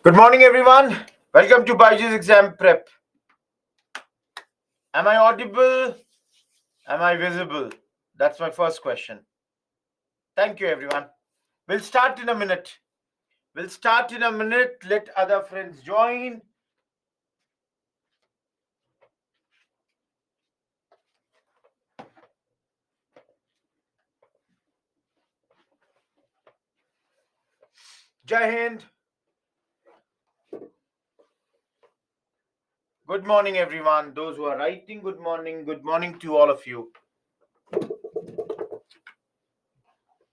Good morning, everyone. Welcome to Byju's Exam Prep. Am I audible? Am I visible? That's my first question. Thank you, everyone. We'll start in a minute. Let other friends join. Jai Hind. Good morning, everyone. Those who are writing, good morning. Good morning to all of you.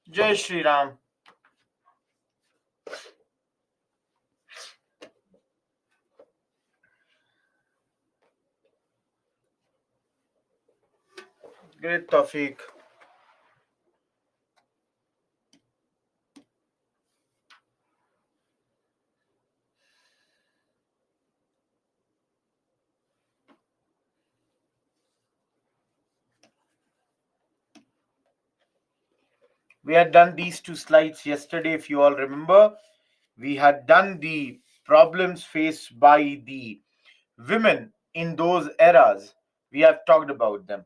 Jai Shri Ram. Great Tawfiq. We had done these two slides yesterday, if you all remember. We had done the problems faced by the women in those eras. We have talked about them.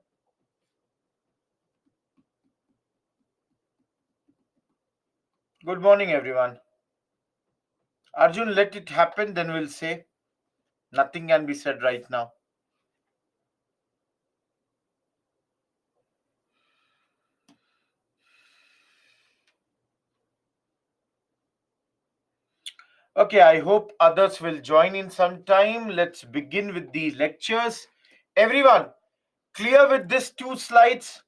Good morning, everyone. Arjun, let it happen, then we'll say. Nothing can be said right now. Okay, I hope others will join in sometime. Let's begin with the lectures. Everyone, clear with these two slides?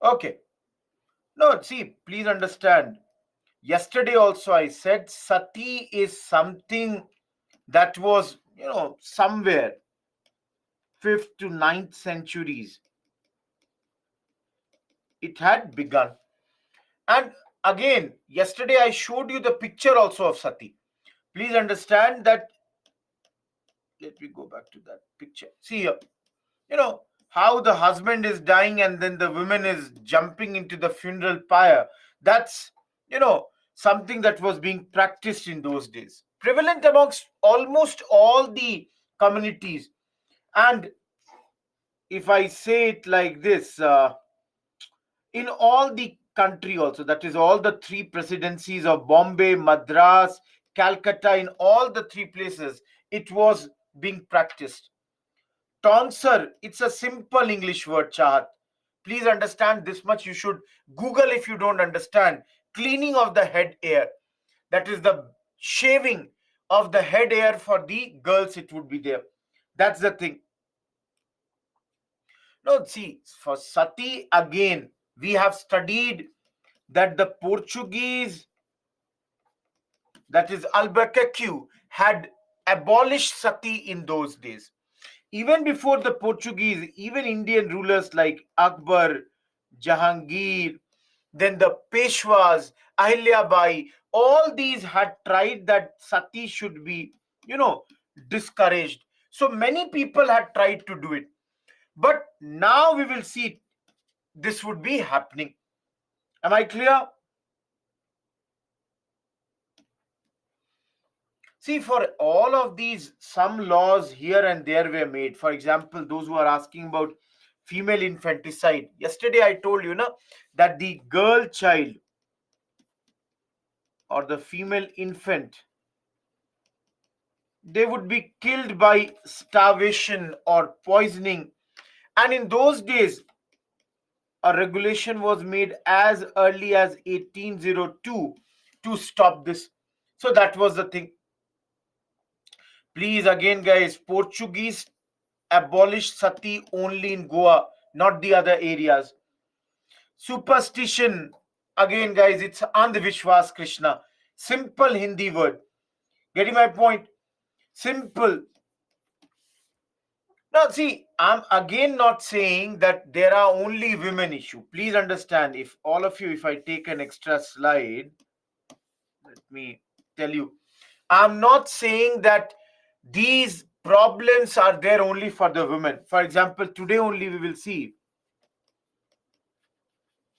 Okay. No, see, please understand. Yesterday also I said sati is something that was, somewhere 5th to 9th centuries. It had begun. And again, yesterday I showed you the picture also of sati. Please understand that. Let me go back to that picture. See here, how the husband is dying and then the woman is jumping into the funeral pyre. That's, something that was being practiced in those days, prevalent amongst almost all the communities. And if I say it like this, in all the country also, that is all the three presidencies of Bombay, Madras, Calcutta, in all the three places, it was being practiced. Tonsure, it's a simple English word, Chahat. Please understand this much. You should Google if you don't understand. Cleaning of the head hair. That is the shaving of the head hair for the girls, it would be there. That's the thing. No, see, for sati, again, we have studied that the Portuguese, that is Albuquerque, had abolished sati in those days. Even before the Portuguese, even Indian rulers like Akbar, Jahangir, then the Peshwas, Ahilyabai, all these had tried that sati should be, discouraged. So many people had tried to do it. But now we will see this would be happening. Am I clear? See, for all of these, some laws here and there were made. For example, those who are asking about female infanticide. Yesterday, I told you, that the girl child or the female infant, they would be killed by starvation or poisoning. And in those days, a regulation was made as early as 1802 to stop this. So that was the thing. Please, again, guys, Portuguese abolished sati only in Goa, not the other areas. Superstition, again, guys, it's Andhvishwas, Krishna. Simple Hindi word. Getting my point? Simple. Now, see, I'm again not saying that there are only women issue. Please understand, if all of you, if I take an extra slide, let me tell you. I'm not saying that these problems are there only for the women. For example, today only we will see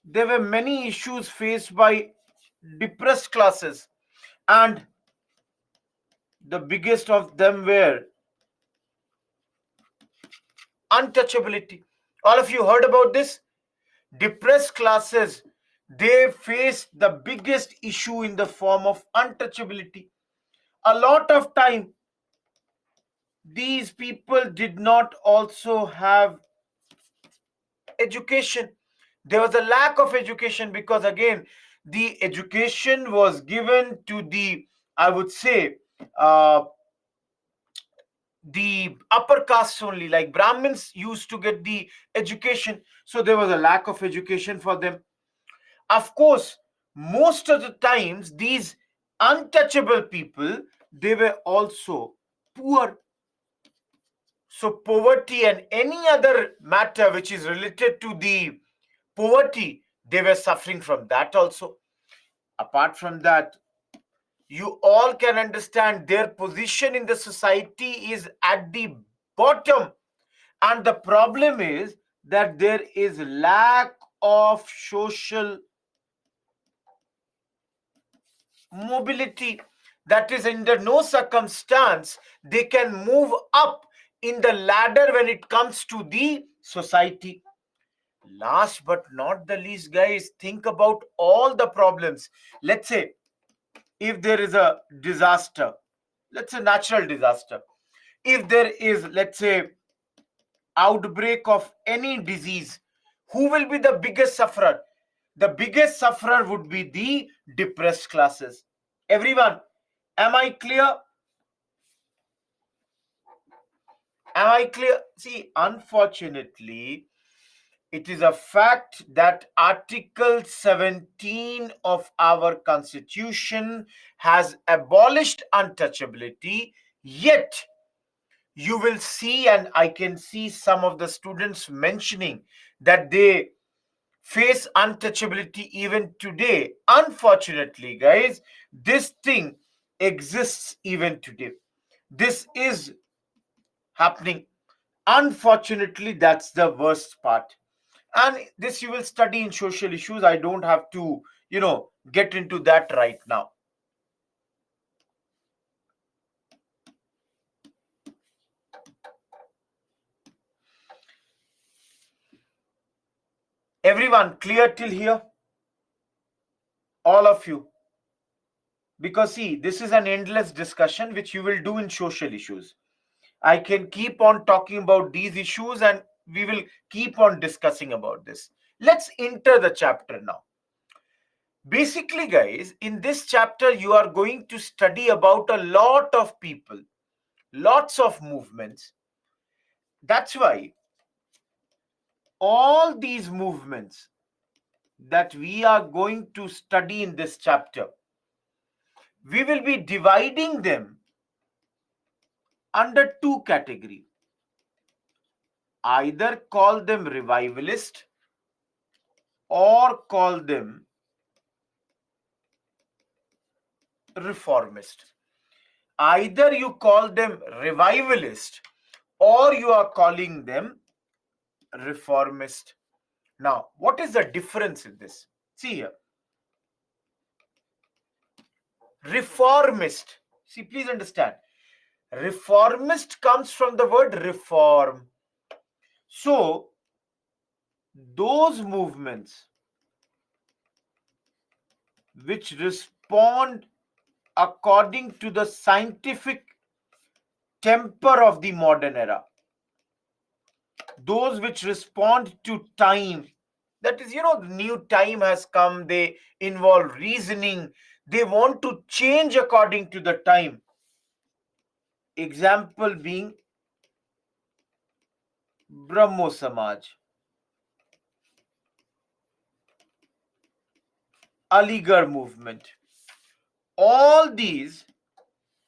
there were many issues faced by depressed classes, and the biggest of them were untouchability. All of you heard about this? Depressed classes, they faced the biggest issue in the form of untouchability. A lot of time, these people did not also have education. There was a lack of education because, again, the education was given to the, I would say, uh, the upper castes only. Like Brahmins used to get the education, so there was a lack of education for them. Of course, most of the times these untouchable people, they were also poor. So poverty and any other matter which is related to the poverty, they were suffering from that also. Apart from that, you all can understand their position in the society is at the bottom. And the problem is that there is lack of social mobility. That is, under no circumstance they can move up in the ladder when it comes to the society. Last but not the least, guys, think about all the problems. Let's say if there is a disaster, let's say natural disaster, if there is, let's say, outbreak of any disease, who will be the biggest sufferer? The biggest sufferer would be the depressed classes. Everyone, am I clear? Am I clear? See, unfortunately, it is a fact that Article 17 of our Constitution has abolished untouchability, yet you will see, and I can see some of the students mentioning that they face untouchability even today. Unfortunately, guys, this thing exists even today. This is happening. Unfortunately, that's the worst part. And this you will study in social issues. I don't have to, get into that right now. Everyone clear till here? All of you? Because see, this is an endless discussion which you will do in social issues. I can keep on talking about these issues and we will keep on discussing about this. Let's enter the chapter now. Basically, guys, in this chapter, you are going to study about a lot of people, lots of movements. That's why all these movements that we are going to study in this chapter, we will be dividing them under two categories. Either call them revivalist or call them reformist. Either you call them revivalist or you are calling them reformist. Now, what is the difference in this? See here. Reformist. See, please understand. Reformist comes from the word reform. So, those movements which respond according to the scientific temper of the modern era, those which respond to time, that is, the new time has come, they involve reasoning, they want to change according to the time. Example being Brahmo Samaj, Aligarh movement. All these,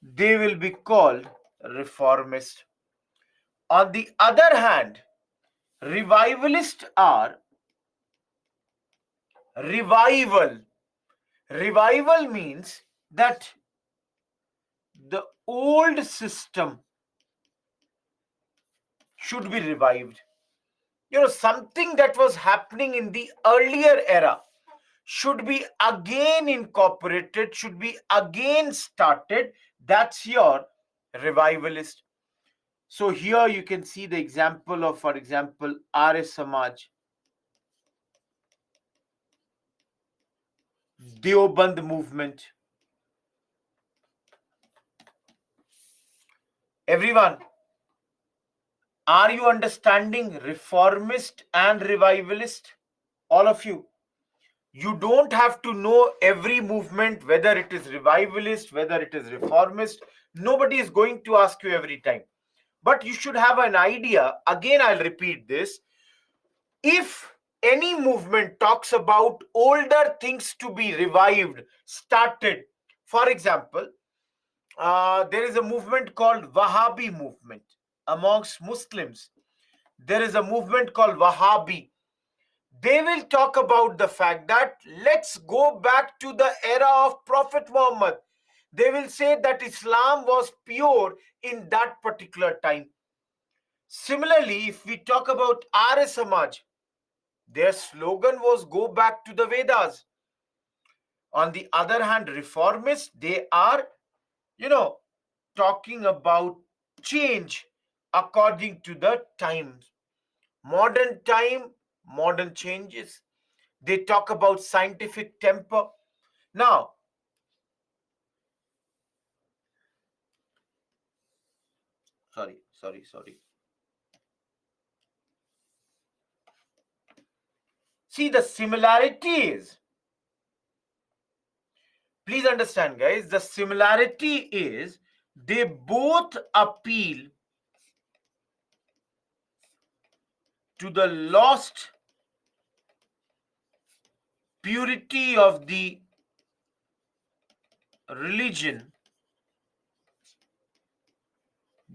they will be called reformist. On the other hand, revivalists are revival. Revival means that old system should be revived. Something that was happening in the earlier era should be again incorporated, should be again started. That's your revivalist. So here you can see the example of, for example, Arya Samaj, Deoband movement. Everyone, are you understanding reformist and revivalist? All of you. You don't have to know every movement, whether it is revivalist, whether it is reformist. Nobody is going to ask you every time. But you should have an idea. Again, I'll repeat this. If any movement talks about older things to be revived, started, for example, there is a movement called Wahhabi movement amongst Muslims. There is a movement called Wahhabi. They will talk about the fact that let's go back to the era of Prophet Muhammad. They will say that Islam was pure in that particular time. Similarly, if we talk about Arya Samaj, their slogan was go back to the Vedas. On the other hand, reformists, they are, you know, talking about change according to the times. Modern time, modern changes. They talk about scientific temper. Now, sorry. See, the similarity is, please understand, guys, the similarity is they both appeal to the lost purity of the religion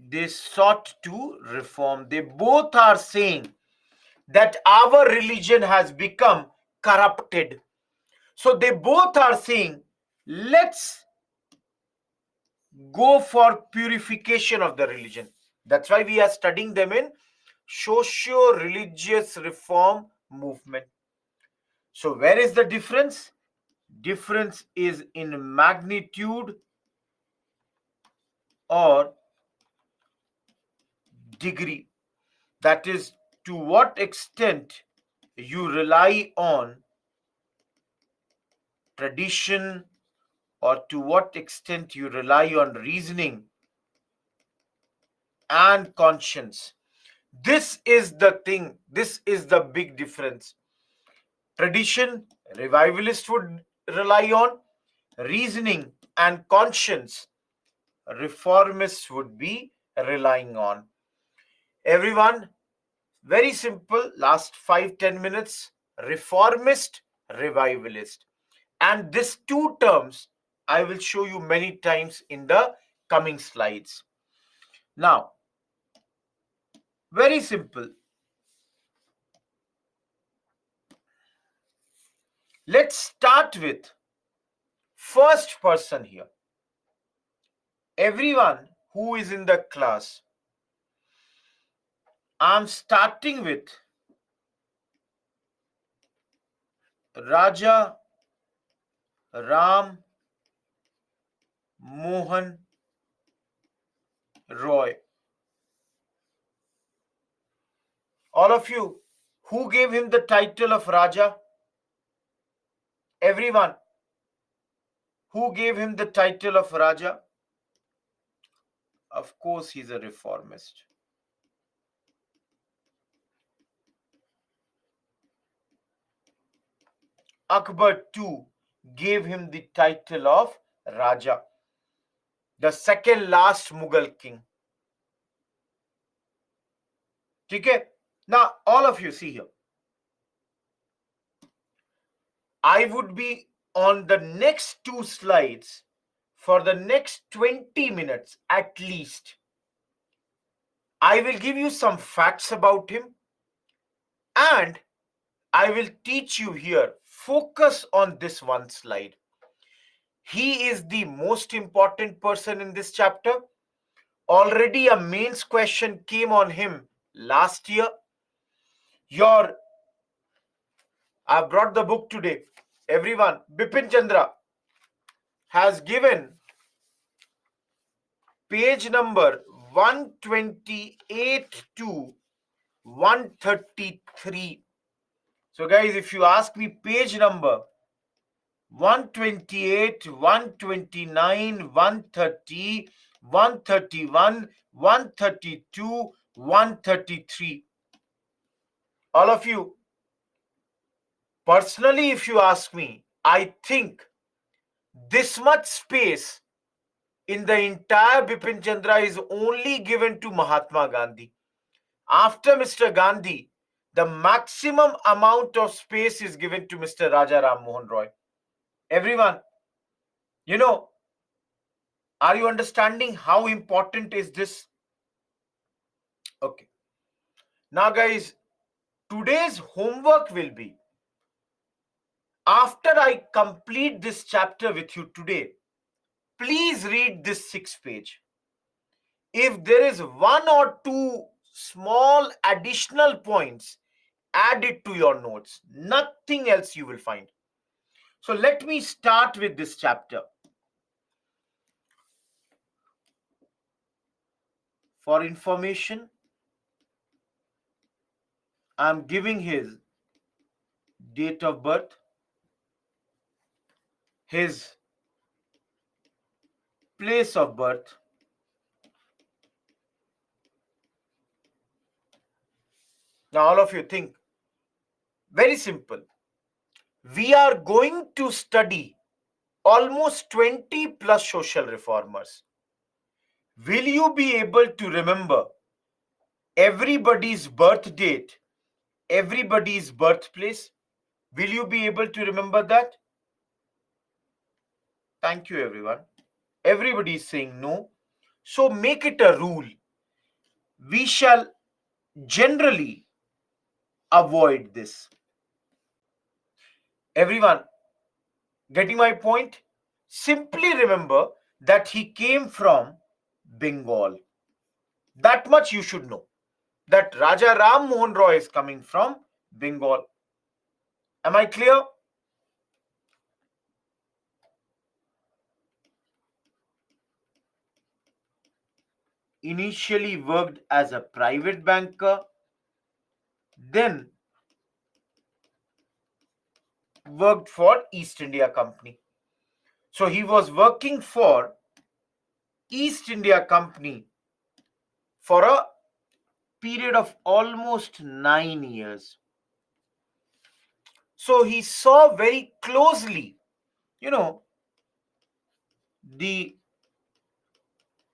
they sought to reform. They both are saying that our religion has become corrupted. So they both are saying, let's go for purification of the religion. That's why we are studying them in socio-religious reform movement. So where is the difference? Difference is in magnitude or degree. That is, to what extent you rely on tradition, or to what extent you rely on reasoning and conscience. This is the thing. This is the big difference. Tradition, revivalists would rely on. Reasoning and conscience, reformists would be relying on. Everyone, very simple, last 5-10 minutes, reformist, revivalist. And these two terms I will show you many times in the coming slides. Now, very simple. Let's start with first person here. Everyone who is in the class, I'm starting with Raja Ram Mohan Roy. All of you, who gave him the title of Raja? Everyone, who gave him the title of Raja? Of course, he's a reformist. Akbar too gave him the title of Raja, the second last Mughal king. Okay? Now, all of you see here. I would be on the next two slides for the next 20 minutes at least. I will give you some facts about him and I will teach you here. Focus on this one slide. He is the most important person in this chapter. Already a mains question came on him last year. Your I've brought the book today. Everyone, Bipin Chandra has given page number 128 to 133. So, guys, if you ask me page number 128, 129, 130, 131, 132, 133. All of you, personally, if you ask me, I think this much space in the entire Bipin Chandra is only given to Mahatma Gandhi. After Mr. Gandhi, the maximum amount of space is given to Mr. Raja Ram Mohan Roy. Everyone, you know, are you understanding how important is this? Okay. Now, guys, today's homework will be, after I complete this chapter with you today, please read this 6th page. If there is one or two small additional points, add it to your notes. Nothing else you will find. So let me start with this chapter. For information, I am giving his date of birth, his place of birth, now all of you think, very simple. We are going to study almost 20 plus social reformers. Will you be able to remember everybody's birth date, everybody's birthplace? Will you be able to remember that? Thank you, everyone. Everybody is saying no. So make it a rule. We shall generally avoid this. Everyone, getting my point? Simply remember that he came from Bengal. That much you should know. That Raja Ram Mohan Roy is coming from Bengal. Am I clear? Initially worked as a private banker, then worked for East India Company. So he was working for East India Company for a period of almost 9 years. So he saw very closely, the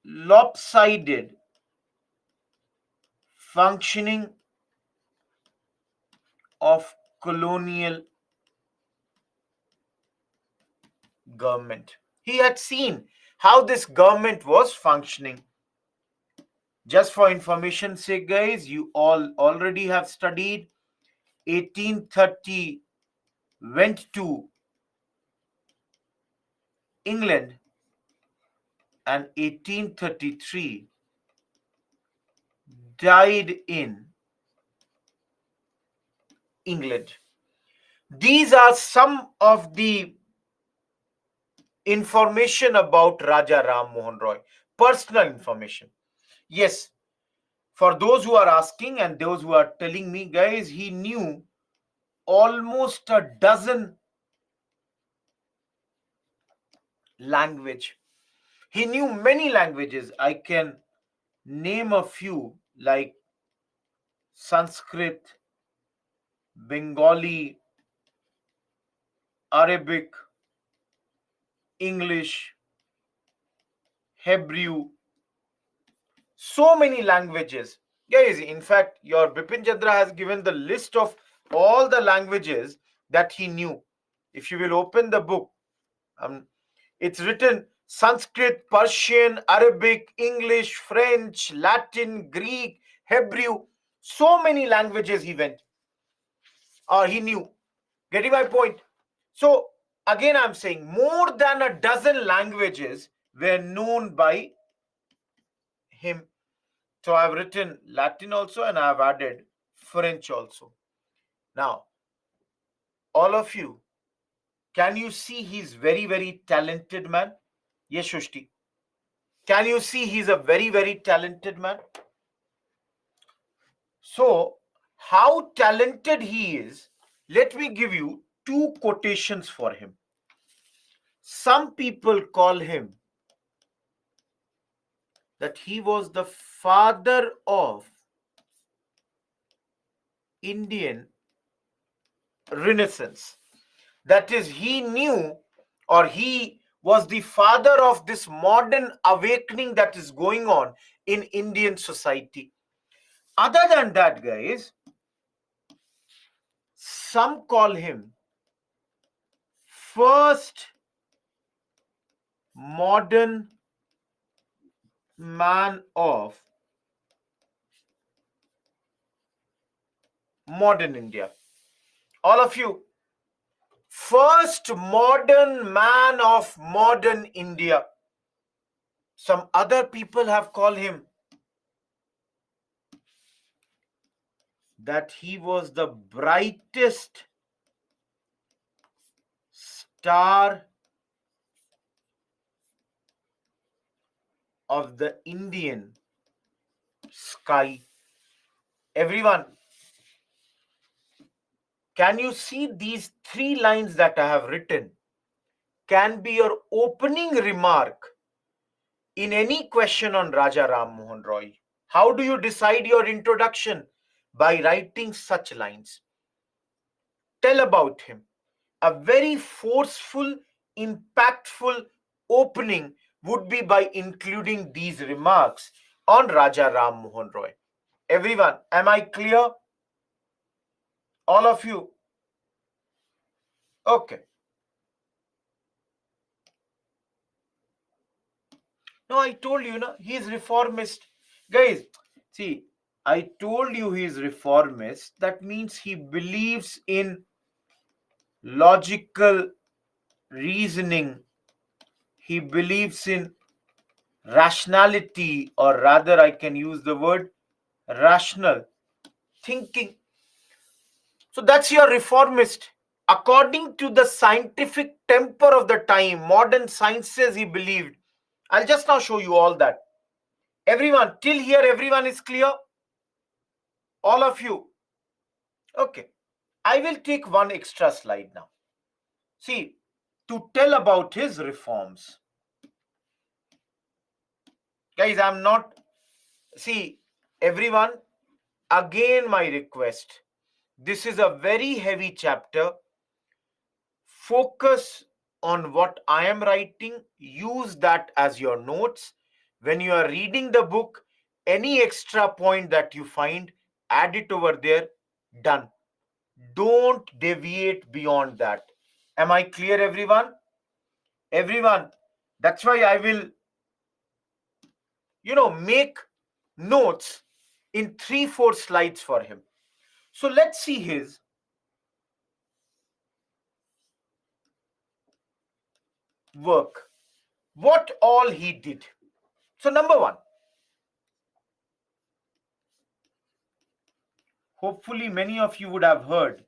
lopsided functioning of colonial government. He had seen how this government was functioning. Just for information's sake, guys, you all already have studied 1830 went to England and 1833 died in England. These are some of the information about Raja Ram Mohan Roy, personal information. Yes, for those who are asking and those who are telling me, guys, he knew almost a dozen language. He knew many languages. I can name a few like Sanskrit, Bengali, Arabic, English, Hebrew, so many languages. Guys, in fact, your Bipin Chandra has given the list of all the languages that he knew. If you will open the book, it's written Sanskrit, Persian, Arabic, English, French, Latin, Greek, Hebrew. So many languages he went, or he knew. Getting my point? So Again, I'm saying more than a dozen languages were known by him. So I've written Latin also and I've added French also. Now, all of you, can you see he's very, very talented man? Yes, Shushti. Can you see he's a very, very talented man? So, how talented he is, let me give you two quotations for him. Some people call him that he was the father of Indian Renaissance. That is, he knew, or he was the father of this modern awakening that is going on in Indian society. Other than that, guys, some call him first modern man of modern India. All of you, first modern man of modern India. Some other people have called him that he was the brightest star of the Indian sky. Everyone, can you see these three lines that I have written? Can be your opening remark in any question on Raja Ram Mohan Roy. How do you decide your introduction? By writing such lines. Tell about him. A very forceful, impactful opening would be by including these remarks on Raja Ram Mohan Roy. Everyone, am I clear? All of you? Okay. No, I told you, no, he is reformist. Guys, see, I told you he is reformist. That means he believes in logical reasoning. He believes in rationality, or rather, I can use the word rational thinking. So that's your reformist. According to the scientific temper of the time, modern sciences he believed. I'll just now show you all that. Everyone, till here, everyone is clear? All of you? Okay. I will take one extra slide now. See, to tell about his reforms. Guys, I'm not. See, everyone, again, my request. This is a very heavy chapter. Focus on what I am writing. Use that as your notes. When you are reading the book, any extra point that you find, add it over there. Done. Don't deviate beyond that. Am I clear, everyone? Everyone. That's why I will, make notes in 3-4 slides for him. So let's see his work. What all he did. So number one, hopefully many of you would have heard,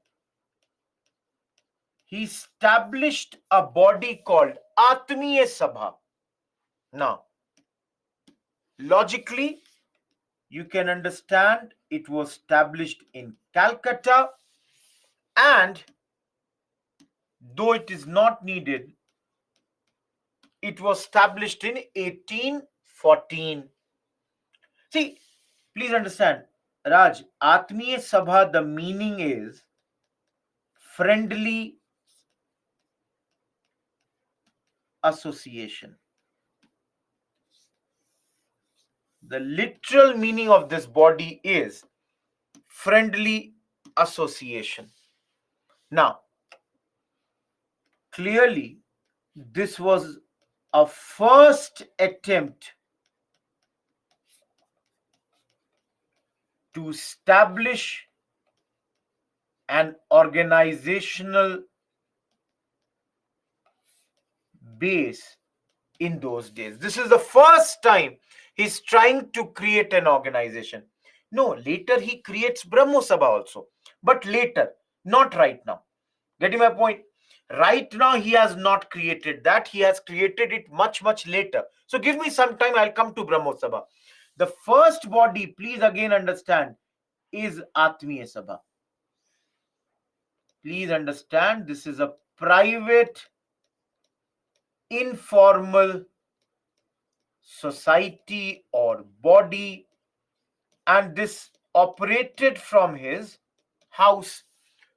he established a body called Atmiya Sabha. Now, logically, you can understand it was established in Calcutta, and though it is not needed, it was established in 1814. See, please understand, Raj, Atmiya Sabha, the meaning is friendly association. The literal meaning of this body is friendly association. Now, clearly, this was a first attempt to establish an organizational base in those days. This is the first time he's trying to create an organization. No, later he creates Brahmo Sabha also, but later, not right now. Getting my point? Right now, he has not created that. He has created it much, much later. So give me some time, I'll come to Brahmo Sabha. The first body, please again understand, is Atmiya Sabha. Please understand, this is a private, informal society or body, and this operated from his house.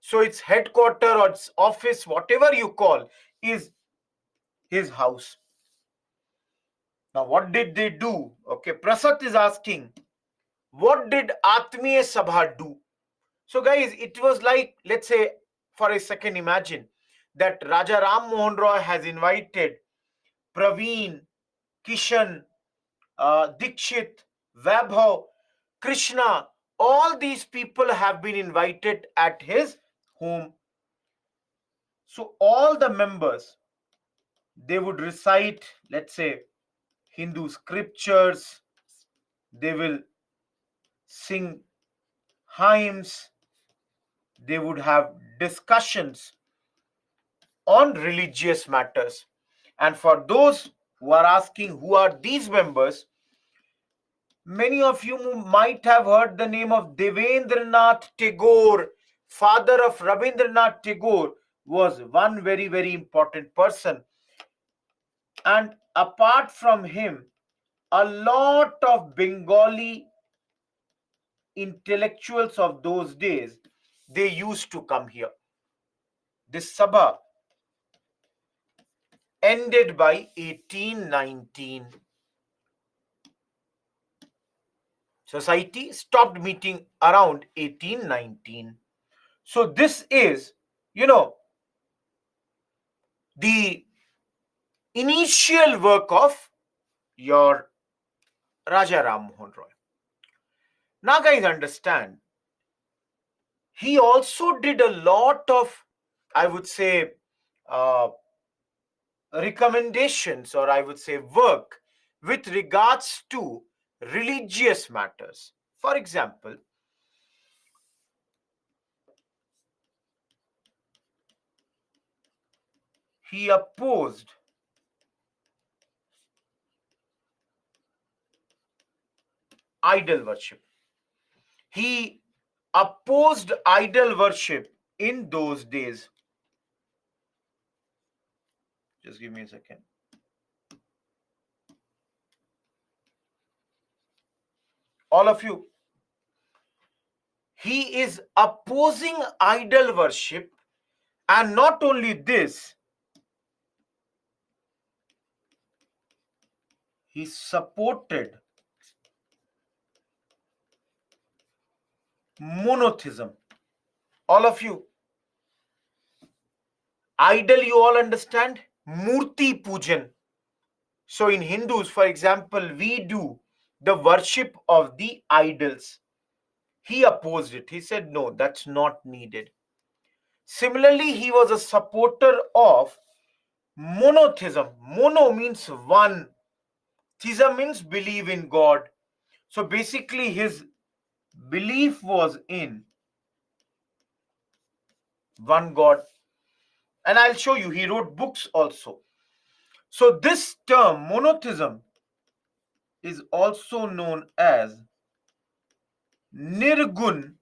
So its headquarter or its office, whatever you call, is his house. Now, what did they do? Okay, Prasad is asking, what did Atmiya Sabha do? So, guys, it was like, let's say, for a second, imagine that Raja Ram Mohan Roy has invited Praveen, Kishan, Dikshit, Vaibhav, Krishna. All these people have been invited at his home. So, all the members, they would recite, let's say, Hindu scriptures, they will sing hymns, they would have discussions on religious matters. And for those who are asking who are these members, many of you might have heard the name of Devendranath Tagore. Father of Rabindranath Tagore was one very, very important person. And apart from him, a lot of Bengali intellectuals of those days, they used to come here. This Sabha ended by 1819. Society stopped meeting around 1819. So this is, the initial work of your Raja Ram Mohan Roy. Now, guys, understand, he also did a lot of, I would say, uh, recommendations, or I would say work with regards to religious matters. For example, he opposed idol worship. He opposed idol worship in those days. Just give me a second. All of you, he is opposing idol worship, and not only this, he supported monotheism. All of you, idol, you all understand? Murti pujan. So in Hindus, for example, we do the worship of the idols. He opposed it. He said, no, that's not needed. Similarly, he was a supporter of monotheism. Mono means one. Theism means believe in God. So basically, his belief was in one God. And I'll show you, he wrote books also. So this term, monotheism, is also known as Nirgun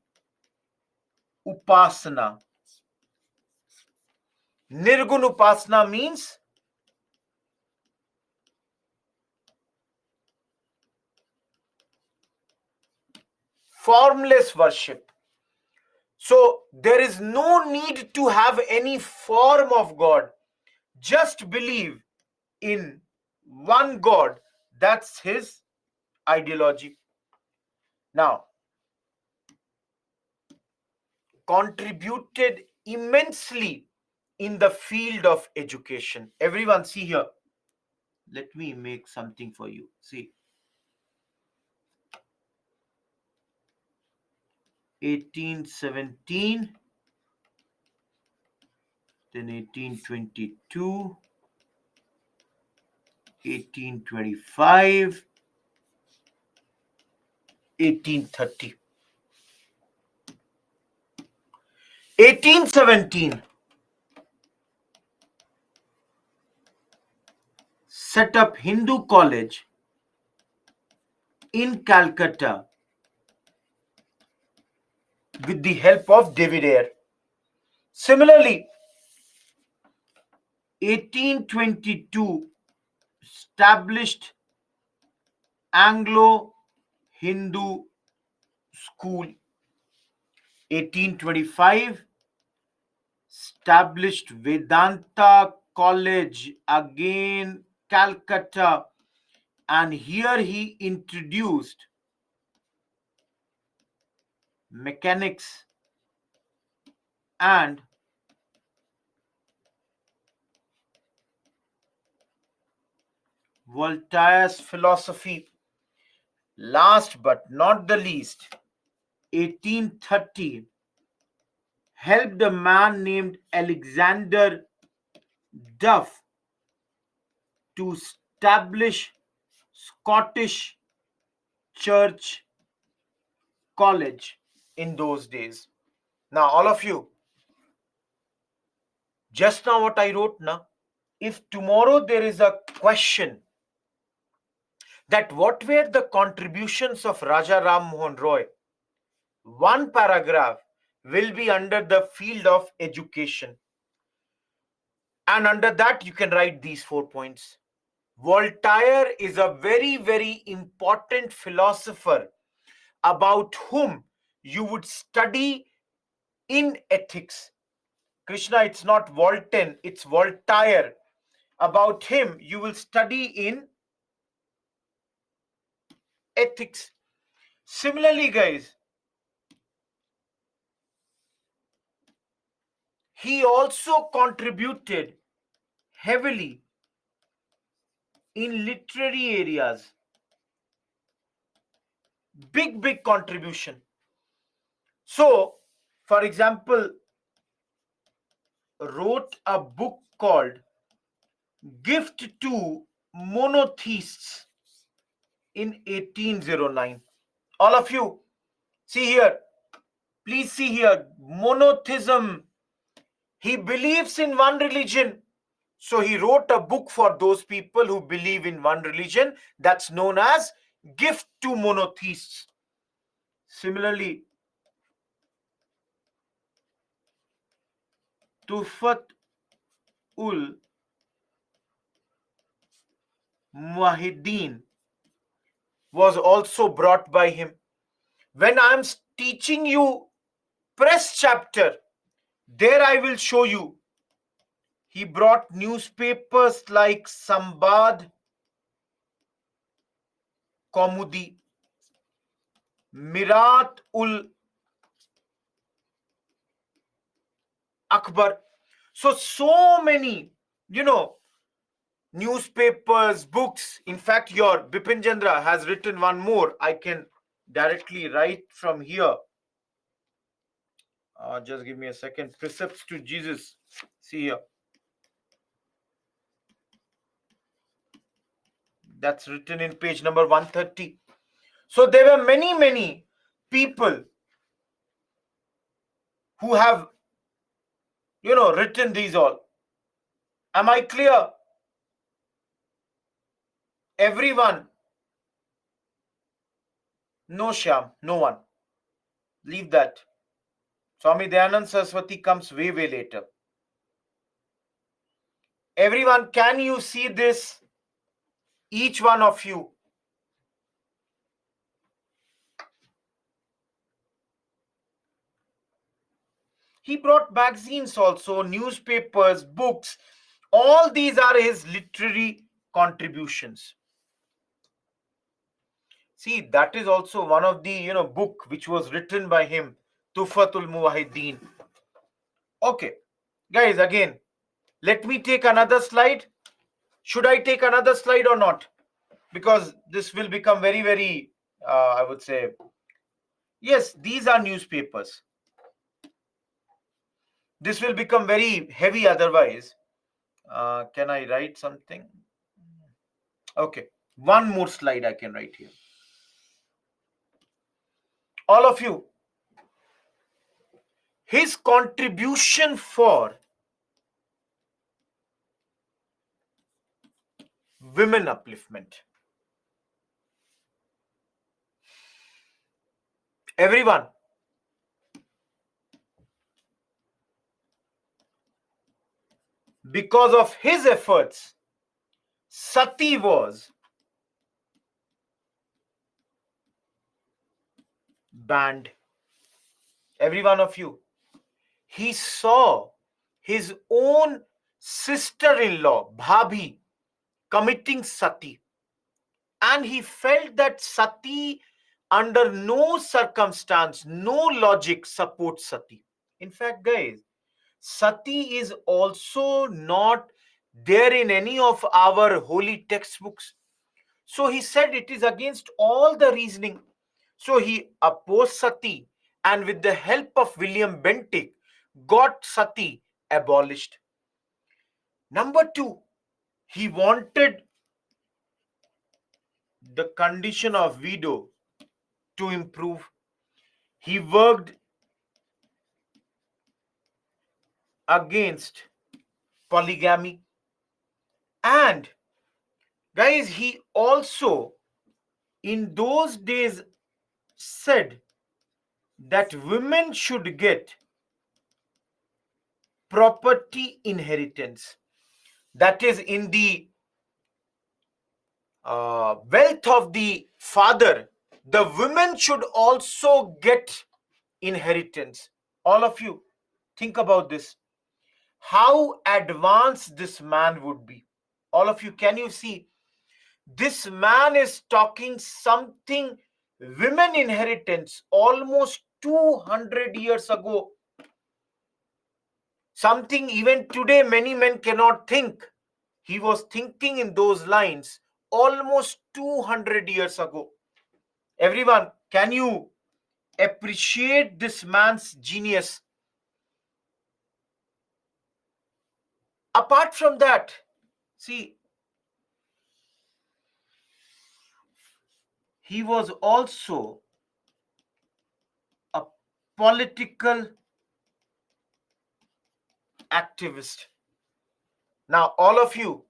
Upasana. Nirgun Upasana means formless worship. So there is no need to have any form of God. Just believe in one God. That's his ideology. Now, contributed immensely in the field of education. Everyone, see here. Let me make something for you. See. 1817, then 1822, 1825, 1830. 1817, set up Hindu college in Calcutta with the help of David Eyre. Similarly, 1822, established Anglo-Hindu school. 1825, established Vedanta College, again Calcutta, and here he introduced mechanics and Voltaire's philosophy. Last but not the least, 1830, helped a man named Alexander Duff to establish Scottish Church College in those days. Now, all of you, just now what I wrote now, if tomorrow there is a question that what were the contributions of Raja Ram Mohan Roy, one paragraph will be under the field of education. And under that, you can write these 4 points. Voltaire is a very, very important philosopher about whom you would study in ethics. Krishna, it's not Voltaire, it's Voltaire. About him, you will study in ethics. Similarly, guys, he also contributed heavily in literary areas. Big contribution. So, for example, wrote a book called Gift to Monotheists in 1809. All of you, see here. Please see here. Monotheism. He believes in one religion. So he wrote a book for those people who believe in one religion. That's known as Gift to Monotheists. Similarly, Tufat ul Muahideen was also brought by him. When I am teaching you press chapter, there I will show you. He brought newspapers like Sambad Kaumudi, Mirat ul Akbar. So many, newspapers, books. In fact, your Bipin Chandra has written one more. I can directly write from here. Just give me a second. Precepts to Jesus. See here. That's written in page number 130. So there were many people who have, written these all. Am I clear? Everyone? No, Shyam. No one. Leave that. Swami Dayanand Saraswati comes way later. Everyone, can you see this? Each one of you. He brought magazines also, newspapers, books. All these are his literary contributions. See, that is also one of the, book which was written by him, Tufatul Muwahideen. Okay, guys, again, let me take another slide. Should I take another slide or not? Because this will become very, I would say, yes, these are newspapers. This will become very heavy otherwise. Can I write something? Okay, one more slide I can write here. All of you, his contribution for women upliftment. Everyone, because of his efforts, Sati was banned. Every one of you. He saw his own sister-in-law, Bhabhi, committing Sati. And he felt that Sati, under no circumstance, no logic, supports Sati. In fact, guys, Sati is also not there in any of our holy textbooks. So he said it is against all the reasoning. So he opposed Sati and with the help of William Bentinck got Sati abolished. Number two, he wanted the condition of widow to improve. He worked against polygamy. And guys, he also in those days said that women should get property inheritance. That is in the wealth of the father, the women should also get inheritance. All of you, think about this. How advanced this man would be. All of you, can you see? This man is talking something women inheritance almost 200 years ago. Something even today many men cannot think. He was thinking in those lines almost 200 years ago. Everyone, can you appreciate this man's genius? Apart from that, see, he was also a political activist. Now, all of you,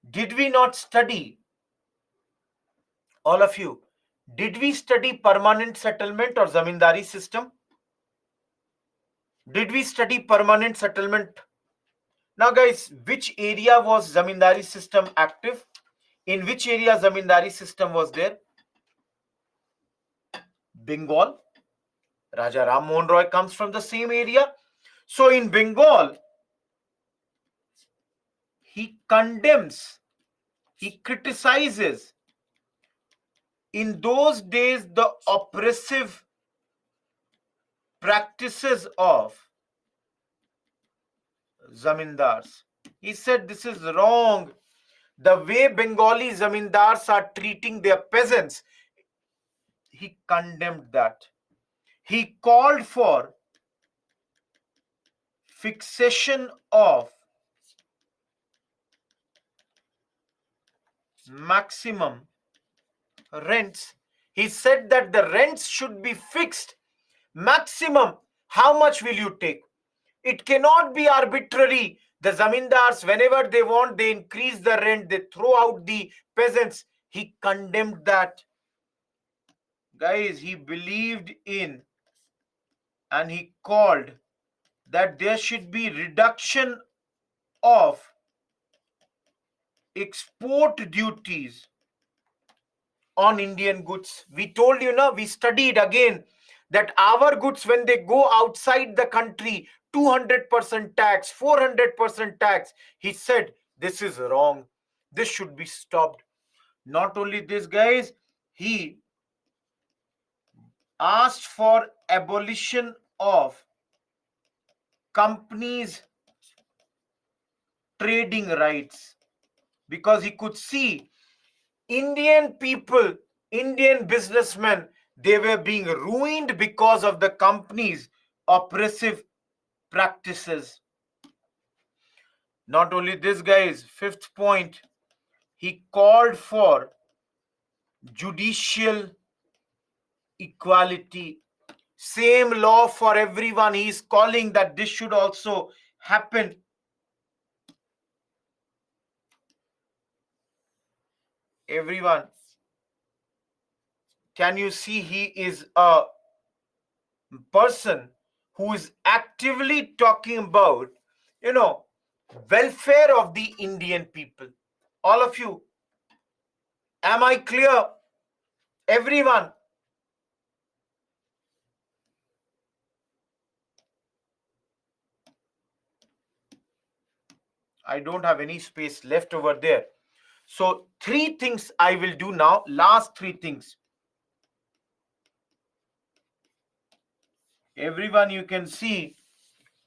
did we not study? All of you, did we study permanent settlement or zamindari system? Did we study permanent settlement? Now, guys, which area was zamindari system active? In which area zamindari system was there? Bengal. Raja Ram Mohan Roy comes from the same area. So in Bengal, he condemns, he criticizes in those days the oppressive practices of zamindars. He said this is wrong. The way Bengali zamindars are treating their peasants, he condemned that. He called for fixation of maximum rents. He said that the rents should be fixed. Maximum, how much will you take? It cannot be arbitrary. The zamindars, whenever they want, they increase the rent, they throw out the peasants. He condemned that. Guys, he believed in and he called that there should be reduction of export duties on Indian goods. We told you now, we studied again that our goods, when they go outside the country, 200% tax, 400% tax. He said this is wrong. This should be stopped. Not only this, guys, he asked for abolition of companies' trading rights because he could see Indian people, Indian businessmen, they were being ruined because of the company's oppressive practices. Not only this, guys, fifth point, He called for judicial equality, same law for everyone. He is calling that this should also happen. Everyone, can you see he is a person who is actively talking about, you know, welfare of the Indian people? All of you, am I clear? Everyone, I don't have any space left over there. So, three things I will do now. Last three things. Everyone, you can see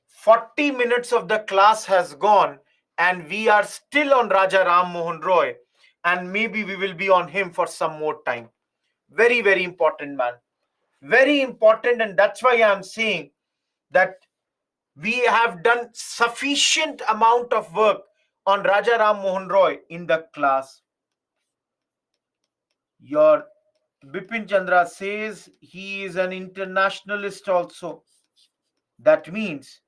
40 minutes of the class has gone, and we are still on Raja Ram Mohan Roy, and maybe we will be on him for some more time. Very, very important man. Very important, and that's why I am saying that we have done sufficient amount of work on Raja Ram Mohan Roy in the class. Your Bipin Chandra says he is an internationalist also. That means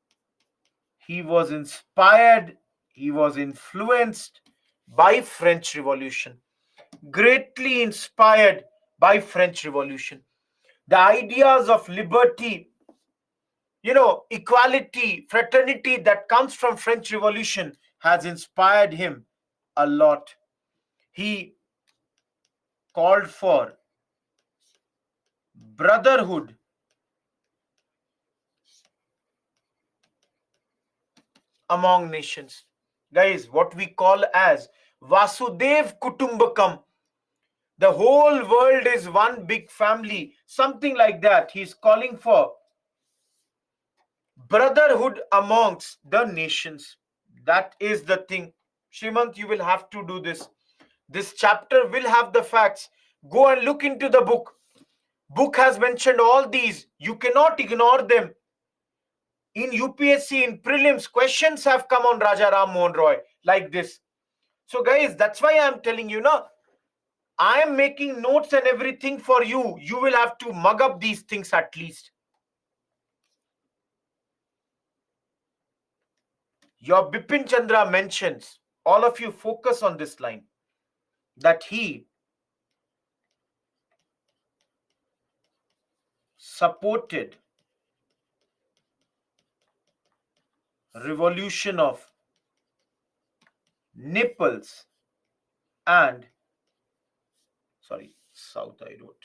he was inspired, he was influenced by French Revolution, greatly inspired by French Revolution. The ideas of liberty, equality, fraternity that comes from French Revolution has inspired him a lot. He called for brotherhood among nations. Guys, what we call as Vasudev Kutumbakam. The whole world is one big family. Something like that. He's calling for brotherhood amongst the nations. That is the thing. Shrimant, you will have to do this. This chapter will have the facts. Go and look into the book. Book has mentioned all these. You cannot ignore them. In UPSC, in prelims, questions have come on Raja Ram Mohan Roy like this. So guys, that's why I am telling you, I am making notes and everything for you. You will have to mug up these things at least. Your Bipin Chandra mentions, all of you focus on this line, that he supported revolution of Naples and, sorry, South I wrote,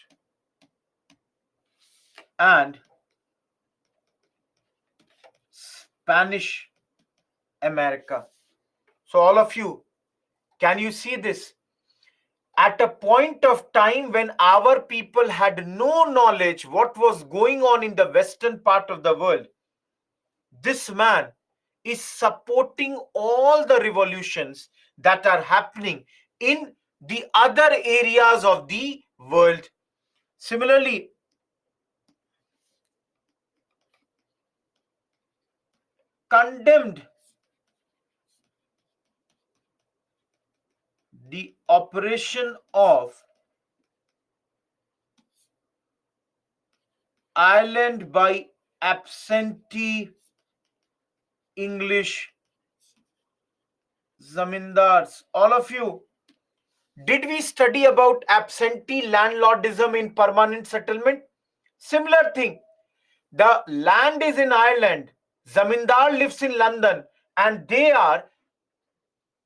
and Spanish America. So all of you, can you see this? At a point of time when our people had no knowledge what was going on in the western part of the world, this man is supporting all the revolutions that are happening in the other areas of the world. Similarly, condemned the operation of Ireland by absentee English zamindars. All of you, did we study about absentee landlordism in permanent settlement? Similar thing. The land is in Ireland, zamindar lives in London, and they are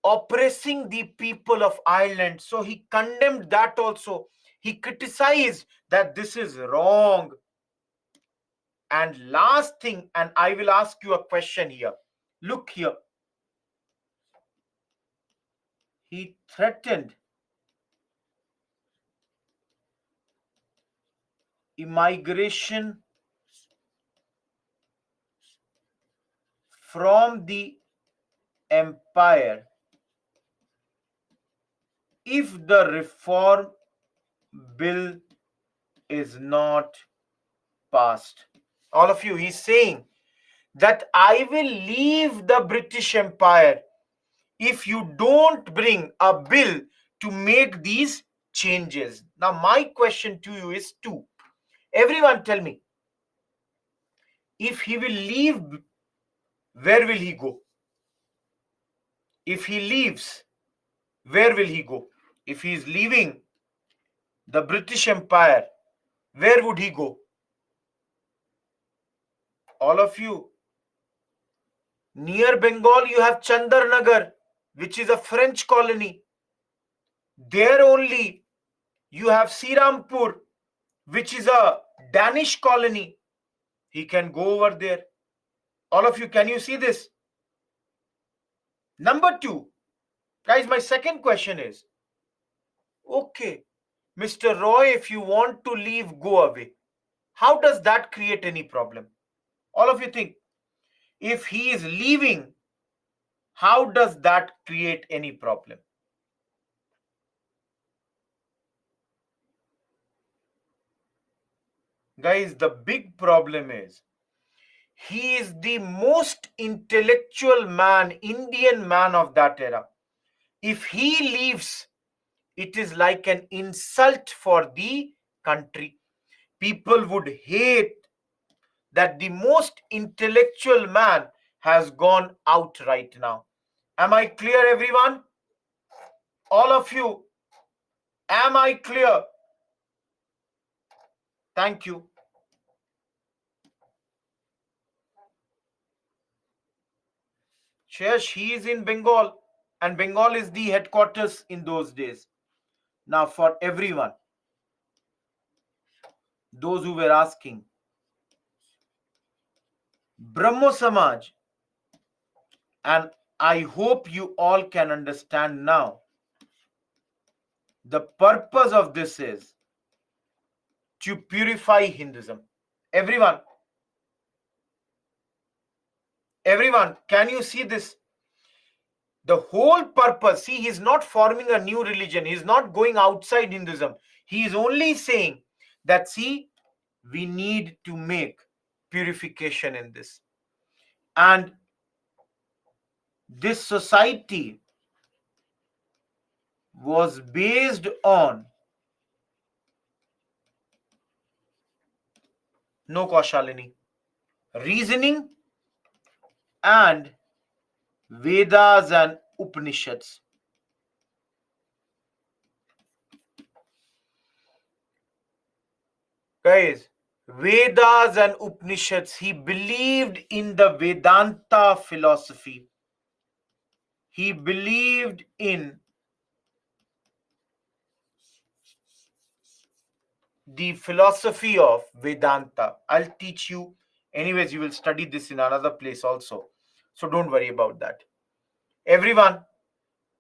oppressing the people of Ireland. So he condemned that also. He criticized that this is wrong. And last thing, and I will ask you a question here. Look here. He threatened immigration from the empire if the reform bill is not passed. All of you, he's saying that I will leave the British Empire if you don't bring a bill to make these changes. Now, my question to you is two. Everyone tell me, if he will leave, where will he go? If he leaves, where will he go? If he is leaving the British Empire, where would he go? All of you. Near Bengal, you have Chandarnagar, which is a French colony. There only you have Sirampur, which is a Danish colony. He can go over there. All of you, can you see this? Number two, guys, my second question is, okay, Mr. Roy, if you want to leave, go away. How does that create any problem? All of you think, if he is leaving, how does that create any problem? Guys, the big problem is, he is the most intellectual man, Indian man of that era. If he leaves, it is like an insult for the country. People would hate that the most intellectual man has gone out right now. Am I clear, everyone? All of you, am I clear? Thank you. Yes, he is in Bengal, and Bengal is the headquarters in those days. Now, for everyone, those who were asking, Brahmo Samaj, and I hope you all can understand now, the purpose of this is to purify Hinduism. Everyone, can you see this? The whole purpose, see, he's not forming a new religion. He's not going outside Hinduism. He is only saying that, see, we need to make purification in this. And this society was based on no Kaushalini, reasoning and Vedas and Upanishads. Guys, Vedas and Upanishads, he believed in the Vedanta philosophy. He believed in the philosophy of Vedanta. I'll teach you. Anyways, you will study this in another place also. So don't worry about that. Everyone,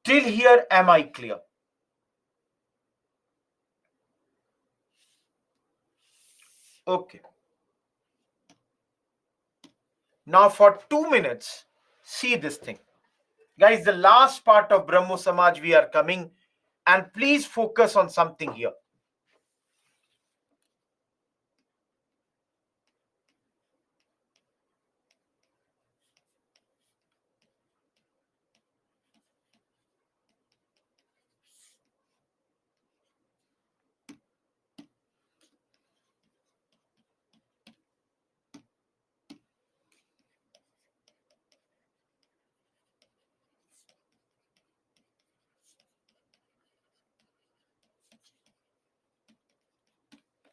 till here, am I clear? Okay. Now for 2 minutes, see this thing. Guys, the last part of Brahmo Samaj we are coming, and please focus on something here.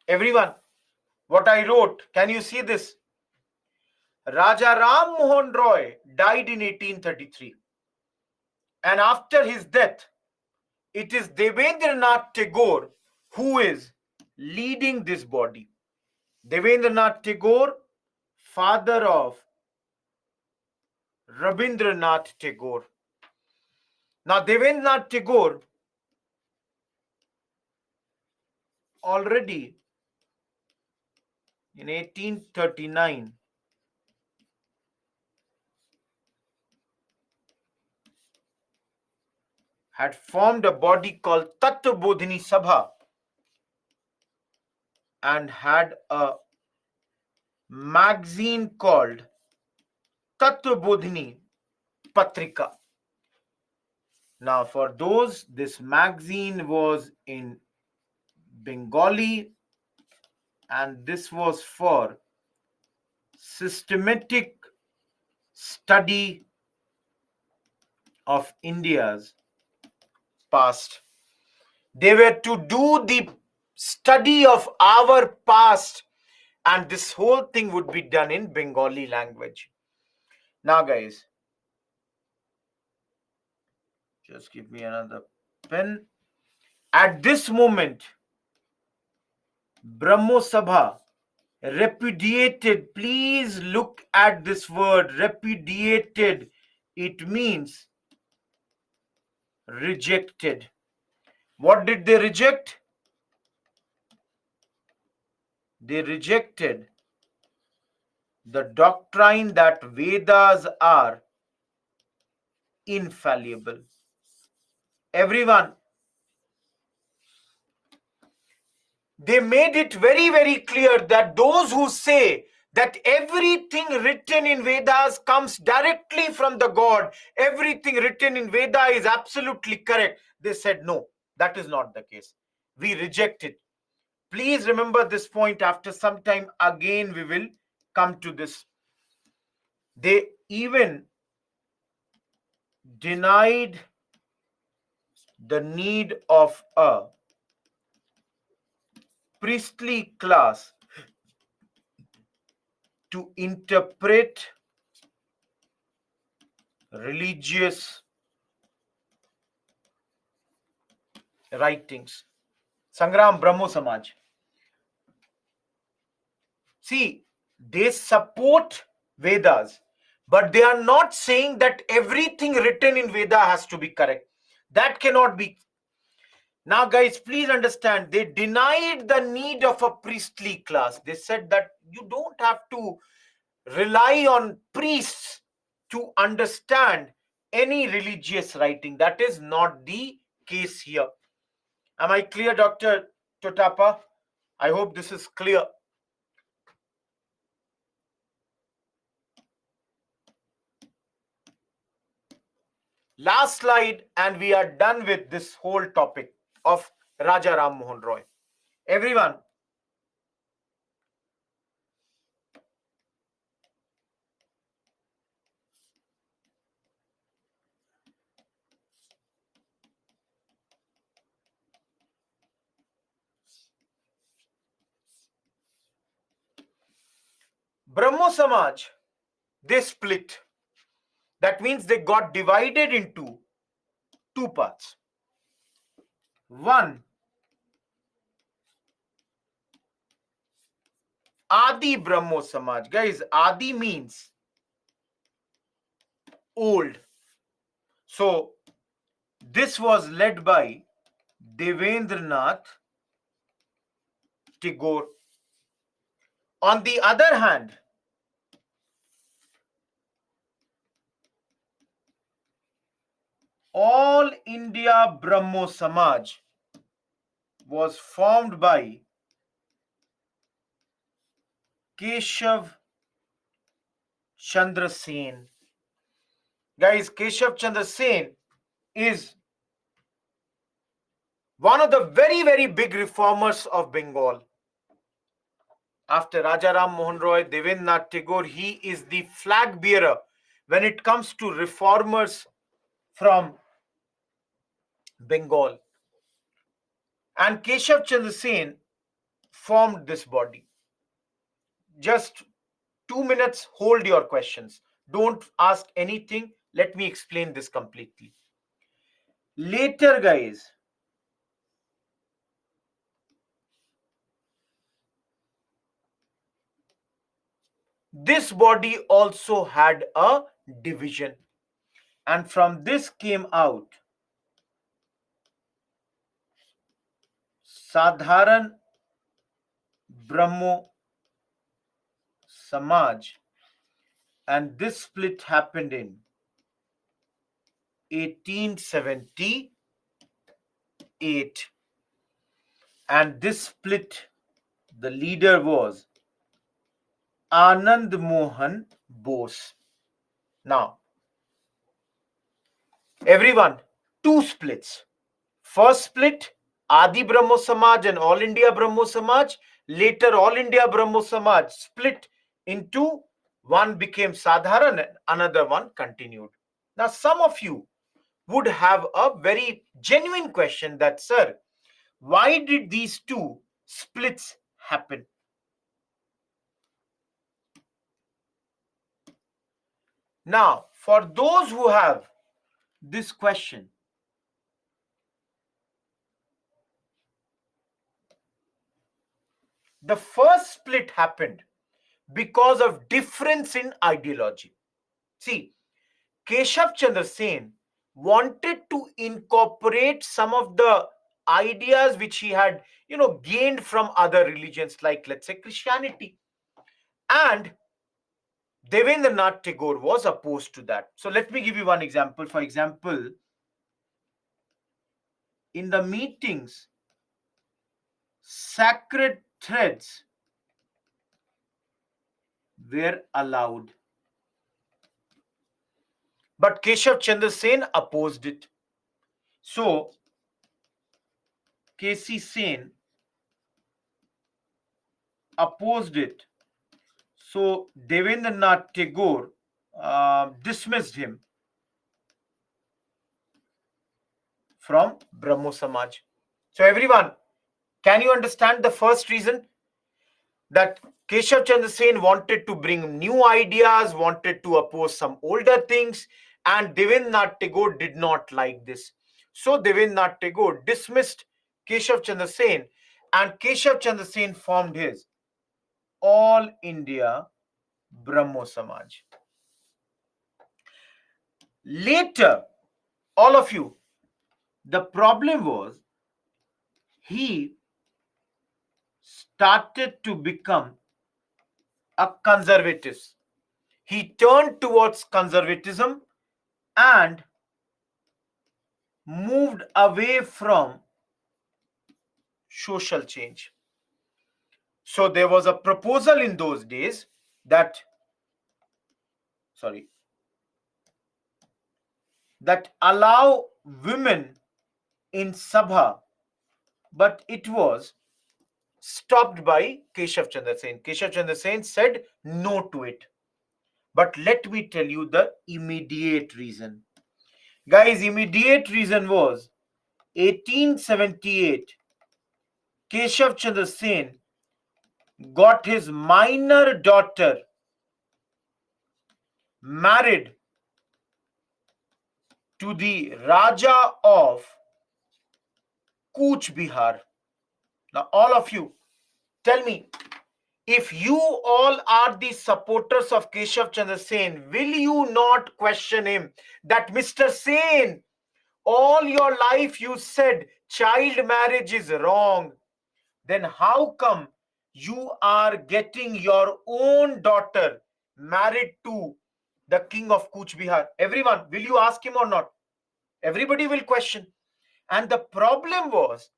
Everyone, what I wrote, can you see this? Raja Ram Mohan Roy died in 1833. And after his death, it is Devendranath Tagore who is leading this body. Devendranath Tagore, father of Rabindranath Tagore. Now, Devendranath Tagore already in 1839 had formed a body called Tattva Bodhini Sabha and had a magazine called Tattva Bodhini Patrika. Now, for those, this magazine was in Bengali, and this was for systematic study of India's past. They were to do the study of our past, and this whole thing would be done in Bengali language. Now, guys, just give me another pen. At this moment, Brahmo Sabha repudiated. Please look at this word, repudiated. It means rejected. What did they reject? They rejected the doctrine that Vedas are infallible. Everyone, they made it very, very clear that those who say that everything written in Vedas comes directly from the God, everything written in Veda is absolutely correct, they said no, that is not the case. We reject it. Please remember this point. After some time again we will come to this. They even denied the need of a priestly class to interpret religious writings. Sangram Brahmo Samaj. See, they support Vedas, but they are not saying that everything written in Veda has to be correct. That cannot be. Now, guys, please understand, they denied the need of a priestly class. They said that you don't have to rely on priests to understand any religious writing. That is not the case here. Am I clear, Dr. Totapa? I hope this is clear. Last slide, and we are done with this whole topic of Raja Ram Mohan Roy. Everyone, Brahmo Samaj, they split. That means they got divided into two parts. One, Adi Brahmo Samaj. Guys, Adi means old. So, this was led by Devendranath Tagore. On the other hand, All India Brahmo Samaj was formed by Keshav Chandra Sen. Guys, Keshav Chandra Sen is one of the very, very big reformers of Bengal. After Raja Ram Mohan Roy, Devendranath Tagore, he is the flag bearer when it comes to reformers from Bengal. And Keshav Chandra Sen formed this body. Just 2 minutes, hold your questions. Don't ask anything. Let me explain this completely. Later, guys, this body also had a division. And from this came out Sadharan Brahmo Samaj. And this split happened in 1878. And this split, the leader was Anand Mohan Bose. Now, everyone, two splits. First split, Adi Brahmo Samaj and All India Brahmo Samaj. Later, All India Brahmo Samaj split into one became Sadharan and another one continued. Now, some of you would have a very genuine question that, sir, why did these two splits happen? Now, for those who have this question, the first split happened because of difference in ideology. See, Keshav Chandra Sen wanted to incorporate some of the ideas which he had, gained from other religions, like, let's say, Christianity. And Devendranath Tagore was opposed to that. So let me give you one example. For example, in the meetings, sacred threads were allowed. But Keshav Chandra Sen opposed it. So KC Sen opposed it. So Devendranath Tagore dismissed him from Brahmo Samaj. So everyone, can you understand the first reason? That Keshav Chandra Sen wanted to bring new ideas, wanted to oppose some older things, and Devendranath Tagore did not like this. So Devendranath Tagore dismissed Keshav Chandra Sen, and Keshav Chandra Sen formed his All India Brahmo Samaj. Later, all of you, the problem was he started to become a conservative. He turned towards conservatism and moved away from social change. So there was a proposal in those days that, that allow women in Sabha, but it was stopped by Keshav Chandra Sen. Keshav Chandra Sen said no to it. But let me tell you the immediate reason. Guys, immediate reason was 1878. Keshav Chandra Sen got his minor daughter married to the Raja of Cooch Bihar. Now, all of you, tell me, if you all are the supporters of Keshav Chandra Sen, will you not question him that Mr. Sen, all your life you said child marriage is wrong? Then how come you are getting your own daughter married to the king of Cooch Bihar? Everyone, will you ask him or not? Everybody will question. And the problem was,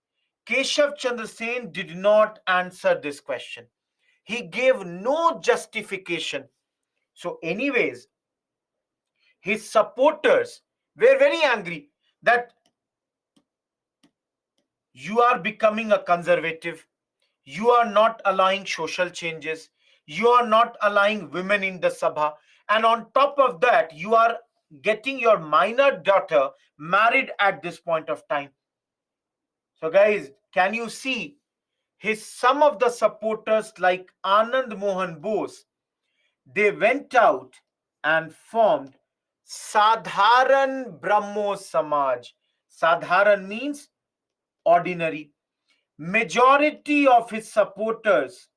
Keshav Chandra Sen did not answer this question. He gave no justification. So, anyways, his supporters were very angry that you are becoming a conservative. You are not allowing social changes. You are not allowing women in the Sabha. And on top of that, you are getting your minor daughter married at this point of time. So, guys, can you see some of the supporters like Anand Mohan Bose, they went out and formed Sadharan Brahmo Samaj. Sadharan means ordinary. Majority of his supporters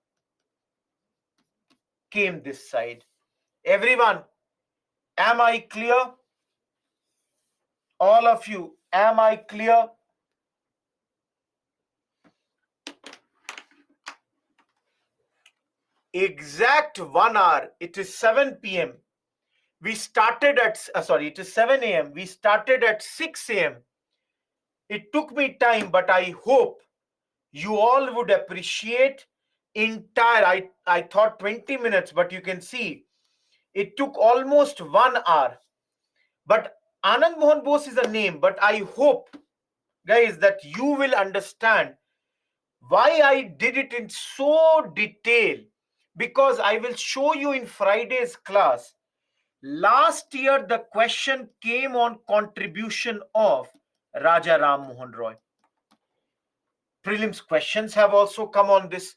came this side. Everyone, am I clear? All of you, am I clear? Exact 1 hour, it is 7 p.m. We started at, it is 7 a.m. We started at 6 a.m. It took me time, but I hope you all would appreciate entire, I thought 20 minutes, but you can see it took almost 1 hour. But Anand Mohan Bose is a name, but I hope, guys, that you will understand why I did it in so detail, because I will show you in Friday's class. Last year, the question came on contribution of Raja Ram Mohan Roy. Prelims questions have also come on this.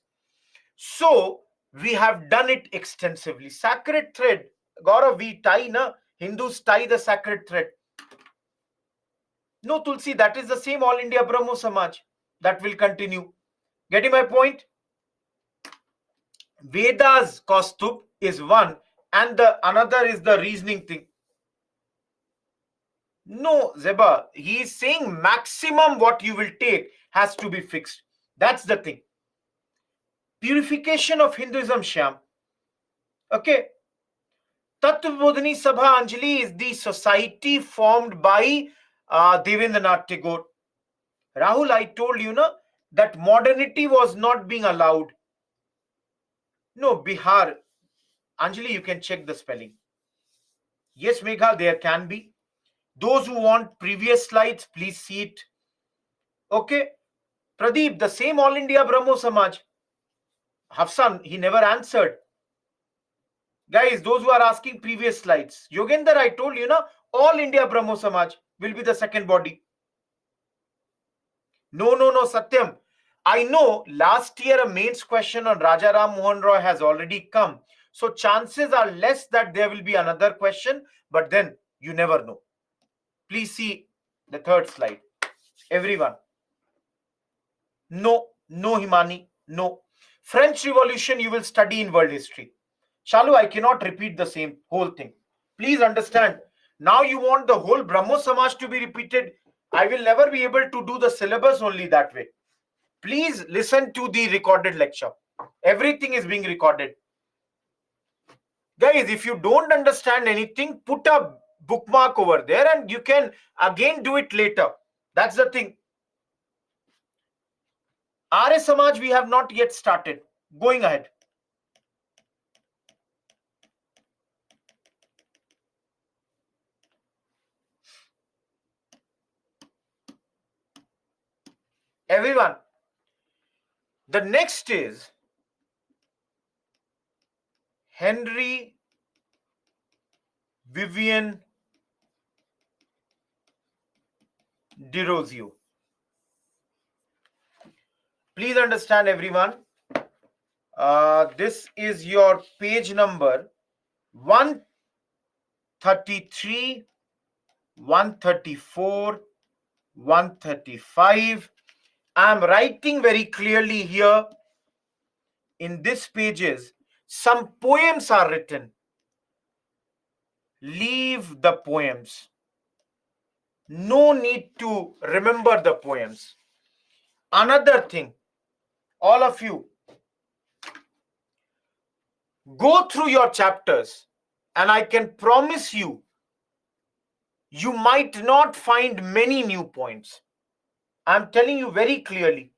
So, we have done it extensively. Sacred thread, Gaurav, we tie, na? Hindus tie the sacred thread. No, Tulsi, that is the same All India Brahmo Samaj. That will continue. Getting my point? Vedas Kaustubh is one, and the another is the reasoning thing. No, Zeba, he is saying maximum what you will take has to be fixed. That's the thing. Purification of Hinduism, Shyam. Okay. Tattvabodhini Sabha Anjali is the society formed by Devendranath Tagore. Rahul, I told you na, that modernity was not being allowed. No, Bihar. Anjali, you can check the spelling. Yes, Megha, there can be. Those who want previous slides, please see it. Okay. Pradeep, the same All India Brahmo Samaj. Hafsan, he never answered. Guys, those who are asking previous slides. Yogender, I told you, na, All India Brahmo Samaj will be the second body. No, Satyam. I know last year a mains question on Raja Ram Mohan Roy has already come. So chances are less that there will be another question, but then you never know. Please see the third slide. Everyone. No, Himani, no. French Revolution you will study in world history. Shalu, I cannot repeat the same whole thing. Please understand. Now you want the whole Brahmo Samaj to be repeated. I will never be able to do the syllabus only that way. Please listen to the recorded lecture. Everything is being recorded. Guys, if you don't understand anything, put a bookmark over there and you can again do it later. That's the thing. Arya Samaj, we have not yet started. Going ahead. Everyone. The next is Henry Vivian Derozio. Please understand, everyone. This is your page number 133, 134, 135. I am writing very clearly here in these pages. Some poems are written. Leave the poems. No need to remember the poems. Another thing, all of you, go through your chapters and I can promise you, you might not find many new points. I'm telling you very clearly.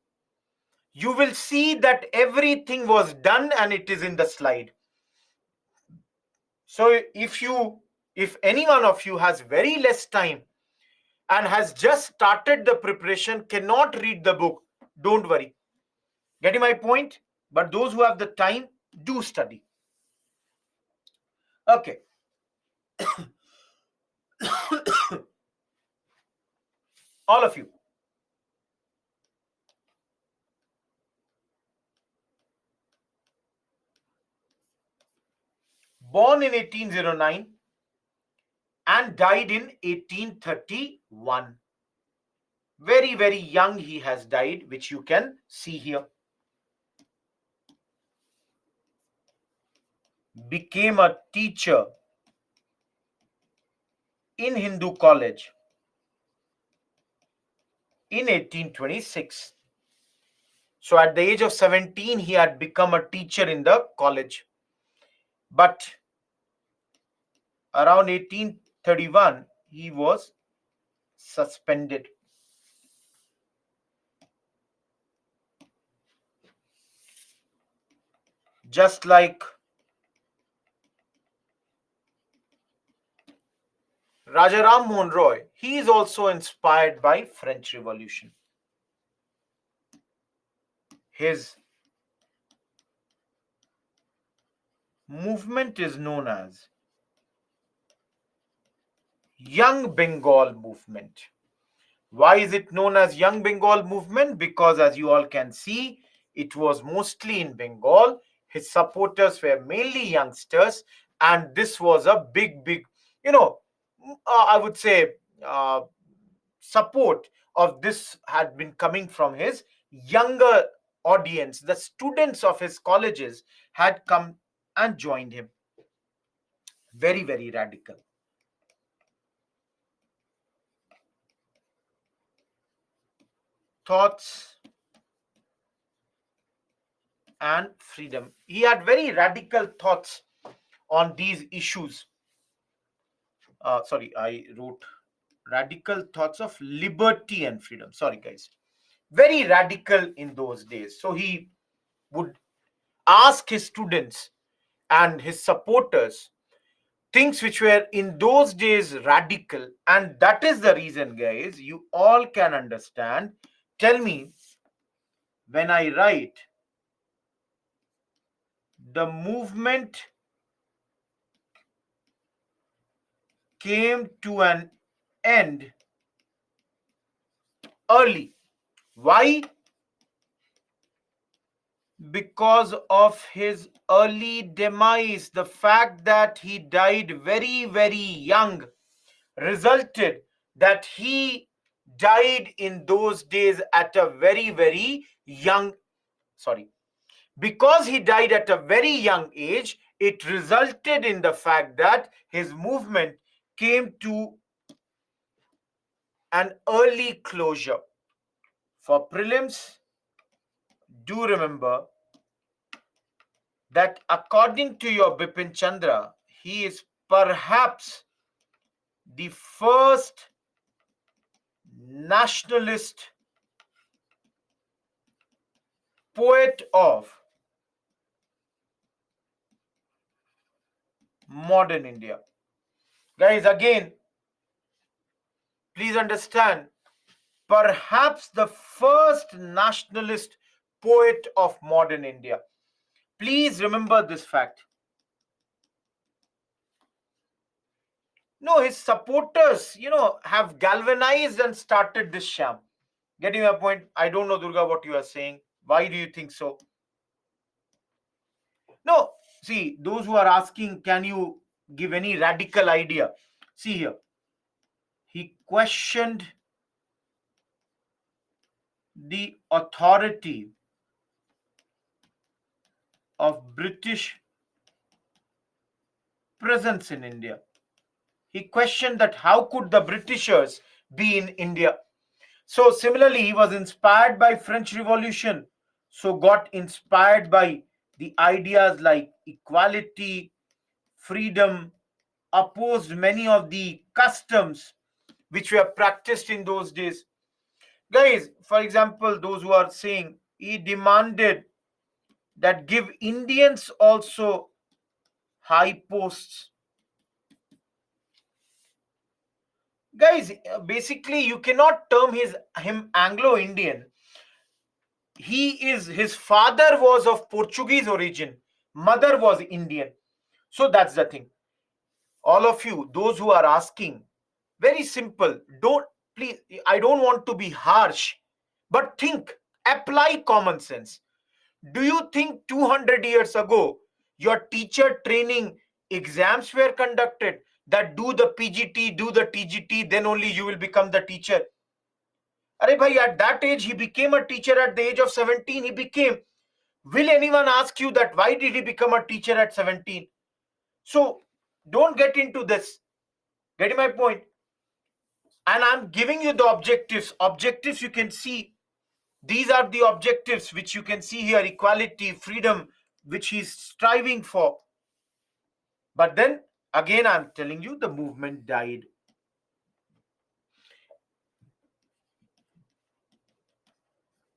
You will see that everything was done and it is in the slide. So if any one of you has very less time and has just started the preparation, cannot read the book, don't worry. Getting my point? But those who have the time, do study. Okay. All of you. Born in 1809 and died in 1831. Very, very young he has died, which you can see here. Became a teacher in Hindu college in 1826. So at the age of 17, he had become a teacher in the college. But around 1831, he was suspended. Just like Rajaram Mohan Roy, he is also inspired by French Revolution. His movement is known as Young Bengal Movement. Why is it known as Young Bengal Movement? Because as you all can see, it was mostly in Bengal. His supporters were mainly youngsters, and this was a big, you know, I would say uh, support of this had been coming from his younger audience. The students of his colleges had come and joined him. Very radical. Thoughts and freedom. He had very radical thoughts on these issues. Sorry, I wrote radical thoughts of liberty and freedom. Sorry, guys. Very radical in those days. So he would ask his students and his supporters things which were in those days radical. And that is the reason, guys, you all can understand. Tell me, when I write the movement came to an end early. Why? Because of his early demise. The fact that he died very young resulted that he died in those days at a very young, sorry, because he died at a very young age, it resulted in the fact that his movement came to an early closure. For prelims, do remember that according to your Bipin Chandra, he is perhaps the first nationalist poet of modern India. Guys, again, please understand, perhaps the first nationalist poet of modern India. Please remember this fact. No, his supporters, have galvanized and started this sham. Getting my point? I don't know, Durga, what you are saying. Why do you think so? No, see, those who are asking, can you give any radical idea? See here, he questioned the authority of British presence in India. He questioned that how could the Britishers be in India? So similarly, he was inspired by French Revolution, so got inspired by the ideas like equality, freedom, opposed many of the customs which were practiced in those days. Guys, for example, those who are saying he demanded that give Indians also high posts. Guys, basically you cannot term him Anglo-Indian. His father was of Portuguese origin, mother was Indian. So that's the thing. All of you, those who are asking, very simple. Don't, please, I don't want to be harsh, but think, apply common sense. Do you think 200 years ago your teacher training exams were conducted, that do the PGT, do the TGT, then only you will become the teacher? Arey bhai, at that age he became a teacher. At the age of 17 he became. Will anyone ask you that why did he become a teacher at 17? So don't get into this. Getting my point? And I'm giving you the objectives. Objectives you can see. These are the objectives which you can see here: equality, freedom, which he's striving for. But then again, I'm telling you, the movement died.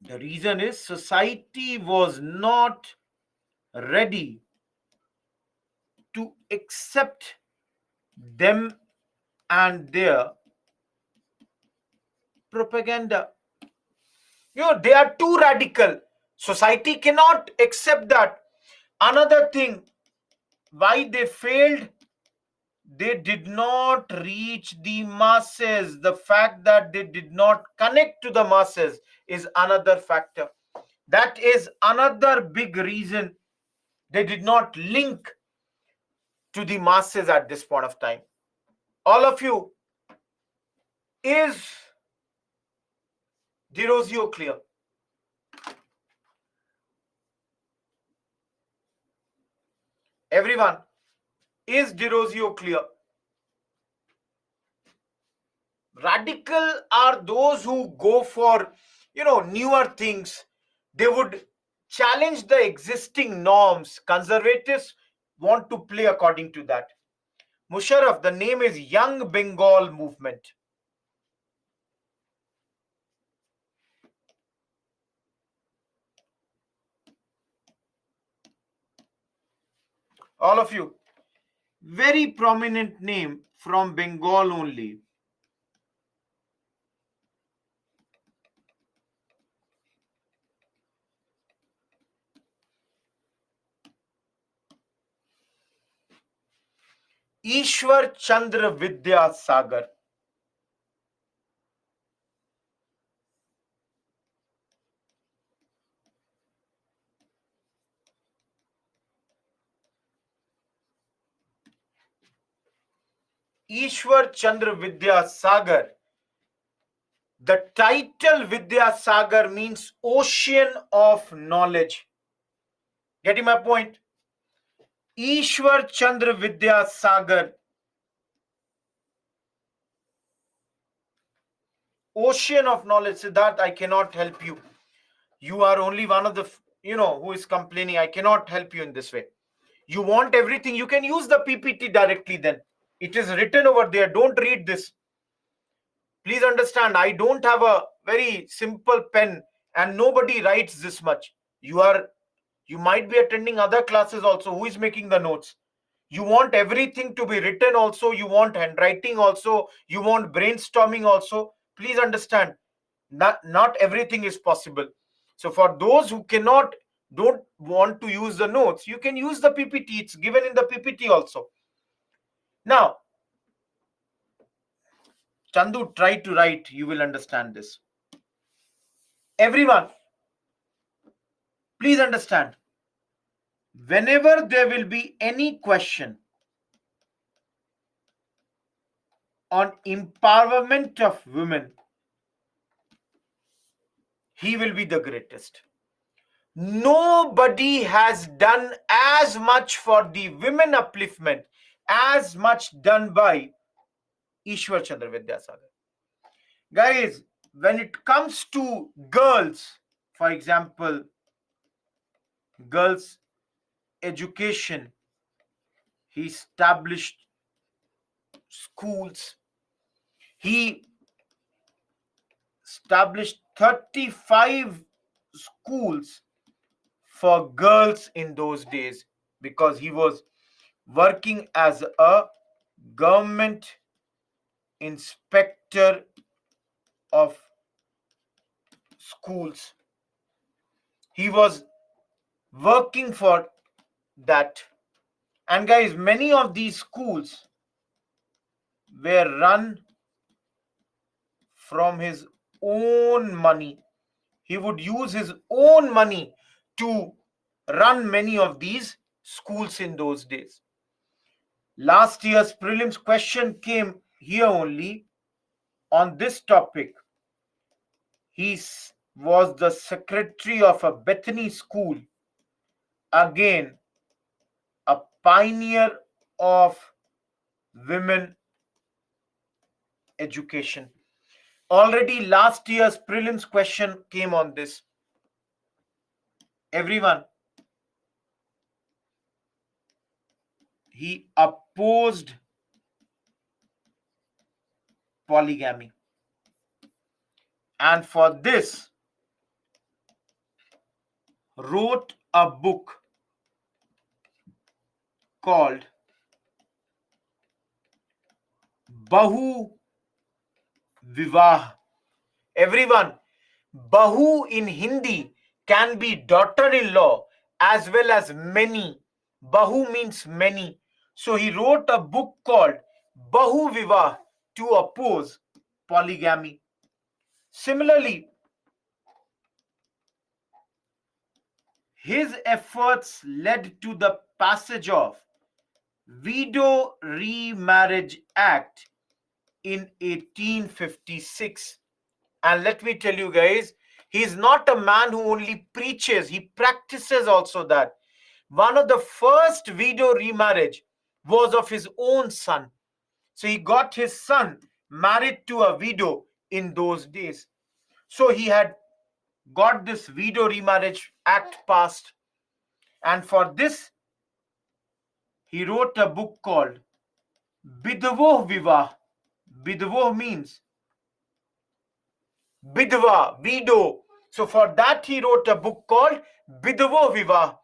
The reason is society was not ready to accept them and their propaganda. They are too radical. Society cannot accept that. Another thing, why they failed, they did not reach the masses. The fact that they did not connect to the masses is another factor. That is another big reason they did not link to the masses at this point of time. All of you, is Derozio clear? Everyone, is Derozio clear? Radical are those who go for newer things. They would challenge the existing norms. Conservatives want to play according to that. Musharraf, the name is Young Bengal Movement. All of you, very prominent name from Bengal only. Ishwar Chandra Vidya Sagar. Ishwar Chandra Vidya Sagar. The title Vidya Sagar means ocean of knowledge. Getting my point? Ishwar Chandra Vidya Sagar, ocean of knowledge. Siddharth, I cannot help you. You are only one of the, who is complaining. I cannot help you in this way. You want everything. You can use the PPT directly then. It is written over there. Don't read this. Please understand, I don't have a very simple pen and nobody writes this much. You might be attending other classes also. Who is making the notes? You want everything to be written also. You want handwriting also. You want brainstorming also. Please understand, not everything is possible. So for those who don't want to use the notes, you can use the PPT. It's given in the PPT also. Now, Chandu, try to write. You will understand this. Everyone, please understand. Whenever there will be any question on empowerment of women, he will be the greatest. Nobody has done as much for the women upliftment as much done by Ishwar Chandra Vidyasagar. Guys, when it comes to girls, for example, girls' education, he established schools. He established 35 schools for girls in those days because he was working as a government inspector of schools. He was working for that. And guys, many of these schools were run from his own money. He would use his own money to run many of these schools in those days. Last year's prelims question came here only on this topic. He was the secretary of a Bethany school. Again, a pioneer of women education. Already last year's prelims question came on this. Everyone, he opposed polygamy. And for this, wrote a book called Bahu Vivah. Everyone, Bahu in Hindi can be daughter-in-law as well as many. Bahu means many. So he wrote a book called Bahu Vivah to oppose polygamy. Similarly, his efforts led to the passage of Widow Remarriage Act in 1856. And let me tell you guys, he is not a man who only preaches, he practices also that. One of the first widow remarriage was of his own son. So he got his son married to a widow in those days. So he had got this widow remarriage act passed. And for this, he wrote a book called Bidavoh Vivah. Bidavoh means Bidva, widow. So for that he wrote a book called Bidvo Viva.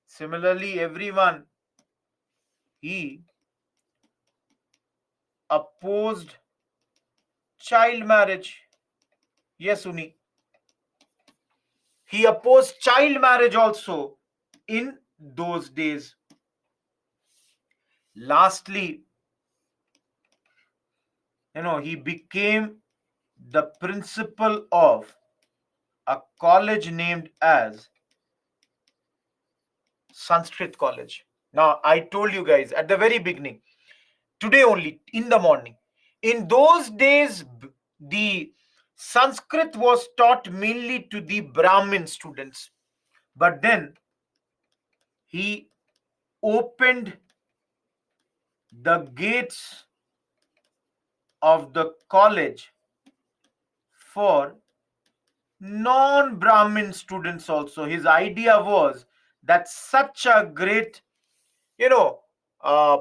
Similarly, everyone, he opposed child marriage. Yes, Uni. He opposed child marriage also in those days. Lastly, he became the principal of a college named as Sanskrit College. Now, I told you guys at the very beginning, today only in the morning, in those days, the Sanskrit was taught mainly to the Brahmin students. But then he opened the gates of the college for non-Brahmin students also. His idea was that such a great, you know, uh,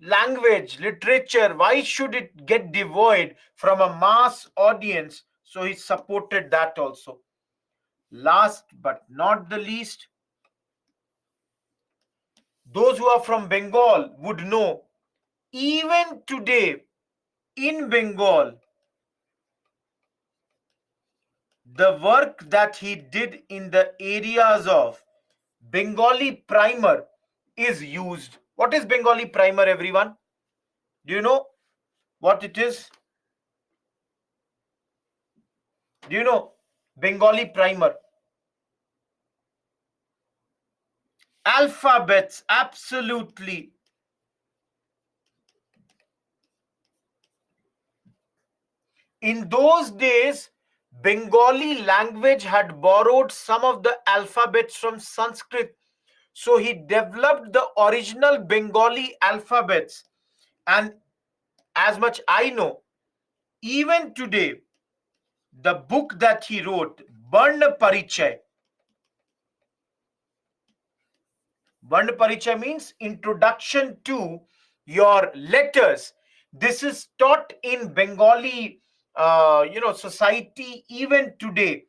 language, literature, why should it get devoid from a mass audience? So he supported that also. Last but not the least, those who are from Bengal would know, even today in Bengal, the work that he did in the areas of Bengali primer is used. What is Bengali primer, everyone? Do you know what it is? Do you know Bengali primer? Alphabets, absolutely. In those days, Bengali language had borrowed some of the alphabets from Sanskrit. So he developed the original Bengali alphabets. And as much I know, even today, the book that he wrote, Varna Parichay. Varna Parichay means introduction to your letters. This is taught in Bengali, society even today.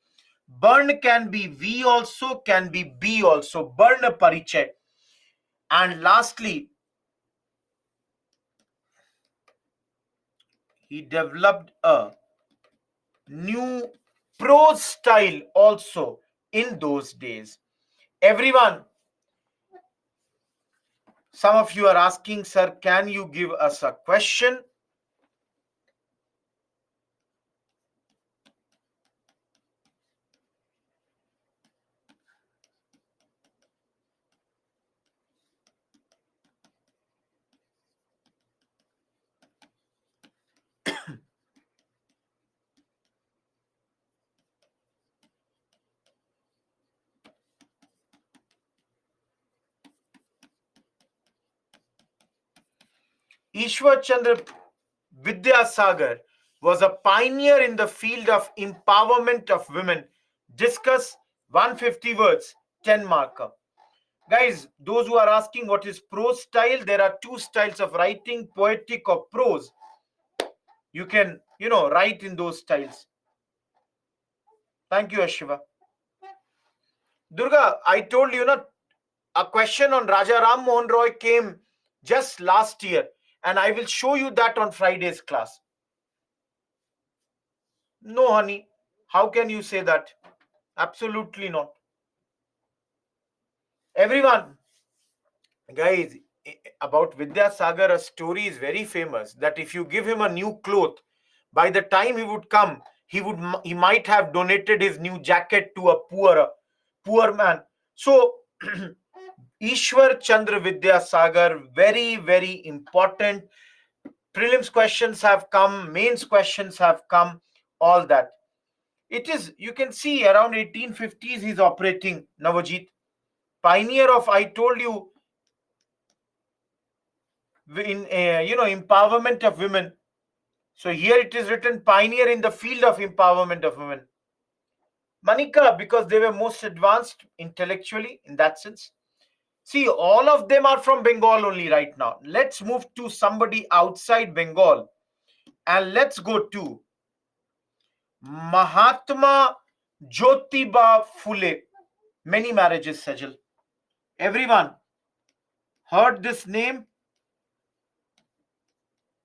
Burn can be V also, can be B also. Burn Parichay. And lastly, he developed a new prose style also in those days. Everyone, some of you are asking, sir, can you give us a question? Ishwar Chandra Vidyasagar was a pioneer in the field of empowerment of women. Discuss 150 words, 10 marker. Guys, those who are asking what is prose style, there are two styles of writing, poetic or prose. You can, write in those styles. Thank you, Ashiva. Durga, I told you, a question on Raja Ram Mohan Roy came just last year. And I will show you that on Friday's class. No, honey. How can you say that? Absolutely not. Everyone, guys, about Vidyasagar, a story is very famous that if you give him a new cloth, by the time he would come, he might have donated his new jacket to a poor man. So Ishwar Chandra Vidyasagar, very, very important. Prelims questions have come, mains questions have come, all that. It is, you can see around 1850s he's operating, Navajit. Pioneer of, I told you, in empowerment of women. So here it is written pioneer in the field of empowerment of women. Manika, because they were most advanced intellectually in that sense. See, all of them are from Bengal only right now. Let's move to somebody outside Bengal and let's go to Mahatma Jyotiba Phule. Many marriages, Sajal. Everyone heard this name?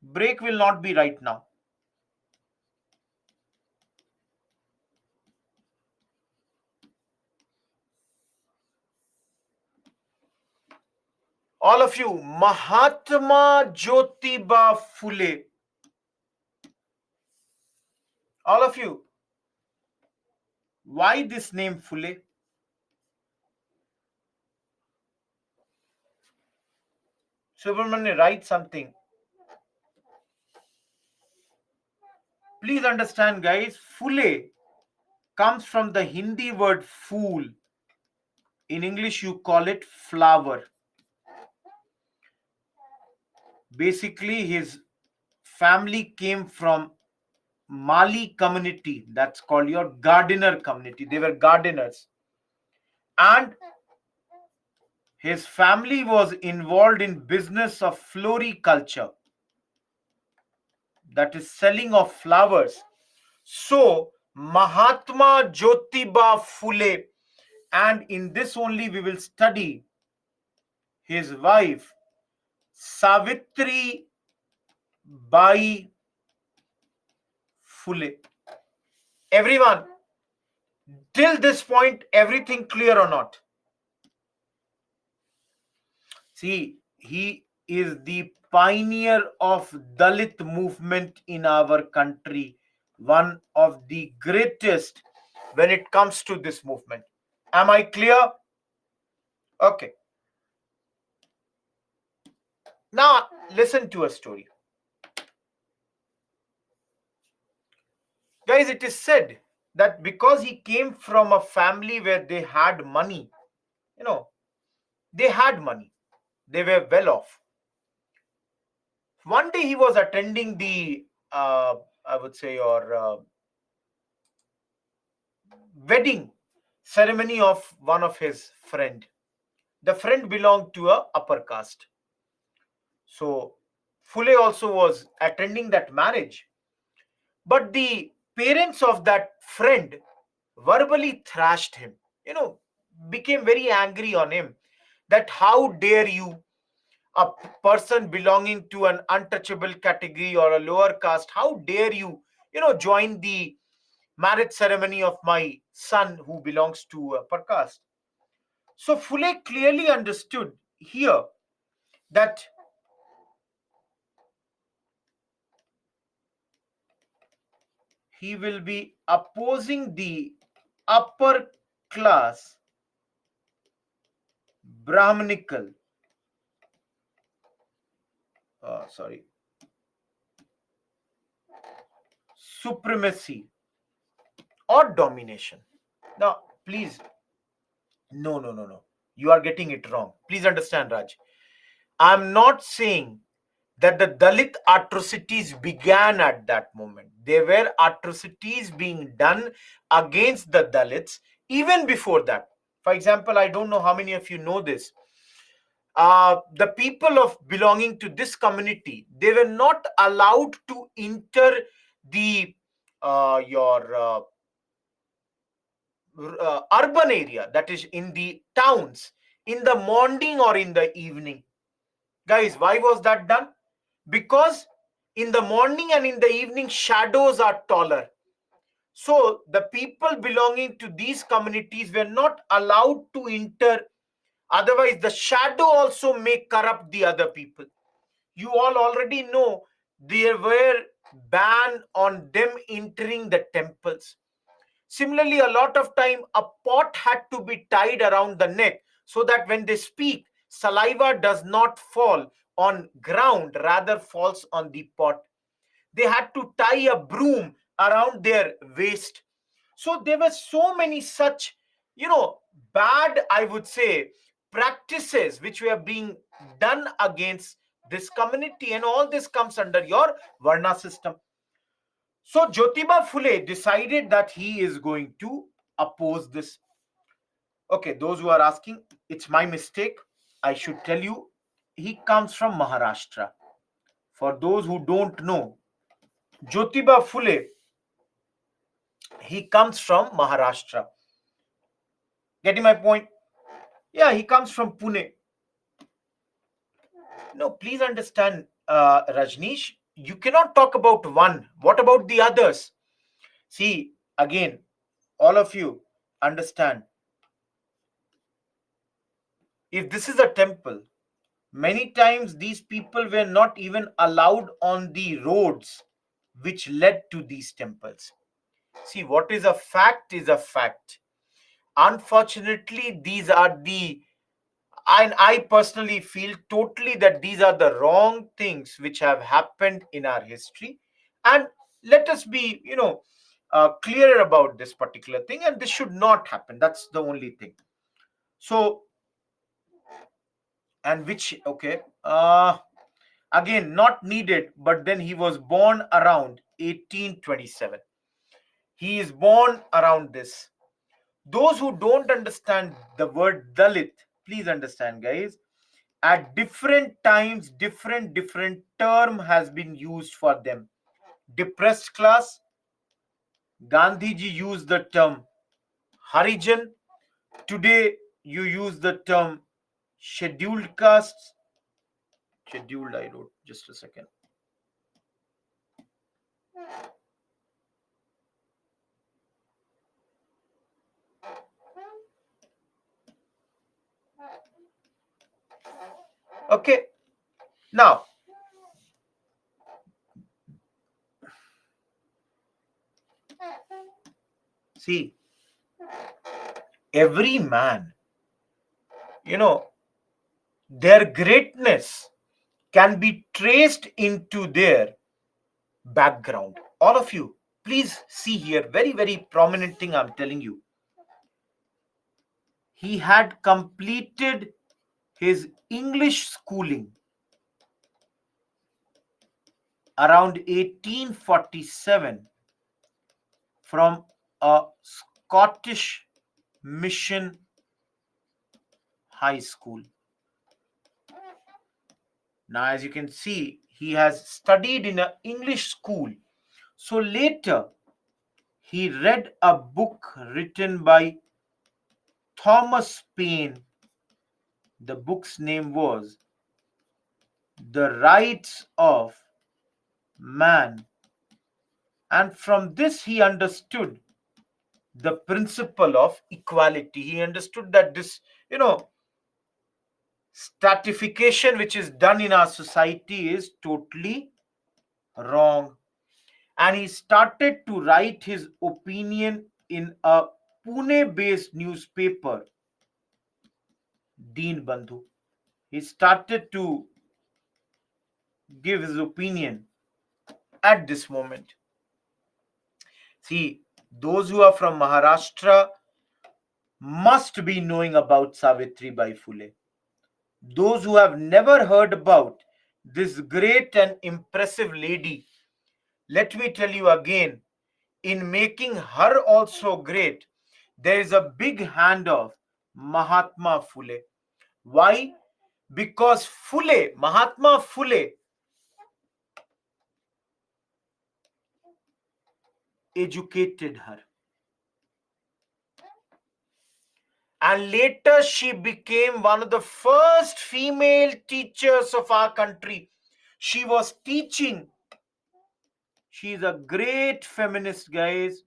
Break will not be right now. All of you, Mahatma Jyotiba Phule. All of you, why this name Phule? Subramanya, write something. Please understand, guys, Phule comes from the Hindi word fool. In English, you call it flower. Basically, his family came from Mali community. That's called your gardener community. They were gardeners. And his family was involved in business of floriculture, that is selling of flowers. So Mahatma Jyotiba Phule, and in this only we will study his wife Savitri Bai Phule. Everyone, till this point, everything clear or not? See, he is the pioneer of Dalit movement in our country, one of the greatest when it comes to this movement. Am I clear? Okay. Now, listen to a story. Guys, it is said that because he came from a family where they had money, you know, they had money, they were well off. One day he was attending the, I would say, or wedding ceremony of one of his friend. The friend belonged to a upper caste. So Phule also was attending that marriage. But the parents of that friend verbally thrashed him, you know, became very angry on him that how dare you, a person belonging to an untouchable category or a lower caste, how dare you, join the marriage ceremony of my son who belongs to upper caste. So Phule clearly understood here that he will be opposing the upper class Brahmanical, sorry, supremacy or domination. Now, please, no, no, no, no. You are getting it wrong. Please understand, Raj. I'm not saying that the Dalit atrocities began at that moment. There were atrocities being done against the Dalits even before that. For example, I don't know how many of you know this. The people of belonging to this community, they were not allowed to enter the your urban area, that is in the towns, in the morning or in the evening. Guys, why was that done? because in the morning and in the evening shadows are taller. So the people belonging to these communities were not allowed to enter, otherwise the shadow also may corrupt the other people. You all already know there were ban on them entering the temples. Similarly, a lot of time a pot had to be tied around the neck so that when they speak, saliva does not fall on ground, rather falls on the pot. They had to tie a broom around their waist. So there were so many such, bad, I would say, practices which were being done against this community, and all this comes under your Varna system. So Jyotiba Phule decided that he is going to oppose this. Okay, those who are asking, it's my mistake. I should tell you, he comes from Maharashtra. For those who don't know, Jyotiba Phule, he comes from Maharashtra. Getting my point? Yeah, he comes from Pune. No, please understand, Rajneesh, you cannot talk about one. What about the others? See, again, all of you understand, if this is a temple, many times these people were not even allowed on the roads which led to these temples. See, what is a fact is a fact. Unfortunately, these are the, and I personally feel totally that these are the wrong things which have happened in our history. And let us be, clearer about this particular thing, and this should not happen. That's the only thing. So, and which, okay, again, not needed, but then he was born around 1827. He is born around this. Those who don't understand the word Dalit, please understand, guys. At different times, different term has been used for them. Depressed class, Gandhiji used the term Harijan. Today, you use the term scheduled castes. Scheduled, I wrote, just a second. Okay, now, see, every man, you know, their greatness can be traced into their background. All of you, please see here, very prominent thing I'm telling you. He had completed his English schooling around 1847 from a Scottish mission high school. Now, as you can see, he has studied in an English school. So later, he read a book written by Thomas Paine. The book's name was The Rights of Man. And from this, he understood the principle of equality. He understood that this, stratification which is done in our society is totally wrong. And he started to write his opinion in a Pune based newspaper, Deen Bandhu. He started to give his opinion at this moment. See, those who are from Maharashtra must be knowing about Savitri Bai Phule. Those who have never heard about this great and impressive lady, let me tell you again, in making her also great, there is a big hand of Mahatma Phule. Why? Because Mahatma Phule, educated her. And later she became one of the first female teachers of our country. She was teaching. She is a great feminist, guys.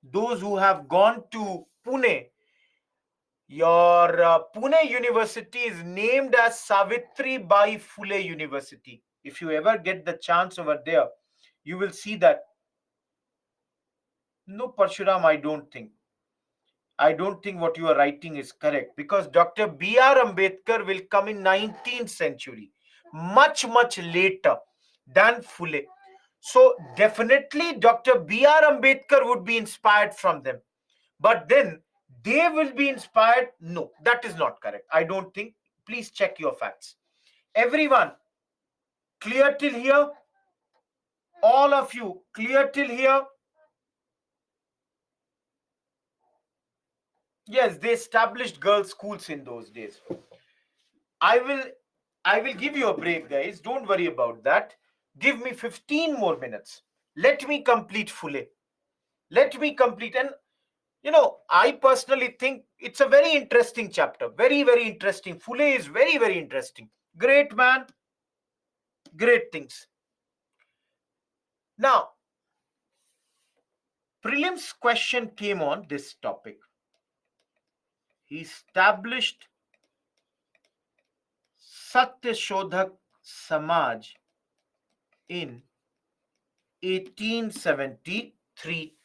Those who have gone to Pune, your Pune University is named as Savitri Bai Phule University. If you ever get the chance over there, you will see that. No, Parshuram, I don't think what you are writing is correct, because Dr. B.R. Ambedkar will come in 19th century, much, much later than Phule. So definitely Dr. B.R. Ambedkar would be inspired from them. But then they will be inspired. No, that is not correct. I don't think. Please check your facts. Everyone, clear till here? All of you, clear till here? Yes, they established girls' schools in those days. I will give you a break, guys. Don't worry about that. Give me 15 more minutes. Let me complete fully. Let me complete. And I personally think it's a very interesting chapter. Very, very interesting. Phule is very, very interesting. Great man. Great things. Now, prelims question came on this topic. He established Satya Shodhak Samaj in 1873.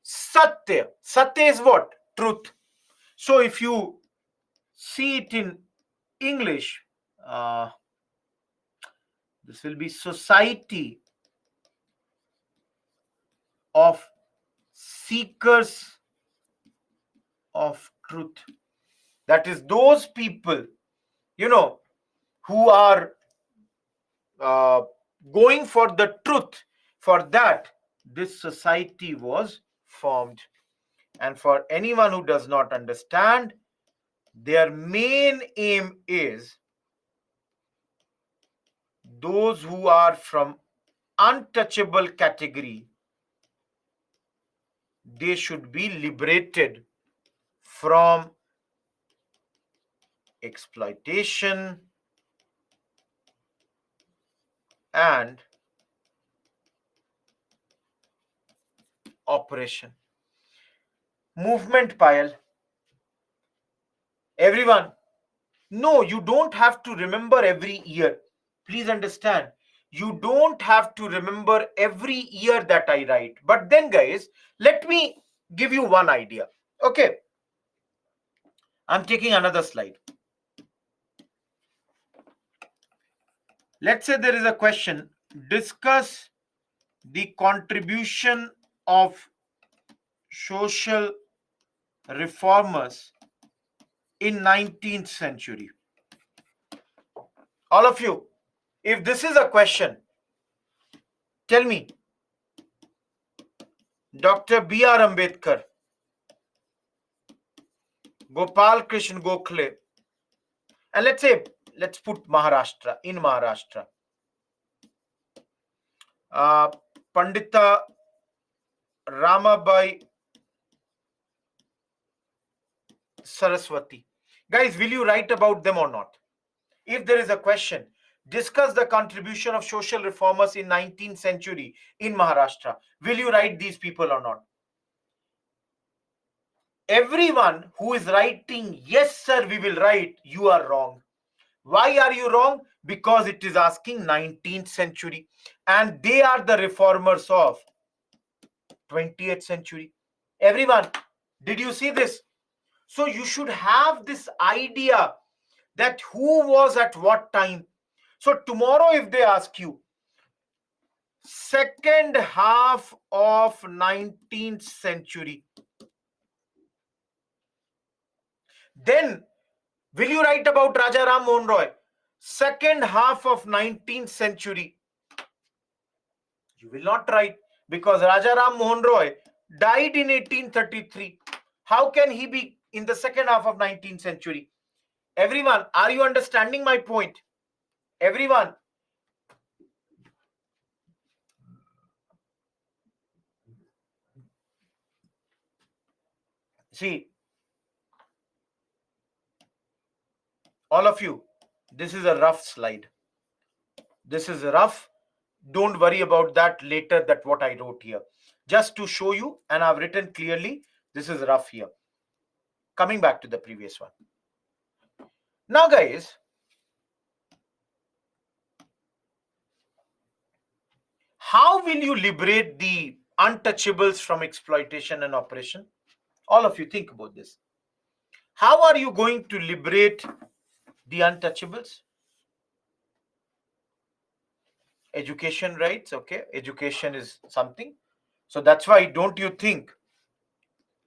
Satya. Satya is what? Truth. So if you see it in English, this will be Society of Seekers of Truth. That is those people, who are going for the truth. For that, this society was formed. And for anyone who does not understand, their main aim is those who are from untouchable category, they should be liberated from exploitation and oppression. Movement, Payal. Everyone, no, you don't have to remember every year. Please understand. You don't have to remember every year that I write. But then, guys, let me give you one idea. Okay. I'm taking another slide. Let's say there is a question. Discuss the contribution of social reformers in 19th century. All of you, if this is a question, tell me. Dr. B.R. Ambedkar, Gopal Krishna Gokhale, and let's put Maharashtra, in Maharashtra. Pandita Ramabai Saraswati. Guys, will you write about them or not? If there is a question, discuss the contribution of social reformers in 19th century in Maharashtra. Will you write these people or not? Everyone who is writing, yes, sir, we will write, you are wrong. Why are you wrong? Because it is asking 19th century. And they are the reformers of 20th century. Everyone, did you see this? So you should have this idea that who was at what time. So tomorrow if they ask you, second half of 19th century, then will you write about Raja Ram Mohan Roy? Second half of 19th century. You will not write, because Raja Ram Mohan Roy died in 1833. How can he be in the second half of 19th century? Everyone, are you understanding my point? Everyone. See, all of you, this is a rough slide. This is rough. Don't worry about that later, that what I wrote here. Just to show you, and I've written clearly, this is rough here. Coming back to the previous one. Now, guys, how will you liberate the untouchables from exploitation and oppression? All of you think about this. How are you going to liberate the untouchables? Education rights, okay? Education is something. So that's why, don't you think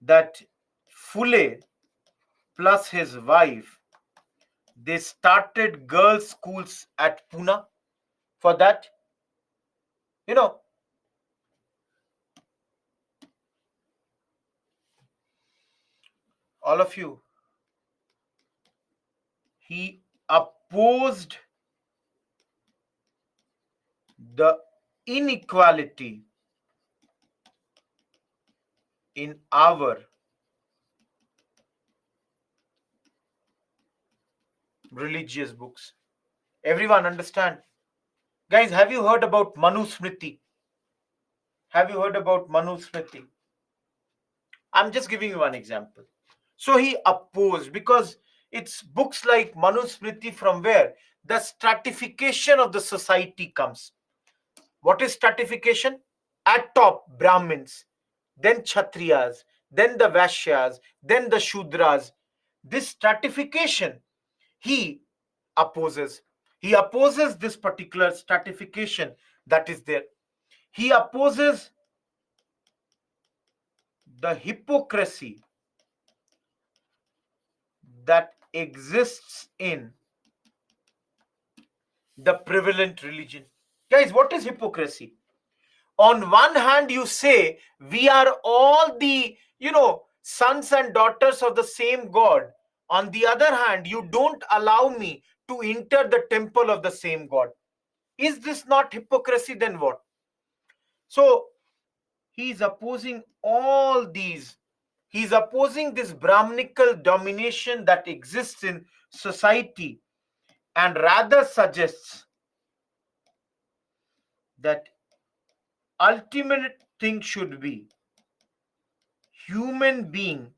that Phule plus his wife, they started girls' schools at Pune for that? You know, all of you, he opposed the inequality in our religious books. Everyone understand? Guys, have you heard about Manu Smriti? Have you heard about Manu Smriti? I'm just giving you one example. So he opposed, because it's books like Manu Smriti from where the stratification of the society comes. What is stratification? At top, Brahmins, then Kshatriyas, then the Vaishyas, then the Shudras. This stratification he opposes. He opposes this particular stratification that is there. He opposes the hypocrisy that exists in the prevalent religion. Guys, what is hypocrisy? On one hand, you say we are all the, sons and daughters of the same God. On the other hand, you don't allow me to enter the temple of the same God. Is this not hypocrisy? Then what? So he is opposing all these. He's opposing this Brahminical domination that exists in society, and rather suggests that ultimate thing should be human being,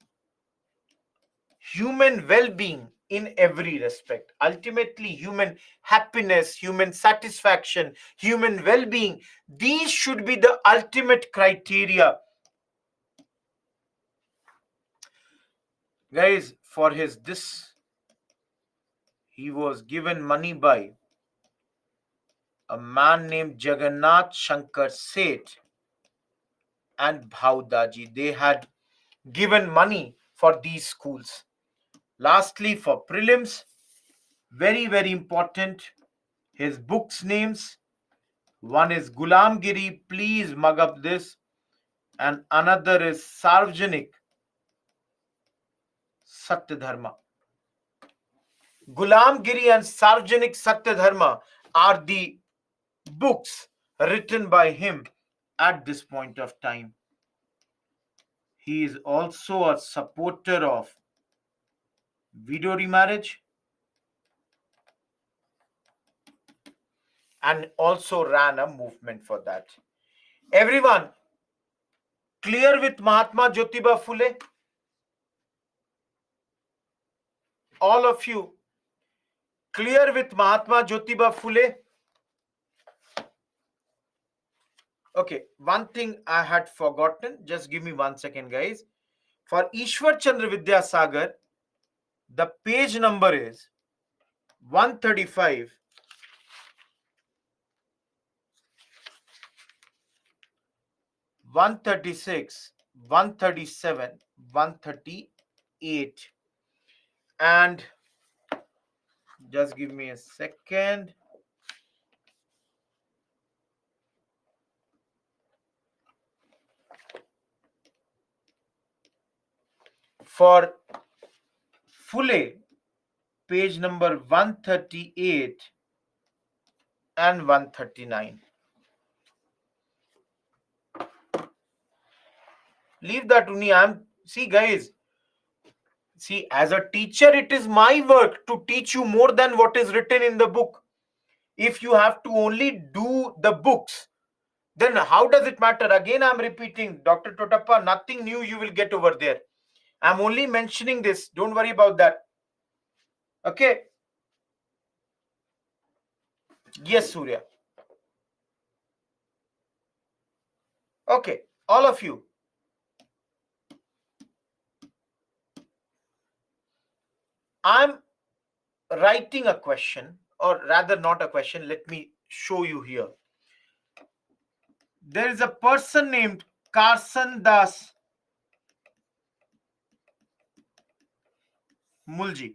human well-being in every respect. Ultimately, human happiness, human satisfaction, human well-being, these should be the ultimate criteria. Guys, for his this, he was given money by a man named Jagannath Shankar Seth and Bhaudaji. They had given money for these schools. Lastly, for prelims, very, very important, his books names. One is Gulamgiri, please mug up this, and another is Sarvajanik Satyadharma. Gulamgiri and Sarvajanik Satyadharma are the books written by him at this point of time. He is also a supporter of widow remarriage and also ran a movement for that. Everyone clear with Mahatma Jyotiba Phule? All of you clear with Mahatma Jyotiba Phule? Okay, one thing I had forgotten. Just give me 1 second, guys. For Ishwar Chandra Vidyasagar, the page number is 135, 136, 137, 138. And just give me a second. For Phule, page number 138 and 139. Leave that to me. See, guys, as a teacher, it is my work to teach you more than what is written in the book. if you have to only do the books, then how does it matter? Again, I'm repeating, Dr. Totappa, nothing new you will get over there. I'm only mentioning this. Don't worry about that. Okay. Yes, Surya. Okay. All of you. I'm writing a question, or rather not a question. Let me show you here. There is a person named Carson Das Mulji.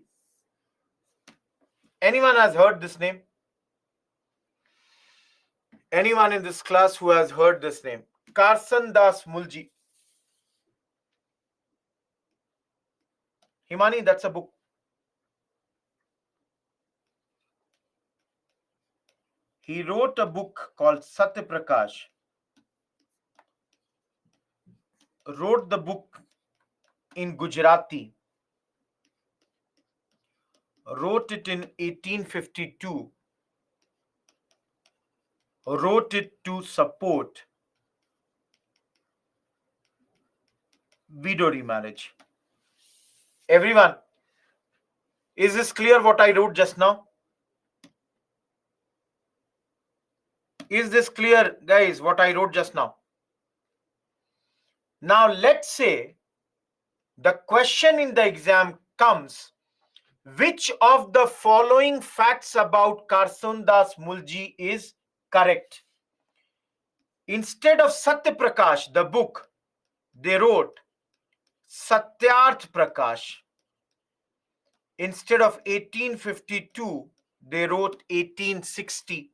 Anyone has heard this name? Anyone in this class who has heard this name? Carson Das Mulji. Himani, that's a book. He wrote a book called Satya Prakash. Wrote the book in Gujarati. Wrote it in 1852. Wrote it to support widow remarriage. Everyone, is this clear what I wrote just now? Is this clear, guys, what I wrote just now? Now, let's say the question in the exam comes, which of the following facts about Carson Das Mulji is correct? Instead of Satya Prakash, the book, they wrote Satyarth Prakash. Instead of 1852, they wrote 1860.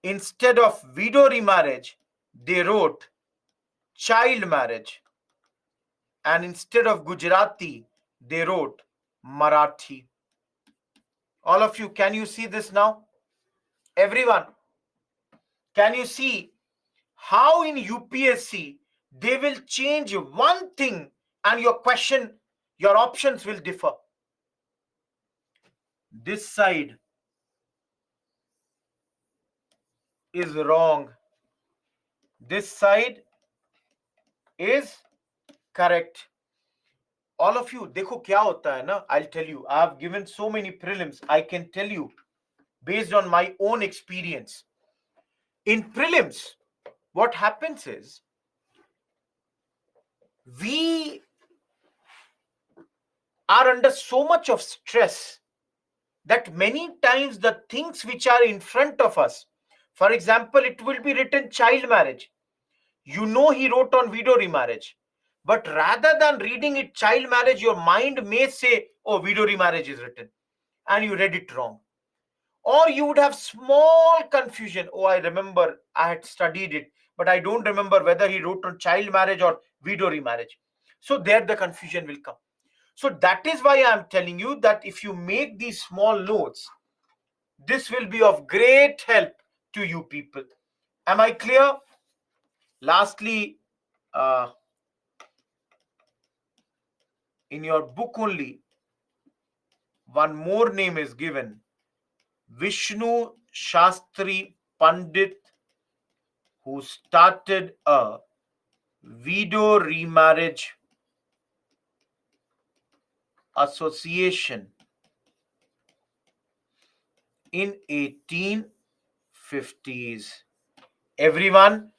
Instead of widow remarriage, they wrote child marriage. And instead of Gujarati, they wrote Marathi. All of you, can you see this now? Everyone, can you see how in UPSC they will change one thing and your question, your options will differ? This side is wrong. This side is correct. All of you, देखो क्या होता है ना, I'll tell you, I have given so many prelims, I can tell you based on my own experience. In prelims, what happens is, we are under so much of stress that many times the things which are in front of us, for example, it will be written child marriage. You know he wrote on widow remarriage. But rather than reading it child marriage, your mind may say, oh, widow remarriage is written. And you read it wrong. Or you would have small confusion. Oh, I remember I had studied it, but I don't remember whether he wrote on child marriage or widow remarriage. So there the confusion will come. So that is why I'm telling you that if you make these small notes, this will be of great help to you people. Am I clear? Lastly, in your book only, one more name is given. Vishnu Shastri Pandit, who started a widow remarriage association in 1850s. Everyone,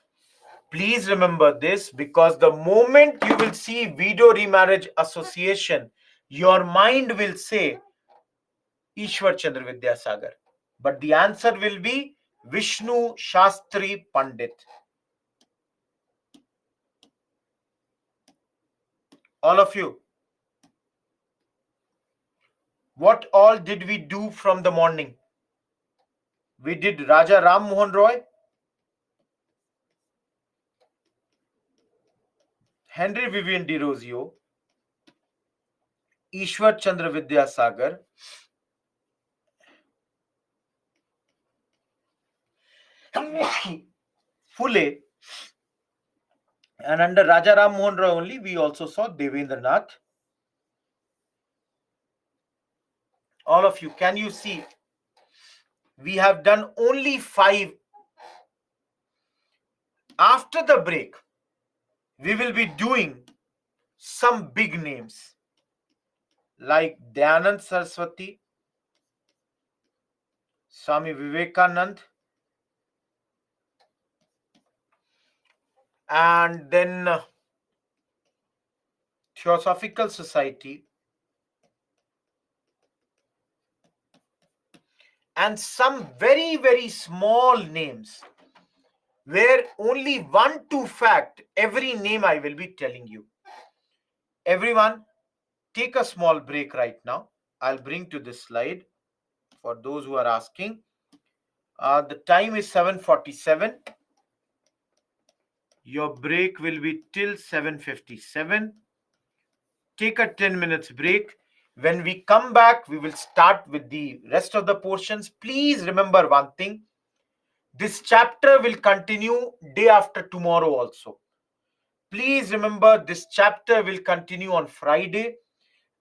please remember this, because the moment you will see widow remarriage association, your mind will say Ishwar Chandra Vidyasagar. But the answer will be Vishnu Shastri Pandit. All of you, what all did we do from the morning? We did Raja Ram Mohan Roy, Henry Vivian de Rosio, Ishwar Chandra Vidyasagar, Phule, and under Raja Ram Mohan Roy only we also saw Devendranath. All of you, can you see We have done only 5. After the break, we will be doing some big names like Dayanand Saraswati, Swami Vivekanand, and then Theosophical Society, and some very, very small names where only one to fact every name I will be telling you. Everyone, take a small break right now. I'll bring to this slide for those who are asking. The time is 7:47. Your break will be till 7:57. Take a 10 minutes break. When we come back, we will start with the rest of the portions. Please remember one thing. This chapter will continue day after tomorrow also. Please remember this chapter will continue on Friday.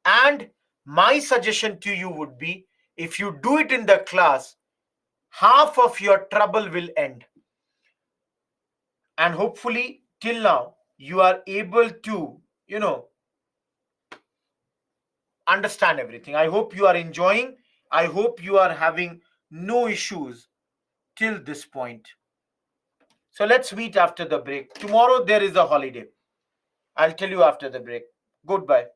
And my suggestion to you would be, if you do it in the class, half of your trouble will end. And hopefully, till now, you are able to, understand everything. I hope you are enjoying. I hope you are having no issues till this point. So let's meet after the break. Tomorrow there is a holiday. I'll tell you after the break. Goodbye.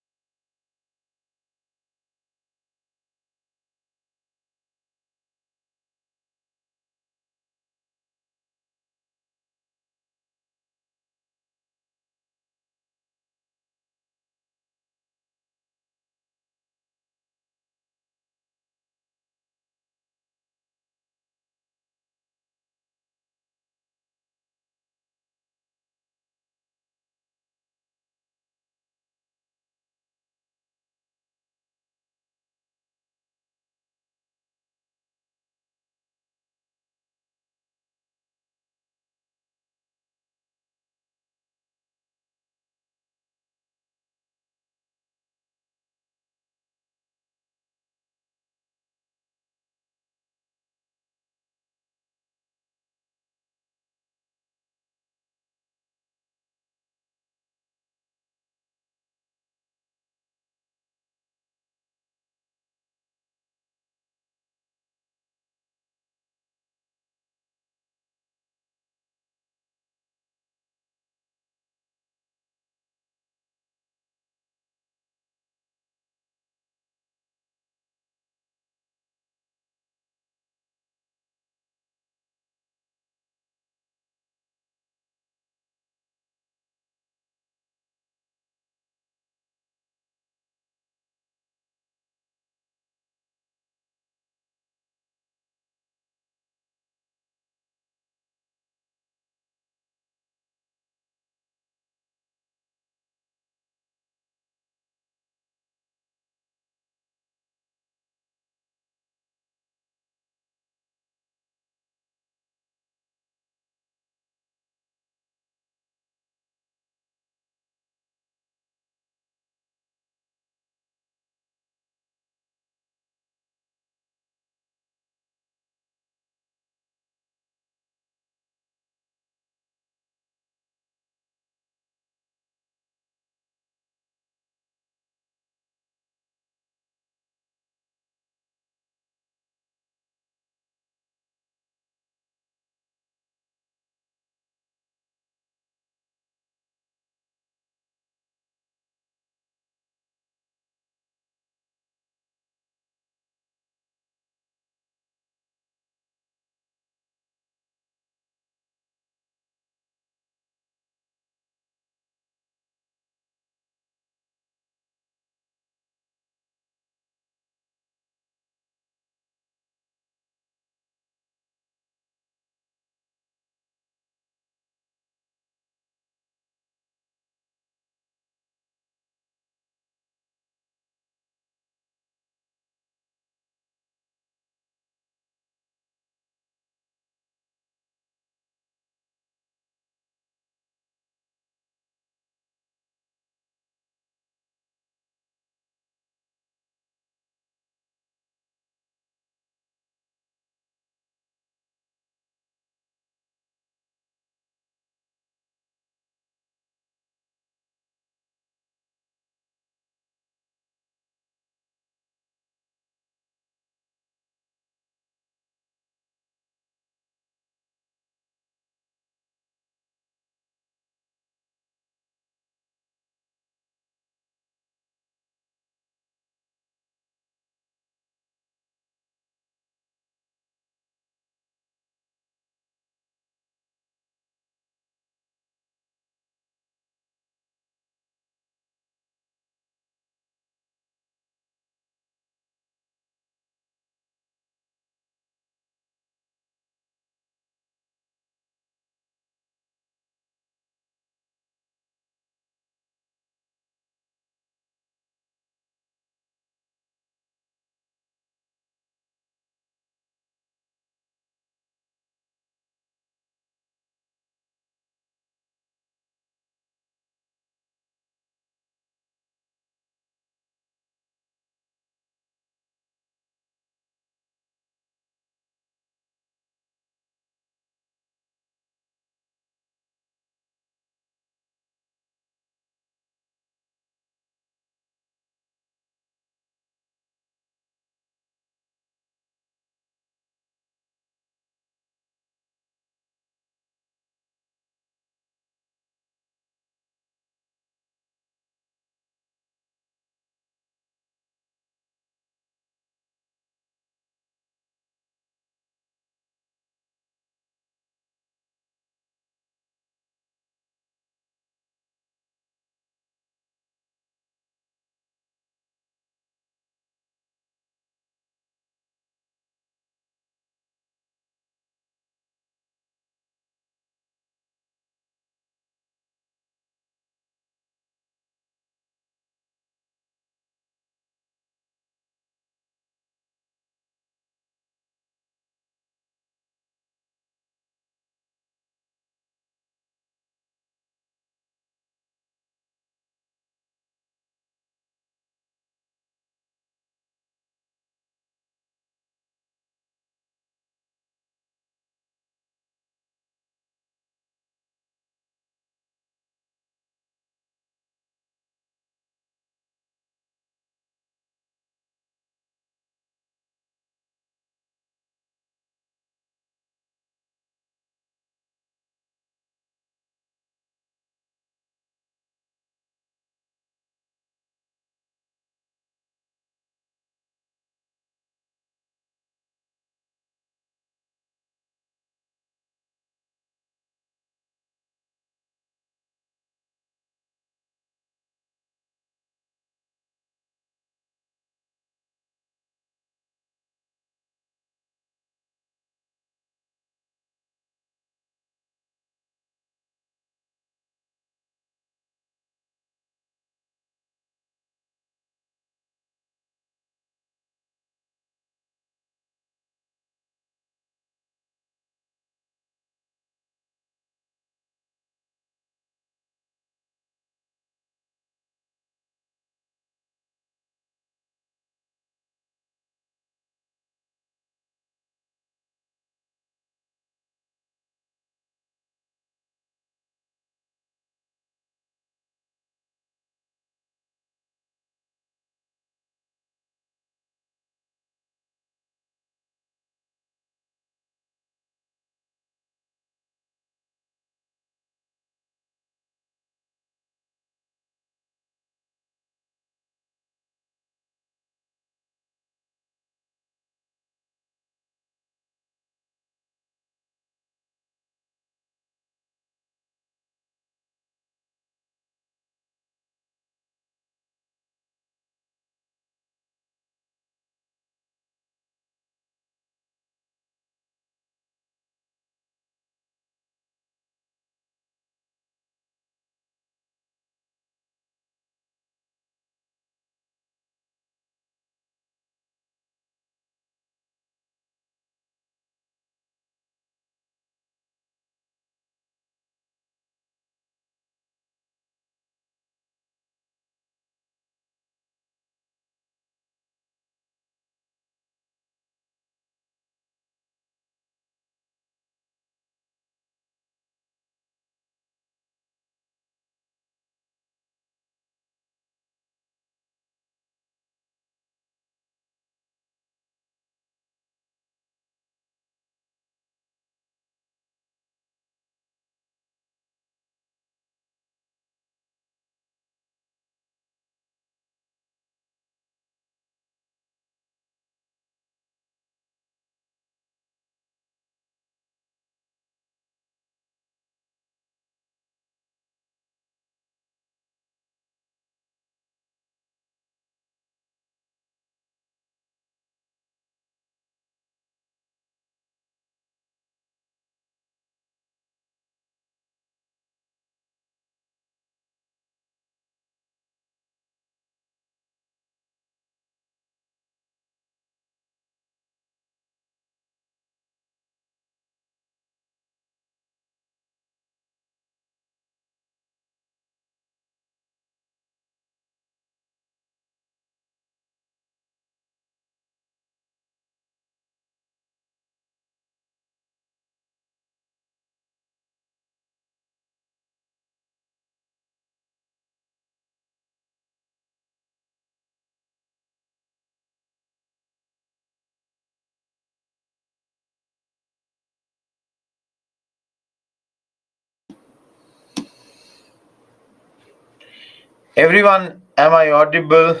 Everyone, am I audible?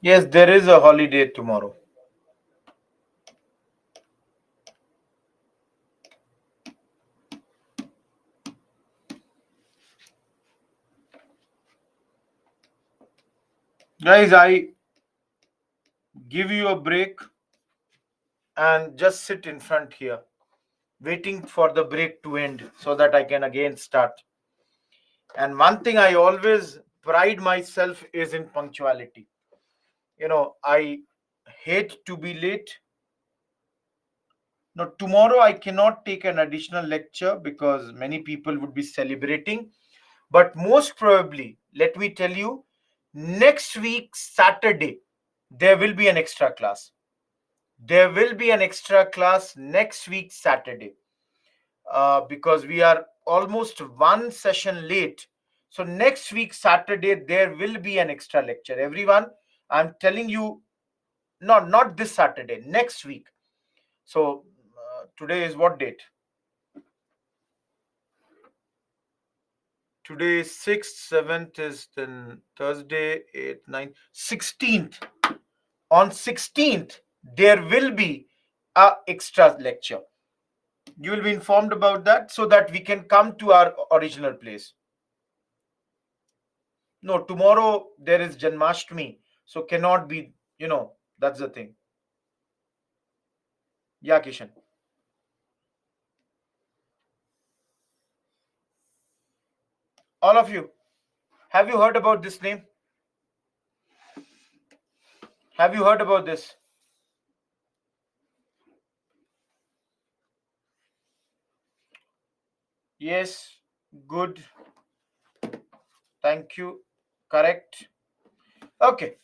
Yes, there is a holiday tomorrow. Guys, I give you a break and just sit in front here, waiting for the break to end so that I can again start. And one thing I always pride myself is in punctuality. I hate to be late. Now, tomorrow I cannot take an additional lecture because many people would be celebrating. But most probably, let me tell you, next week, Saturday, there will be an extra class. There will be an extra class next week, Saturday, because we are almost one session late. So, next week, Saturday, there will be an extra lecture. Everyone, I'm telling you, not this Saturday, next week. So, today is what date? Today is 6th, 7th is then Thursday, 8th, 9th, 16th. On 16th, there will be a extra lecture. You will be informed about that so that we can come to our original place. No, tomorrow there is Janmashtami, so cannot be, that's the thing. Yeah, Kishan. All of you, have you heard about this name? Have you heard about this? Yes, good. Thank you. Correct. Okay.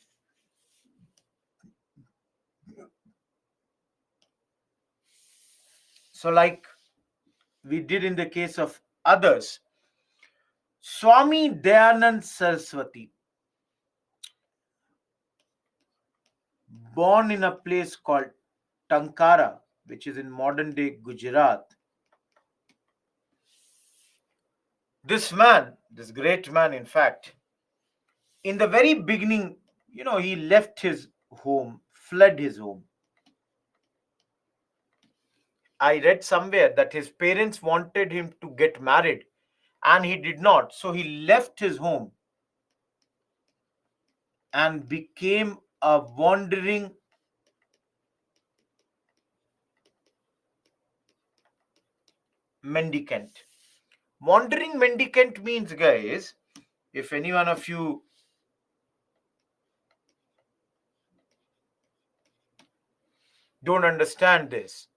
So, like we did in the case of others, Swami Dayanand Saraswati, born in a place called Tankara, which is in modern day Gujarat. This man, this great man, in fact, in the very beginning, he left his home, fled his home. I read somewhere that his parents wanted him to get married and he did not. So he left his home and became a wandering mendicant. Wandering mendicant means, guys, if any one of you don't understand this,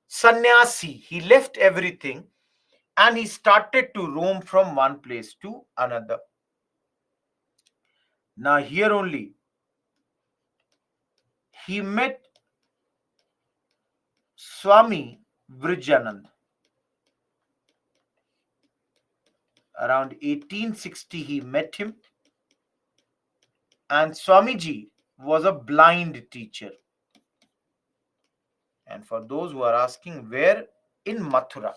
sannyasi, he left everything and he started to roam from one place to another. Now, here only, he met Swami Vrijanand. Around 1860, he met him, and Swamiji was a blind teacher. And for those who are asking, where? In Mathura.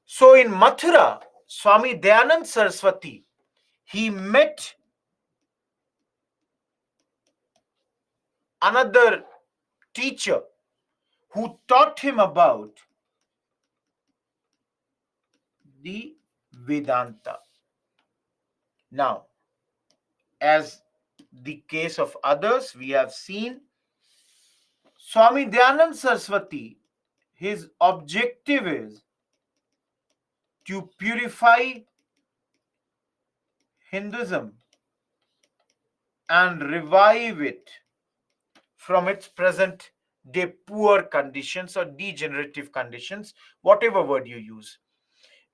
So, in Mathura, Swami Dayanand Saraswati, he met another teacher who taught him about the Vedanta. Now, as the case of others, we have seen Swami Dayanand Saraswati, his objective is to purify Hinduism and revive it from its present day poor conditions or degenerative conditions, whatever word you use.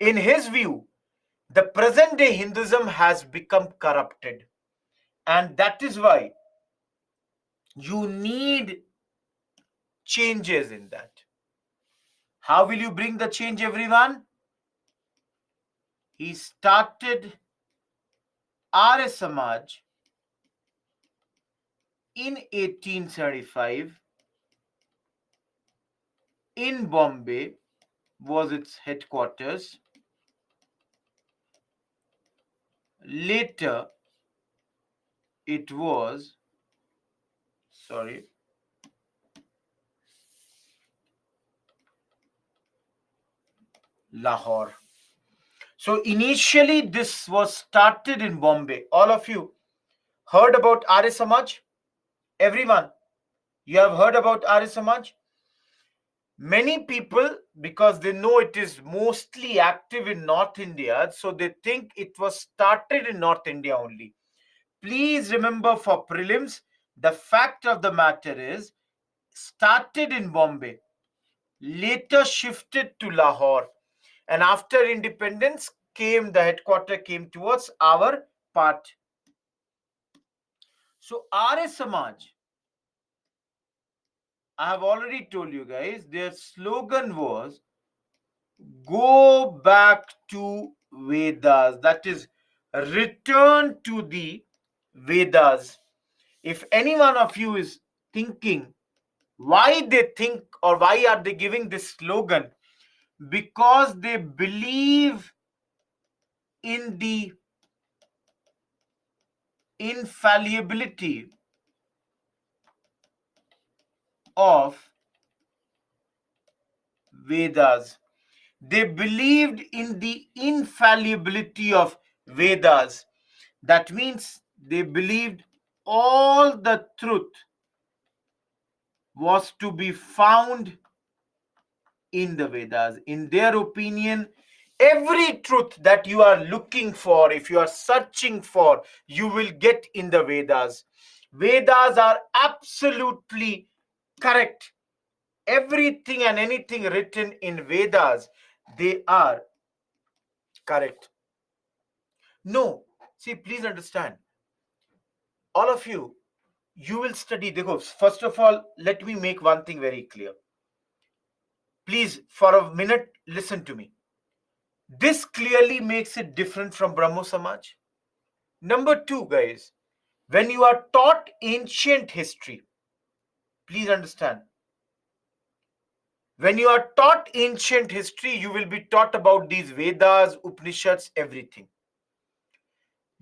In his view, the present day Hinduism has become corrupted, and that is why you need changes in that. How will you bring the change, everyone? He started Arya Samaj in 1875 in Bombay, was its headquarters. Later, it was, Lahore. So initially, this was started in Bombay. All of you heard about Arya Samaj? Everyone, you have heard about Arya Samaj? Many people, because they know it is mostly active in North India, so they think it was started in North India only. Please remember, for prelims, the fact of the matter is, started in Bombay, later shifted to Lahore, and after independence the headquarter came towards our part. So Arya Samaj, I have already told you guys, their slogan was go back to Vedas. That is, return to the Vedas. If any one of you is thinking why they think or why are they giving this slogan, because they believe in the infallibility of Vedas. They believed in the infallibility of Vedas. That means they believed all the truth was to be found in the Vedas. In their opinion, every truth that you are looking for, if you are searching for, you will get in the Vedas. Vedas are absolutely correct. Everything and anything written in Vedas, they are correct. No, see, please understand, all of you, you will study. First of all, let me make one thing very clear. Please, for a minute, listen to me. This clearly makes it different from Brahmo Samaj. Number two, guys, when you are taught ancient history, please understand, when you are taught ancient history, you will be taught about these Vedas, Upanishads, everything.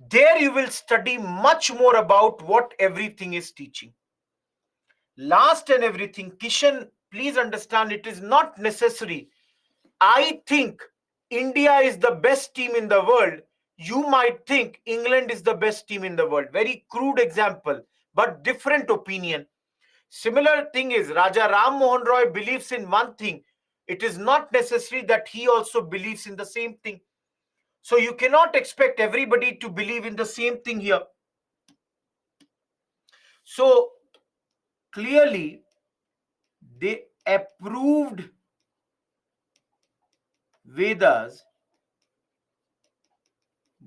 There you will study much more about what everything is teaching. Last and everything, Kishan, please understand, it is not necessary. I think India is the best team in the world. You might think England is the best team in the world. Very crude example, but different opinion. Similar thing is, Raja Ram Mohan Roy believes in one thing. It is not necessary that he also believes in the same thing. So you cannot expect everybody to believe in the same thing here. So clearly, they approved Vedas,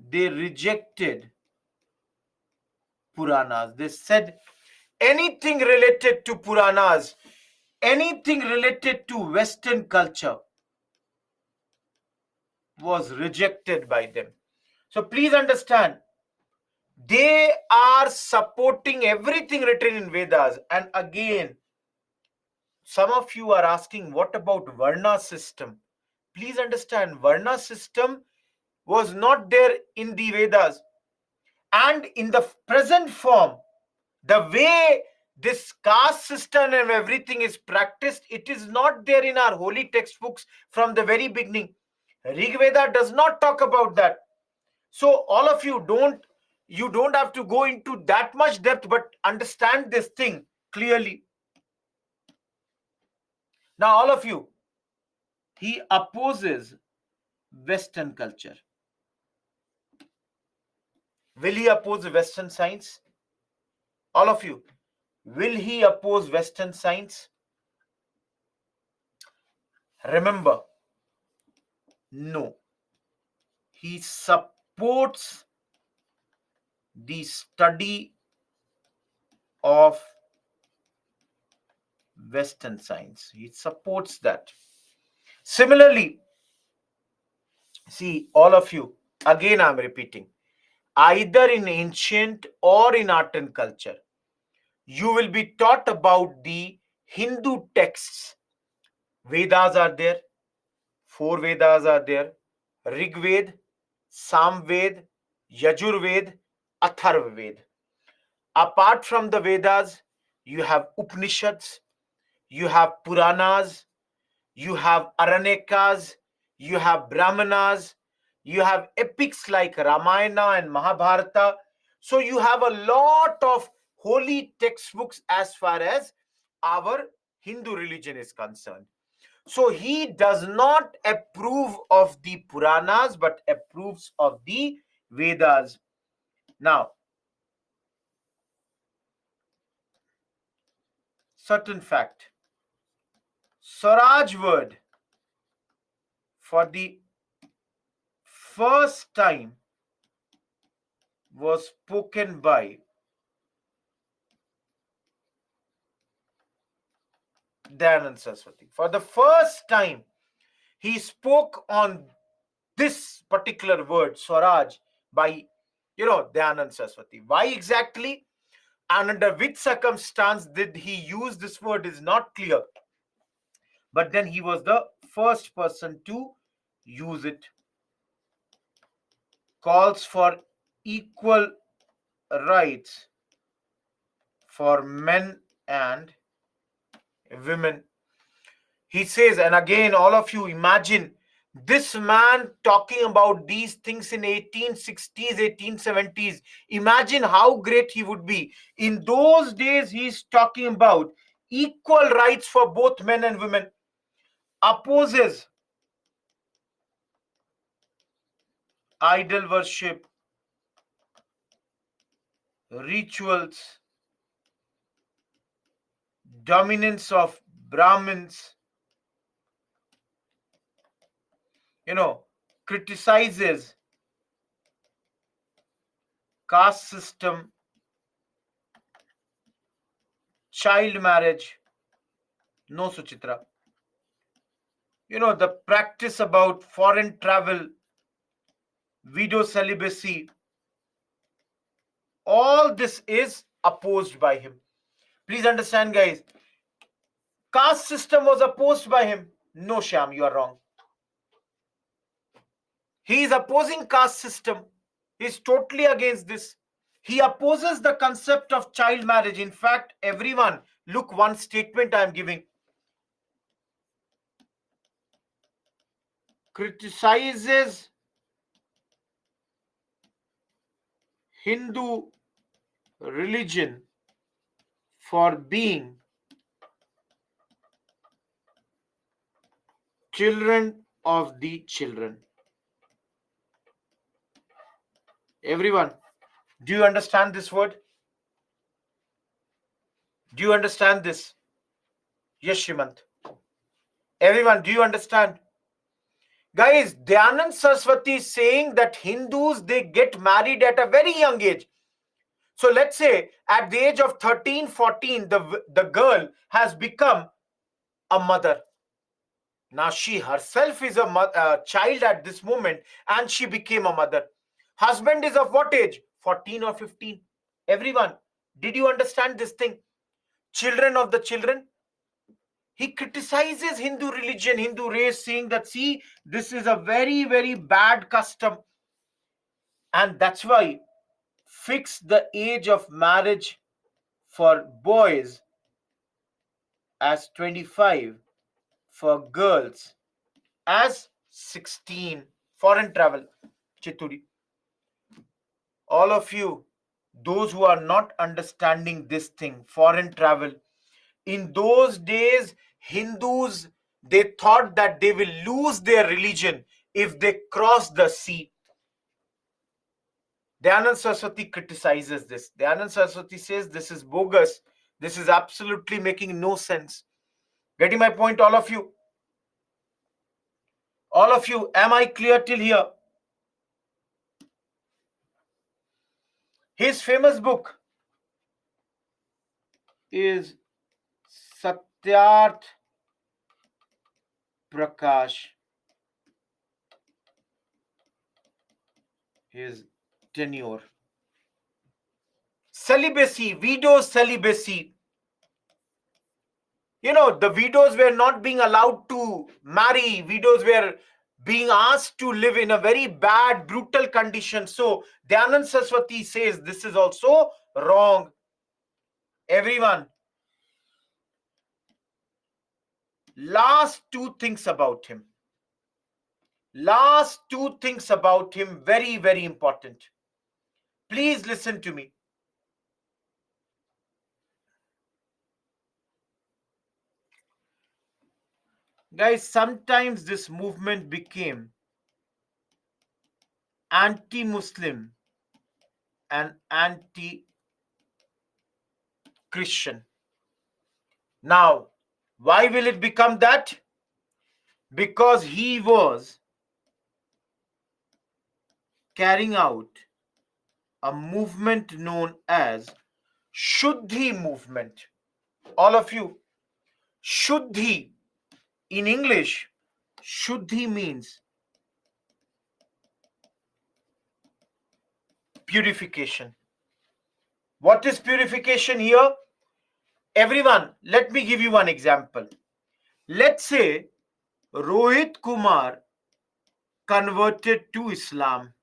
they rejected Puranas. They said anything related to Puranas, anything related to Western culture was rejected by them. So please understand, they are supporting everything written in Vedas. And again, some of you are asking, what about Varna system? Please understand, Varna system was not there in the Vedas. And in the present form, the way this caste system and everything is practiced, it is not there in our holy textbooks from the very beginning. Rig Veda does not talk about that. So all of you don't have to go into that much depth, but understand this thing clearly. Now all of you, he opposes Western culture. Will he oppose Western science? All of you, will he oppose Western science? Remember, no. He supports the study of Western science. He supports that. Similarly, see, all of you, again I'm repeating, either in ancient or in art and culture, you will be taught about the Hindu texts. Vedas are there, four Vedas are there: Rig Ved, Samved, Yajurved, Atharvaved. Apart from the Vedas, you have Upanishads, you have Puranas, you have Aranyakas, you have Brahmanas, you have epics like Ramayana and Mahabharata. So you have a lot of holy textbooks as far as our Hindu religion is concerned. So he does not approve of the Puranas but approves of the Vedas. Now, certain fact: Swaraj word for the first time was spoken by Dayanand Saraswati. For the first time, he spoke on this particular word, Swaraj, by, Dayanand Saraswati. Why exactly and under which circumstance did he use this word is not clear. But then he was the first person to use it. Calls for equal rights for men and women. He says, and again, all of you imagine this man talking about these things in 1860s, 1870s. Imagine how great he would be. In those days, he's talking about equal rights for both men and women. Opposes idol worship, rituals, dominance of Brahmins, criticizes caste system, child marriage. No, Suchitra. The practice about foreign travel, widow celibacy, all this is opposed by him. Please understand, guys. Caste system was opposed by him. No, Sham, you are wrong. He is opposing caste system. He is totally against this. He opposes the concept of child marriage. In fact, everyone, look, one statement I am giving. Criticizes Hindu religion for being children of the children. Everyone, do you understand this word? Do you understand this? Yes, Shrimant. Everyone, do you understand? Guys, Dayanand Saraswati is saying that Hindus, they get married at a very young age. So let's say at the age of 13, 14, the girl has become a mother. Now she herself is a child at this moment and she became a mother. Husband is of what age? 14 or 15. Everyone, did you understand this thing? Children of the children. He criticizes Hindu religion, Hindu race, saying that, see, this is a very, very bad custom. And that's why fix the age of marriage for boys as 25, for girls as 16. Foreign travel. Chituri. All of you, those who are not understanding this thing, foreign travel. In those days, Hindus, they thought that they will lose their religion if they cross the sea. Dayanand Saraswati criticizes this. Dayanand Saraswati says this is bogus. This is absolutely making no sense. Getting my point, all of you? All of you, am I clear till here? His famous book is Satyarth Prakash, his tenure. Celibacy, widows' celibacy. The widows were not being allowed to marry. Widows were being asked to live in a very bad, brutal condition. So Dayanand Saraswati says this is also wrong. Everyone, last two things about him. Last two things about him, very, very important. Please listen to me. Guys, sometimes this movement became anti-Muslim and anti-Christian. Now, why will it become that? Because he was carrying out a movement known as Shuddhi movement. All of you, Shuddhi in English, Shuddhi means purification. What is purification here? Everyone, let me give you one example. Let's say Rohit Kumar converted to Islam.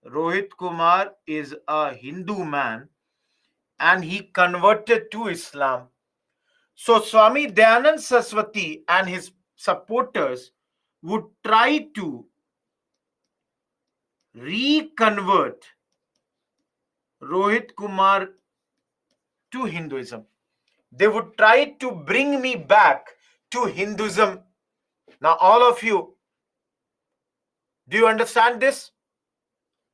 Rohit Kumar is a Hindu man and he converted to Islam. So Swami Dayanand Saraswati and his supporters would try to reconvert Rohit Kumar to Hinduism. They would try to bring me back to Hinduism. Now, all of you, do you understand this?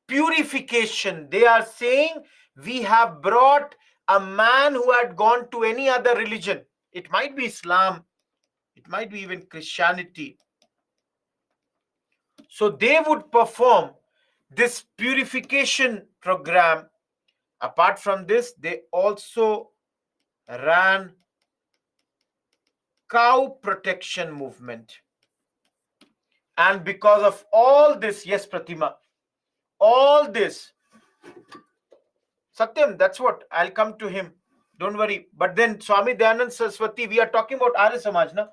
Purification. They are saying we have brought a man who had gone to any other religion. It might be Islam, it might be even Christianity. So they would perform this purification program. Apart from this, they also ran cow protection movement. And because of all this, yes, Pratima, all this, Satyam, that's what, I'll come to him. Don't worry. But then Swami Dayanand Saraswati, we are talking about Arya Samaj, na?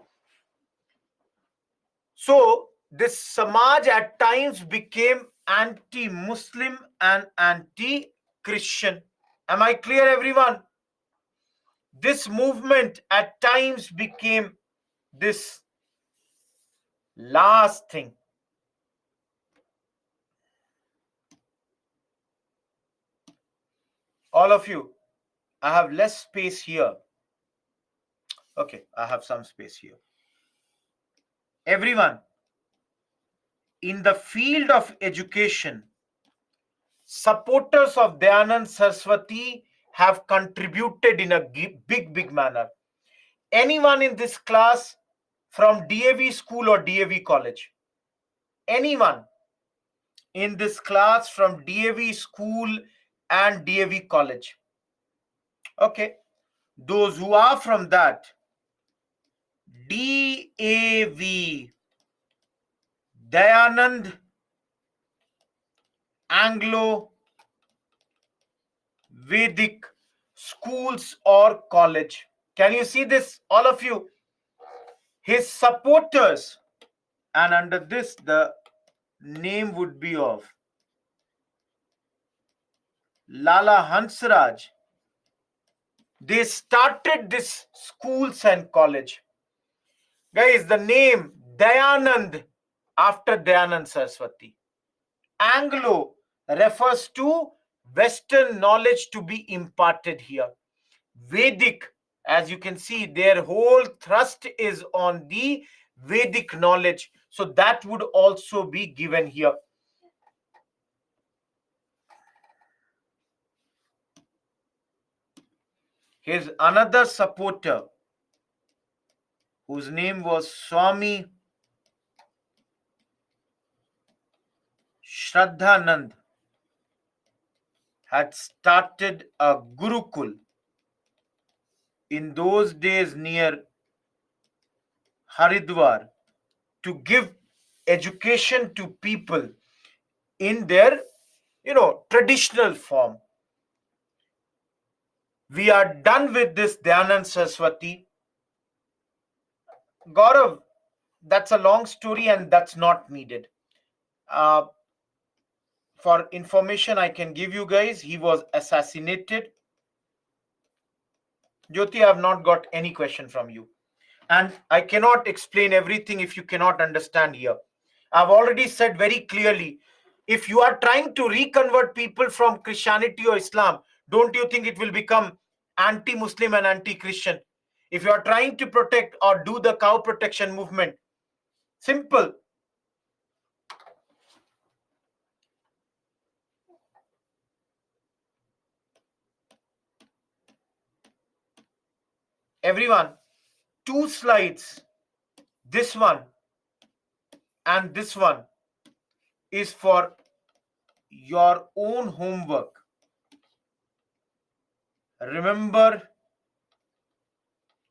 So this Samaj at times became anti-Muslim and anti-Christian. Am I clear, everyone? This movement at times became this last thing. All of you, I have less space here. Okay, I have some space here. Everyone, in the field of education, supporters of Dayanand Saraswati have contributed in a big manner. Anyone in this class from DAV school or DAV college? Anyone in this class from DAV school and DAV college? Okay. Those who are from that, DAV, Dayanand Anglo Vedic schools or college. Can you see this, all of you? His supporters, and under this the name would be of Lala Hansraj. They started this schools and college. Guys, the name Dayanand after Dayanand Saraswati. Anglo refers to Western knowledge to be imparted here. Vedic, as you can see, their whole thrust is on the Vedic knowledge. So that would also be given here. Here's another supporter whose name was Swami Shraddhanand, had started a Gurukul in those days near Haridwar to give education to people in their, traditional form. We are done with this Dhyanand Saraswati. Gaurav, that's a long story and that's not needed. Uh, for information, I can give you guys, he was assassinated. Jyoti, I have not got any question from you. And I cannot explain everything if you cannot understand here. I've already said very clearly, if you are trying to reconvert people from Christianity or Islam, don't you think it will become anti-Muslim and anti-Christian? If you are trying to protect or do the cow protection movement, simple. Everyone, two slides, this one and this one, is for your own homework. Remember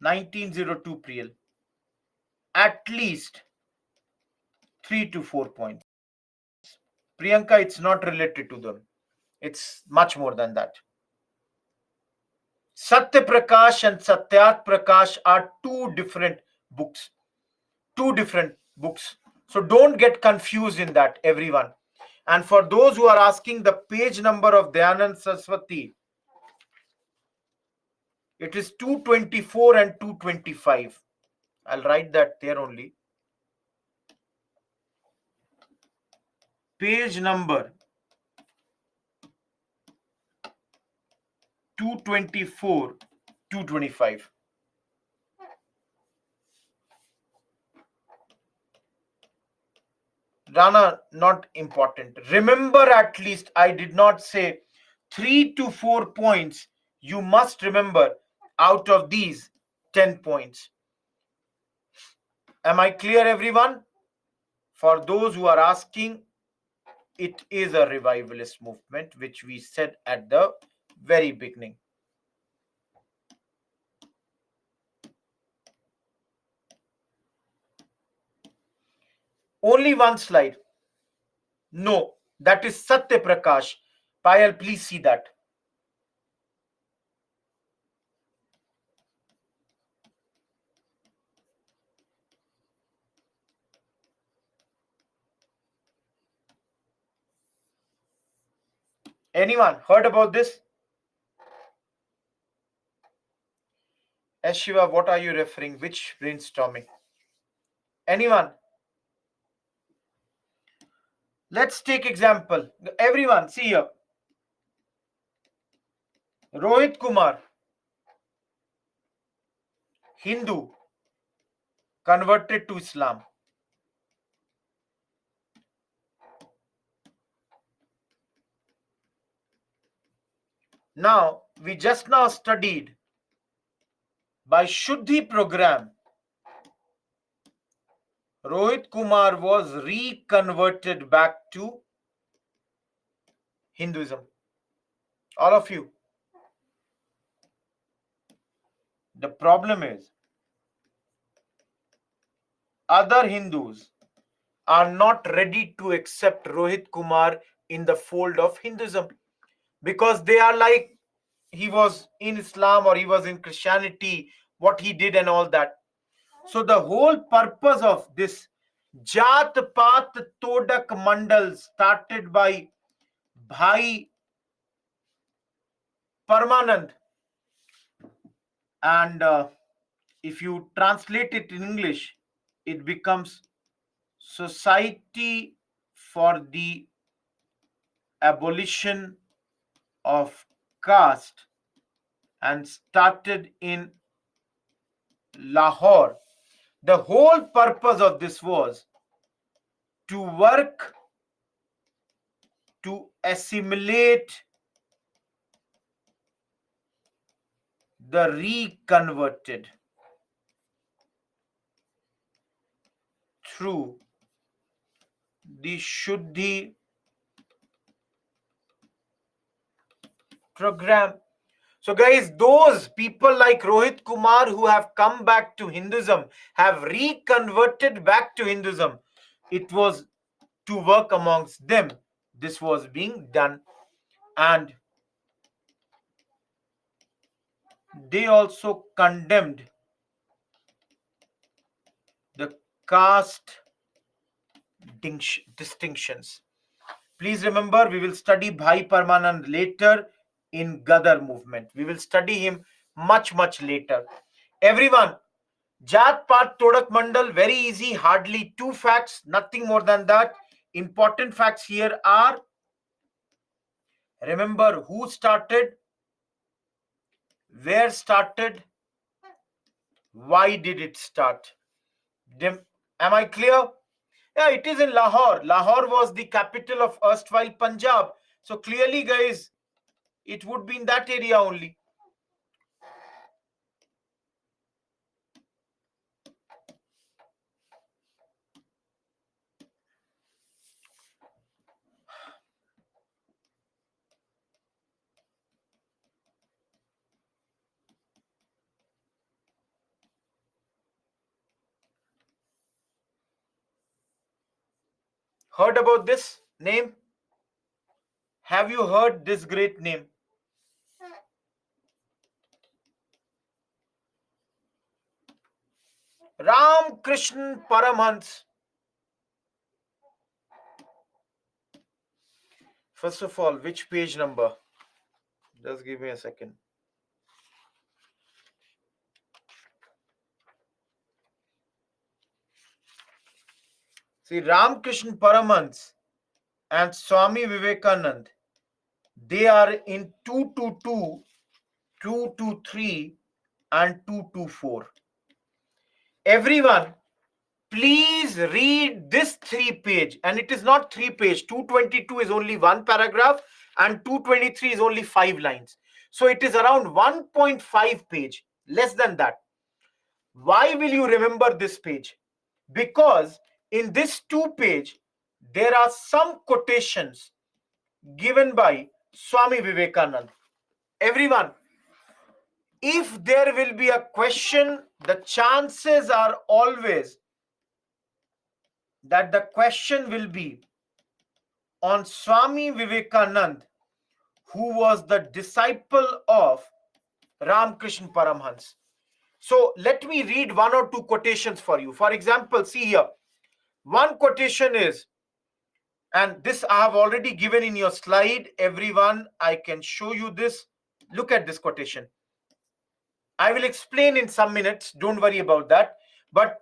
1902 Priel. At least 3 to 4 points. Priyanka, it's not related to them. It's much more than that. Satya Prakash and Satyat Prakash are two different books. Two different books. So don't get confused in that, everyone. And for those who are asking the page number of Dhyanand Saraswati, it is 224 and 225. I'll write that there only. Page number 224, 225. Rana, not important. Remember, at least I did not say 3 to 4 points. You must remember out of these 10 points. Am I clear, everyone? For those who are asking, it is a revivalist movement, which we said at the very beginning. Only one slide. No, that is Satya Prakash. Payal, please see that. Anyone heard about this? Shiva, what are you referring? Which brainstorming? Anyone? Let's take example. Everyone, see here. Rohit Kumar, Hindu, converted to Islam. Now, we just now studied by Shuddhi program, Rohit Kumar was reconverted back to Hinduism. All of you. The problem is, other Hindus are not ready to accept Rohit Kumar in the fold of Hinduism, because they are like, he was in Islam or he was in Christianity, what he did and all that. So the whole purpose of this Jat Pat Todak Mandal, started by Bhai Parmanand, and if you translate it in English, it becomes Society for the Abolition of Caste, and started in Lahore. The whole purpose of this was to work to assimilate the reconverted through the Shuddhi program. So guys, those people like Rohit Kumar who have come back to Hinduism, have reconverted back to Hinduism, it was to work amongst them. This was being done. And they also condemned the caste distinctions. Please remember, we will study Bhai Parmanand later in Gadar movement. We will study him much, much later. Everyone, Jat Pat Todak Mandal, very easy, hardly 2 facts, nothing more than that. Important facts here are, remember who started, where started, why did it start. Am I clear? Yeah, it is in Lahore. Lahore was the capital of erstwhile Punjab. So clearly, guys, it would be in that area only. Heard about this name? Have you heard this great name? Ram Krishna Paramhans. First of all, which page number? Just give me a second. See, Ram Krishna Paramhans and Swami Vivekanand, they are in 222, 223 and 224. Everyone, please read this 3-page, and it is not 3-page. 222 is only 1 paragraph and 223 is only 5 lines. So it is around 1.5 page, less than that. Why will you remember this page? Because in this 2-page, there are some quotations given by Swami Vivekananda. Everyone, if there will be a question, the chances are always that the question will be on Swami Vivekananda, who was the disciple of Ramakrishna Paramhans. So let me read 1 or 2 quotations for you. For example, see here. One quotation is, and this I have already given in your slide. Everyone, I can show you this. Look at this quotation. I will explain in some minutes. Don't worry about that. But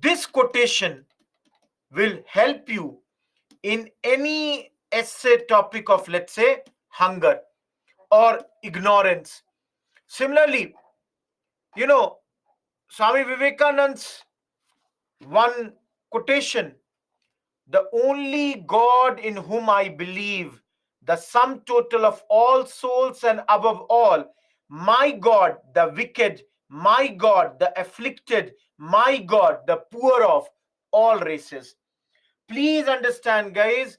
this quotation will help you in any essay topic of, let's say, hunger or ignorance. Similarly, Swami Vivekananda's one quotation, the only God in whom I believe, the sum total of all souls and above all, my God, the wicked, my God, the afflicted, my God, the poor of all races. Please understand, guys,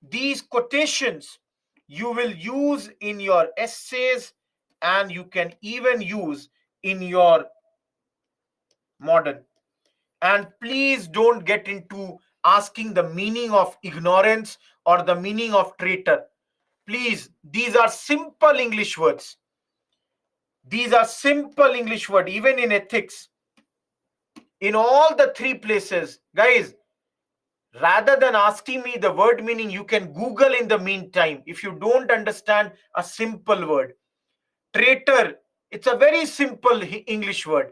these quotations you will use in your essays and you can even use in your modern. And please don't get into asking the meaning of ignorance or the meaning of traitor. Please, these are simple English words. These are simple English words, even in ethics. In all the 3 places, guys, rather than asking me the word meaning, you can Google in the meantime if you don't understand a simple word. Traitor, it's a very simple English word.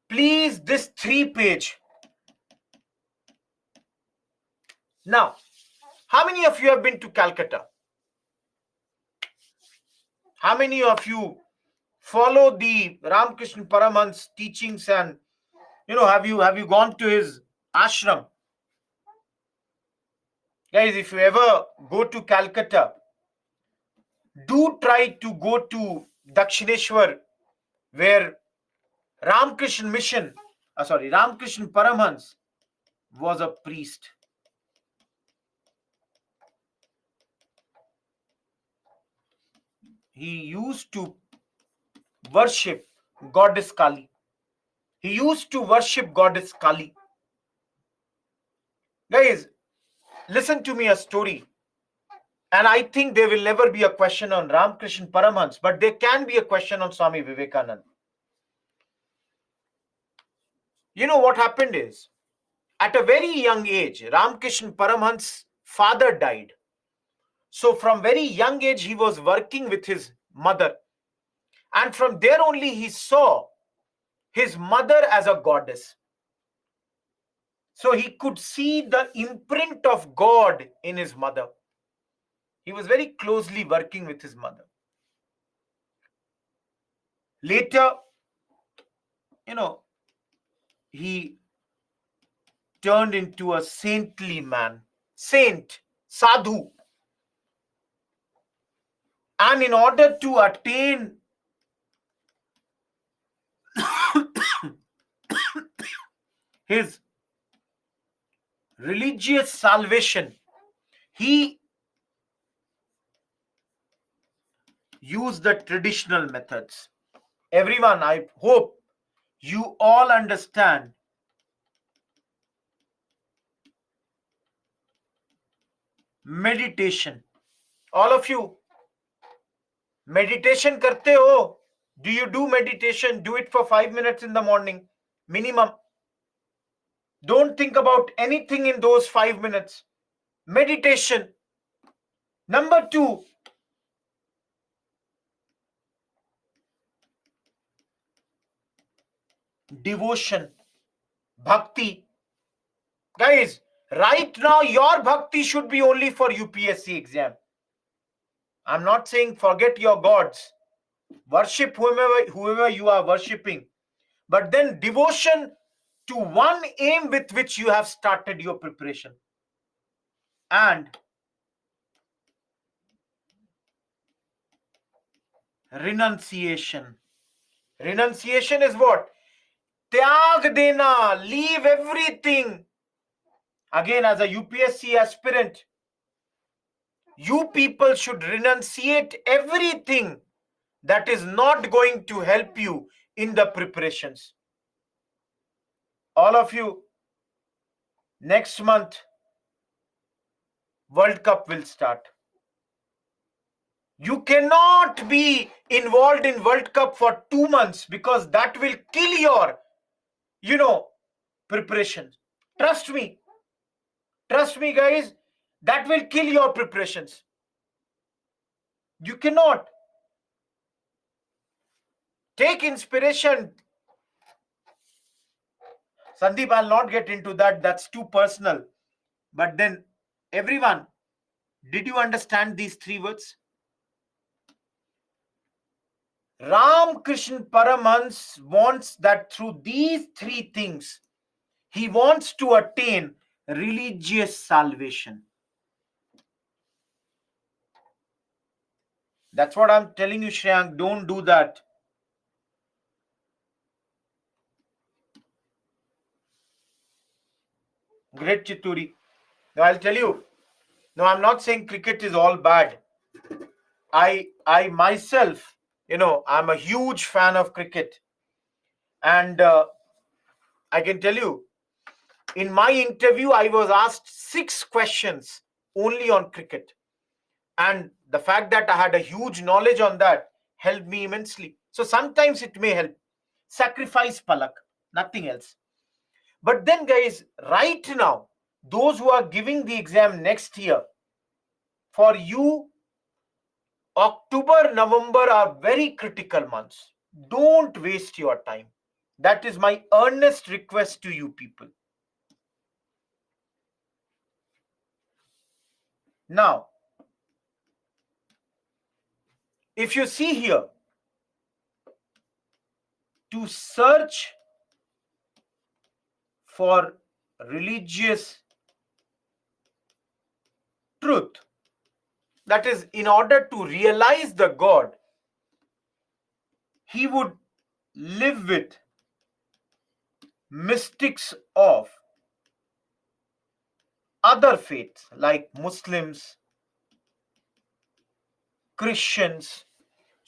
Please, this 3-page. Now, how many of you have been to Calcutta? How many of you follow the Ramakrishna Paramhans teachings and have you gone to his ashram? Guys, if you ever go to Calcutta, do try to go to Dakshineshwar, where Ramakrishna Ramakrishna Paramhans was a priest. he used to worship goddess Kali. He used to worship goddess Kali. Guys, listen to me a story. And I think there will never be a question on Ramakrishna Paramhans, but there can be a question on Swami Vivekananda. You know what happened is, at a very young age, Ramakrishna Paramhans' father died. So from very young age, he was working with his mother. And from there only he saw his mother as a goddess. So he could see the imprint of God in his mother. He was very closely working with his mother. Later, he turned into a saintly man, saint, sadhu. And in order to attain his religious salvation, he used the traditional methods. Everyone, I hope you all understand meditation. All of you, meditation karte ho? Do you do meditation? Do it for 5 minutes in the morning, minimum. Don't think about anything in those 5 minutes. Meditation. Number 2, devotion, bhakti. Guys, right now your bhakti should be only for UPSC exam. I'm not saying forget your gods. Worship whoever you are worshipping. But then devotion to one aim with which you have started your preparation. And renunciation. Renunciation is what? Tyag dena, leave everything. Again, as a UPSC aspirant, you people should renunciate everything that is not going to help you in the preparations. All of you, next month, World Cup will start. You cannot be involved in World Cup for 2 months because that will kill your, preparations. Trust me. Trust me, guys. That will kill your preparations. You cannot. Take inspiration. Sandeep, I'll not get into that. That's too personal. But then, everyone, did you understand these 3 words? Ram Krishna Paramhans wants that through these 3 things, he wants to attain religious salvation. That's what I'm telling you, Shreyank. Don't do that. Great, Chituri. Now, I'll tell you. No, I'm not saying cricket is all bad. I myself, I'm a huge fan of cricket. And I can tell you, in my interview, I was asked 6 questions only on cricket. And the fact that I had a huge knowledge on that helped me immensely. So sometimes it may help. Sacrifice palak, nothing else. But then, guys, right now, those who are giving the exam next year, for you, October, November are very critical months. Don't waste your time. That is my earnest request to you people. Now, if you see here, to search for religious truth, that is, in order to realize the God, he would live with mystics of other faiths like Muslims, Christians,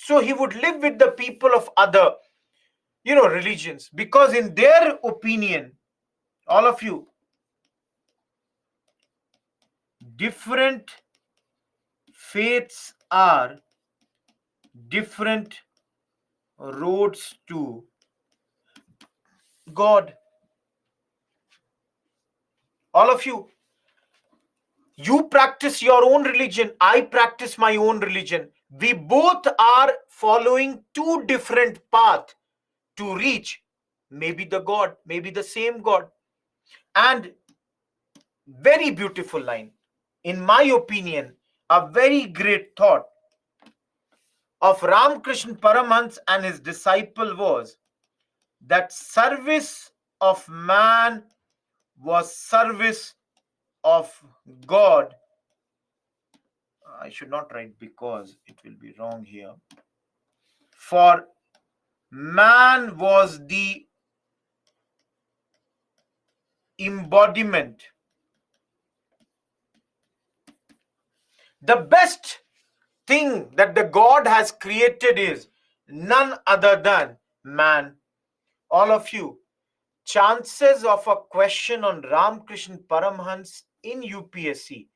So he would live with the people of other, religions, because in their opinion, all of you, different faiths are different roads to God. All of you practice your own religion, I practice my own religion. We both are following two different paths to reach maybe the God, maybe the same God. And very beautiful line, in my opinion, a very great thought of Ramakrishna Paramhans and his disciple was that service of man was service of God. I should not write because it will be wrong here. For man was the embodiment. The best thing that the God has created is none other than man. All of you, chances of a question on Ramakrishna Paramhans in UPSC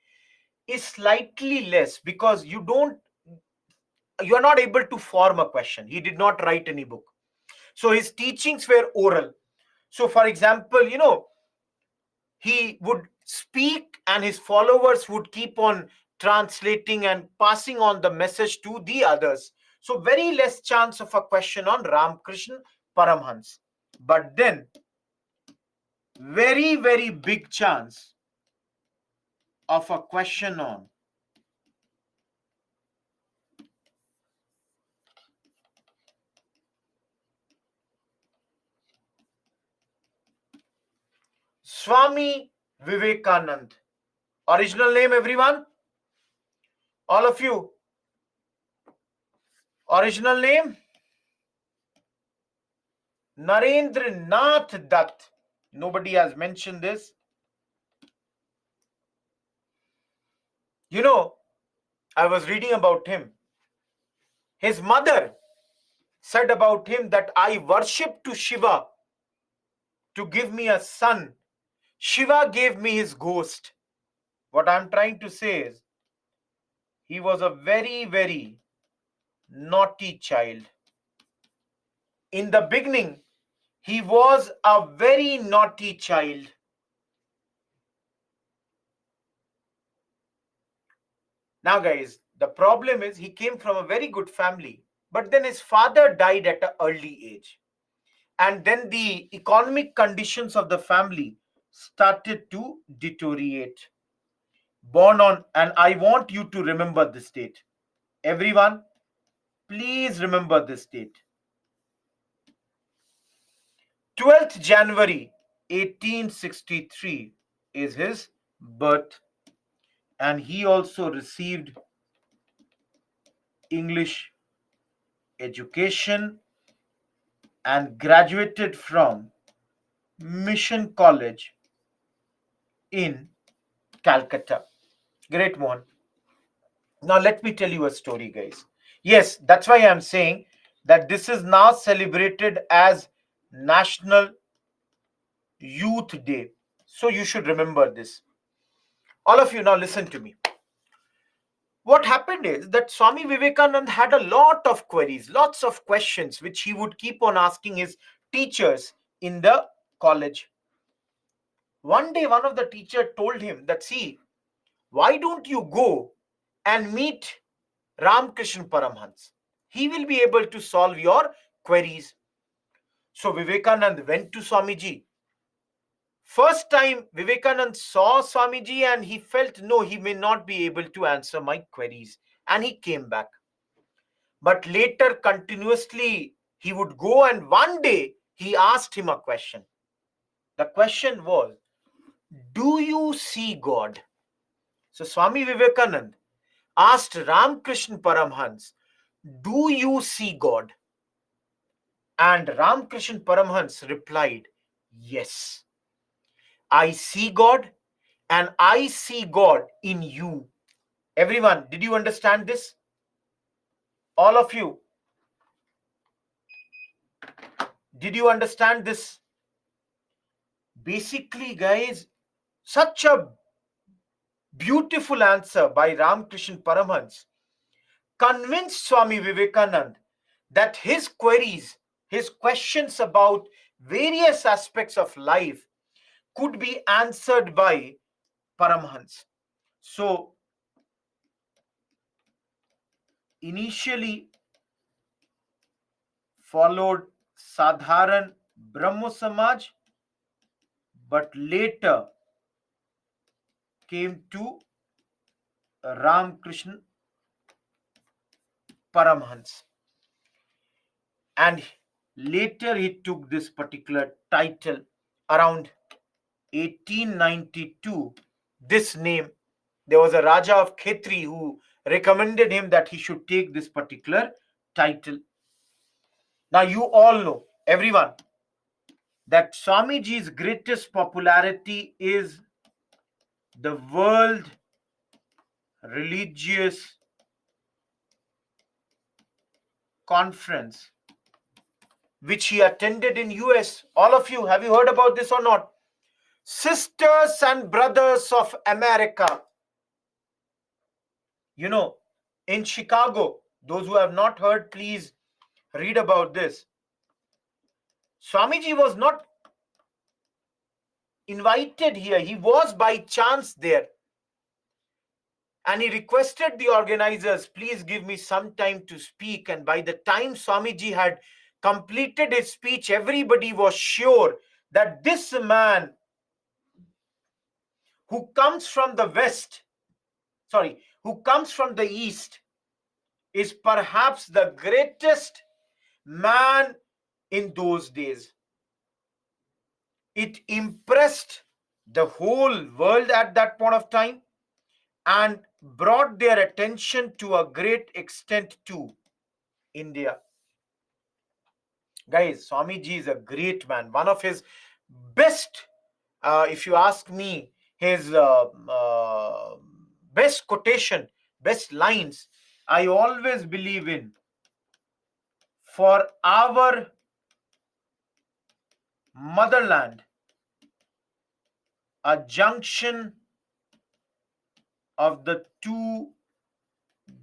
is slightly less because you are not able to form a question. He did not write any book. So his teachings were oral. So for example, he would speak and his followers would keep on translating and passing on the message to the others. So very less chance of a question on Ramakrishna Paramhans. But then very, very big chance of a question on Swami Vivekanand. Original name, everyone? All of you. Original name? Narendra Nath Dutt. Nobody has mentioned this. I was reading about him. His mother said about him that I worship to Shiva to give me a son. Shiva gave me his ghost. What I'm trying to say is, he was a very, very naughty child. In the beginning, he was a very naughty child. Now, guys, the problem is he came from a very good family, but then his father died at an early age. And then the economic conditions of the family started to deteriorate. Born on, and I want you to remember this date. Everyone, please remember this date. 12th January 1863 is his birth, and he also received English education and graduated from Mission College in Calcutta. Great one. Now, let me tell you a story, guys. Yes, that's why I'm saying that this is now celebrated as National Youth Day. So, you should remember this. All of you, now listen to me. What happened is that Swami Vivekananda had a lot of queries, lots of questions, which he would keep on asking his teachers in the college. One day, one of the teachers told him that, see, why don't you go and meet Ramakrishna Paramhans? He will be able to solve your queries. So Vivekanand went to Swamiji. First time Vivekanand saw Swamiji and he felt, no, he may not be able to answer my queries. And he came back. But later, continuously, he would go, and one day he asked him a question. The question was, do you see God? So Swami Vivekanand asked Ramakrishna Paramhans, do you see God? And Ramakrishna Paramhans replied, yes, I see God and I see God in you. Everyone, did you understand this? All of you. Did you understand this? Basically, guys, such a beautiful answer by Ramakrishna Paramhans convinced Swami Vivekananda that his queries, his questions about various aspects of life could be answered by Paramhans. So, initially followed Sadharan Brahmo Samaj, but later came to Ramakrishna Paramhans. And later he took this particular title around 1892. This name, there was a Raja of Khetri who recommended him that he should take this particular title. Now, you all know, everyone, that Swamiji's greatest popularity is the World Religious Conference, which he attended in US. All of you, have you heard about this or not? Sisters and Brothers of America. You know, in Chicago, those who have not heard, please read about this. Swamiji was not invited here. He was by chance there. And he requested the organizers, please give me some time to speak. And by the time Swamiji had completed his speech, everybody was sure that this man who comes from the who comes from the east, is perhaps the greatest man in those days. It impressed the whole world at that point of time and brought their attention to a great extent to India. Guys, Swamiji is a great man. One of his best, if you ask me, his best quotation, best lines, I always believe in: for our motherland, a junction of the two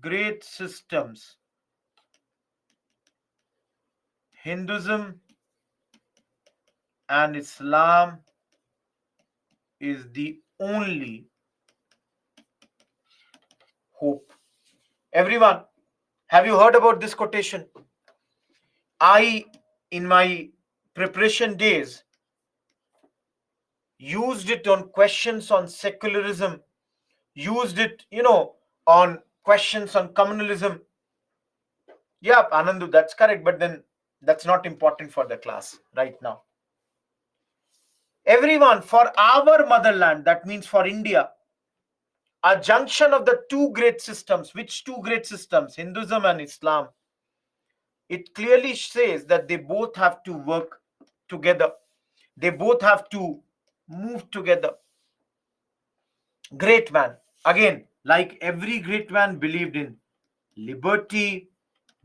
great systems, Hinduism and Islam, is the only hope. Everyone, have you heard about this quotation? I, in my preparation days, used it on questions on secularism, used it, on questions on communalism. Yeah, Anandu, that's correct, but then that's not important for the class right now. Everyone, for our motherland, that means for India, a junction of the two great systems. Which two great systems? Hinduism and Islam. It clearly says that they both have to work together. They both have to move together. Great man. Again, like every great man, believed in liberty,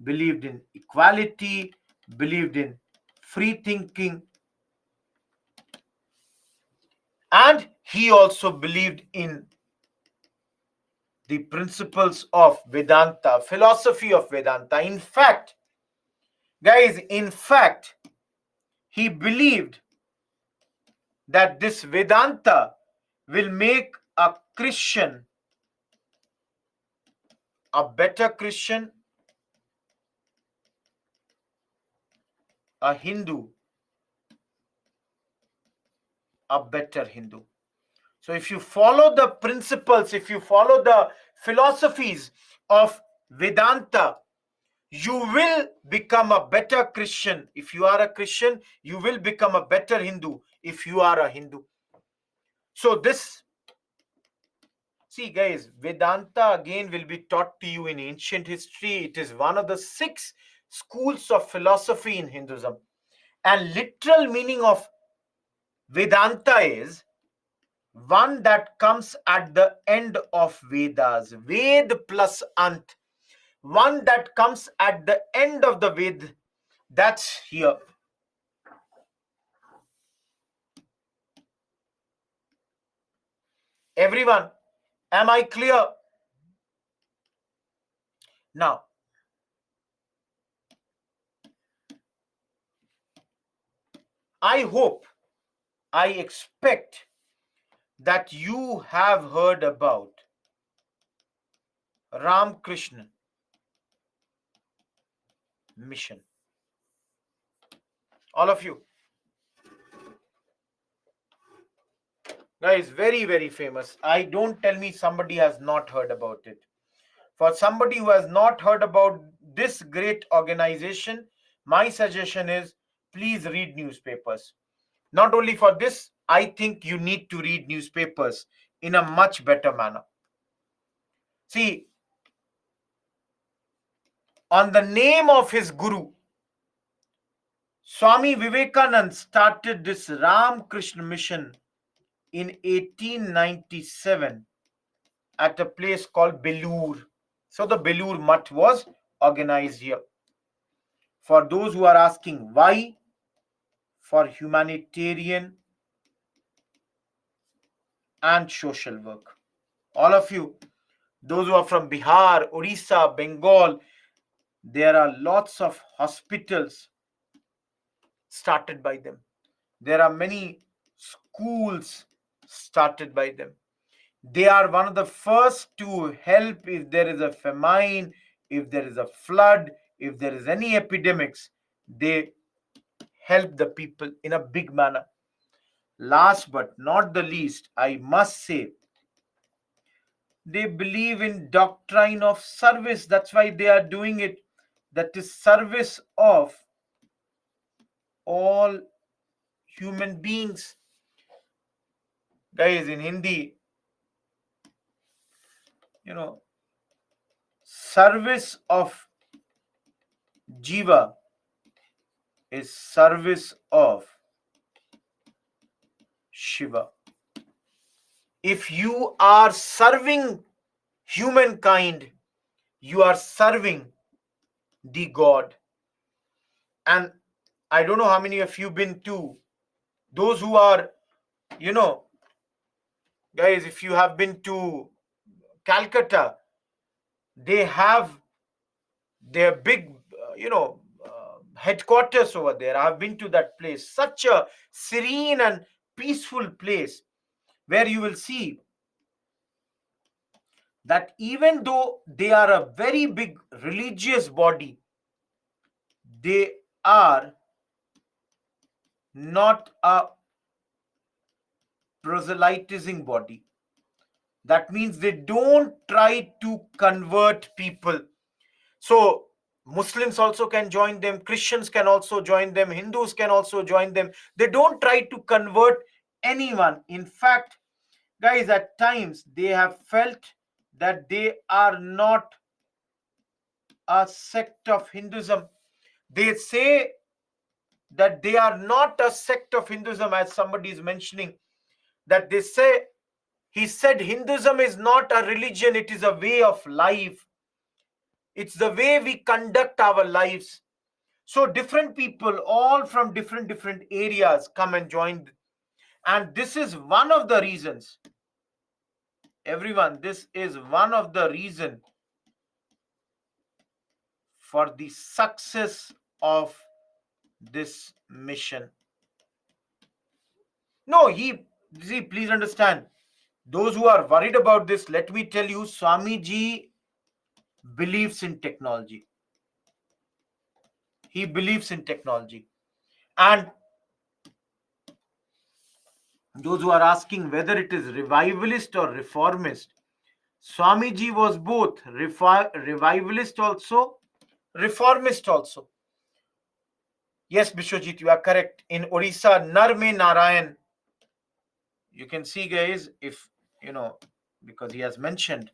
believed in equality, believed in free thinking, and he also believed in the principles of Vedanta, philosophy of Vedanta. In fact, guys, he believed that this Vedanta will make a Christian a better Christian, a Hindu a better Hindu. So if you follow the principles, if you follow the philosophies of Vedanta, you will become a better Christian. If you are a Christian, you will become a better Hindu if you are a Hindu. So this, see guys, Vedanta again will be taught to you in ancient history. It is one of the 6 schools of philosophy in Hinduism. And literal meaning of Vedanta is one that comes at the end of Vedas. Ved plus Ant. One that comes at the end of the Ved. That's here. Everyone, am I clear? Now, I hope, I expect that you have heard about Ramakrishna mission. All of you. Guys, very, very famous. I don't tell me somebody has not heard about it. For somebody who has not heard about this great organization, my suggestion is please read newspapers. Not only for this, I think you need to read newspapers in a much better manner. See, on the name of his guru, Swami Vivekanand started this Ramakrishna mission in 1897 at a place called Belur. So the Belur Mutt was organized here. For those who are asking why, for humanitarian and social work. All of you, those who are from Bihar, Orissa, Bengal, there are lots of hospitals started by them. There are many schools started by them. They are one of the first to help if there is a famine, if there is a flood, if there is any epidemics. They help the people in a big manner. Last but not the least, I must say, they believe in doctrine of service. That's why they are doing it. That is service of all human beings. Guys, in Hindi, service of jiva is service of Shiva. If you are serving humankind, you are serving the God. And I don't know how many of you been to those who are, guys, if you have been to Calcutta, they have their big, headquarters over there. I've been to that place. Such a serene and peaceful place where you will see that even though they are a very big religious body, they are not a proselytizing body. That means they don't try to convert people. So Muslims also can join them, Christians can also join them, Hindus can also join them. They don't try to convert anyone. In fact, guys, at times they have felt that they are not a sect of Hinduism. They say that they are not a sect of Hinduism, as somebody is mentioning, that they say, he said Hinduism is not a religion, it is a way of life. It's the way we conduct our lives. So different people, all from different areas, come and join. And this is one of the reasons, everyone, this is one of the reasons for the success of this mission. No, see, please understand. Those who are worried about this, let me tell you, Swamiji believes in technology. He believes in technology. And those who are asking whether it is revivalist or reformist, Swamiji was both revivalist also, reformist also. Yes, Bishwajit, you are correct. In Orissa, Nar mein Narayan, you can see, guys, if because he has mentioned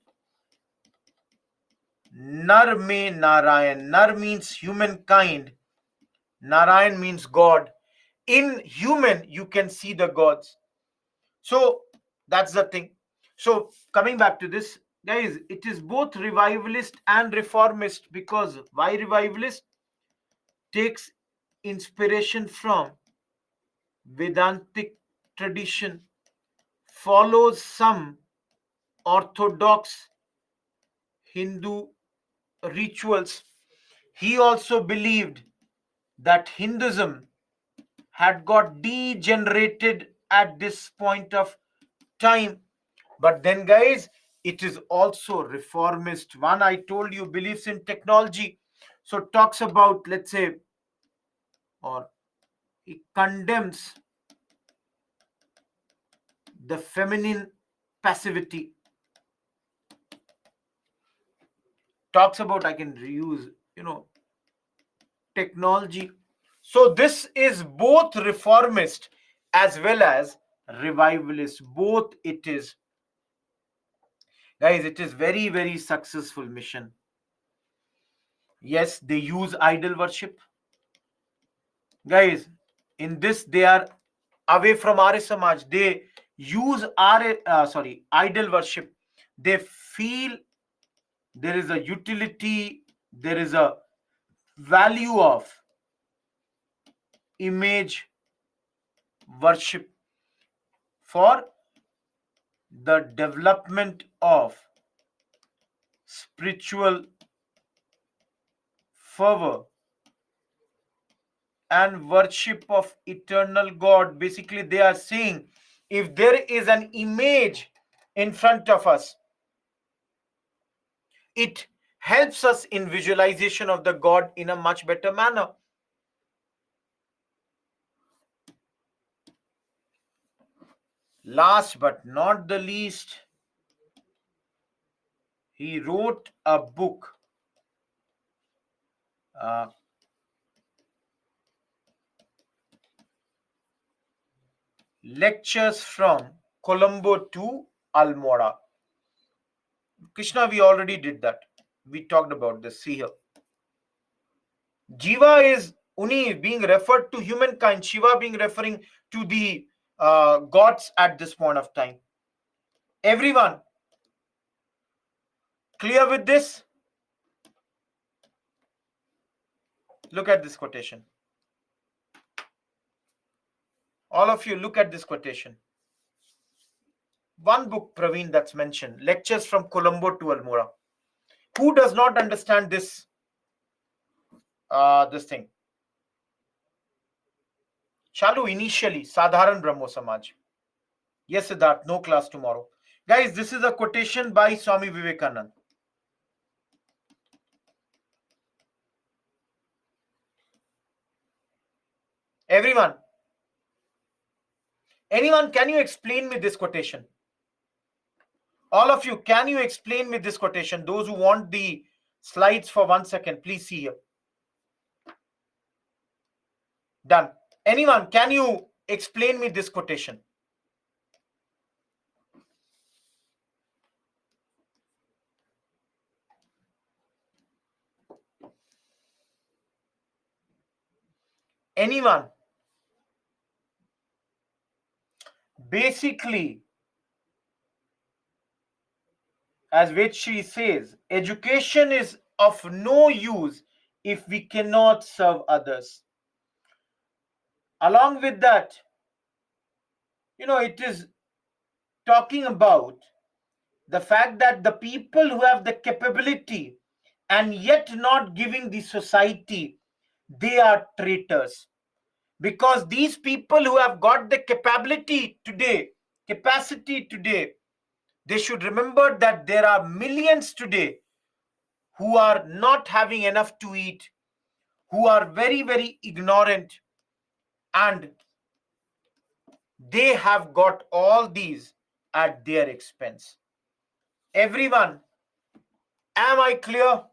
Nar mein Narayan. Nar means humankind, Narayan means God. In human, you can see the gods. So that's the thing. So coming back to this, guys, it is both revivalist and reformist. Because why revivalist? Takes inspiration from Vedantic tradition, follows some orthodox Hindu rituals. He also believed that Hinduism had got degenerated at this point of time. But then, guys, it is also reformist. One, I told you, believes in technology. So talks about, let's say, or he condemns the feminine passivity. Talks about, I can reuse, technology. So this is both reformist as well as revivalist. Both it is. Guys, it is very, very successful mission. Yes, they use idol worship. Guys, in this they are away from Arya Samaj. They use idol worship. They feel there is a utility, there is a value of image worship for the development of spiritual fervor and worship of eternal God. Basically, they are saying if there is an image in front of us, it helps us in visualization of the God in a much better manner. Last but not the least, he wrote a book, Lectures from Colombo to Almora. Krishna, we already did that. We talked about this. See here. Jiva is Uni being referred to humankind, Shiva being referring to the gods at this point of time. Everyone clear with this? Look at this quotation. All of you look at this quotation. One book, Praveen, that's mentioned, Lectures from Colombo to Almora. Who does not understand this this thing? Chalu, initially, Sadharan Brahmo Samaj. Yes, Siddharth, no class tomorrow. Guys, this is a quotation by Swami Vivekananda. Everyone, anyone, can you explain me this quotation? All of you, can you explain me this quotation? Those who want the slides for 1 second, please see here. Done. Anyone, can you explain me this quotation? Anyone? Basically, as Vedshri says, education is of no use if we cannot serve others. Along with that, it is talking about the fact that the people who have the capability and yet not giving the society, they are traitors. Because these people who have got the capacity today, they should remember that there are millions today who are not having enough to eat, who are very, very ignorant, and they have got all these at their expense. Everyone, am I clear?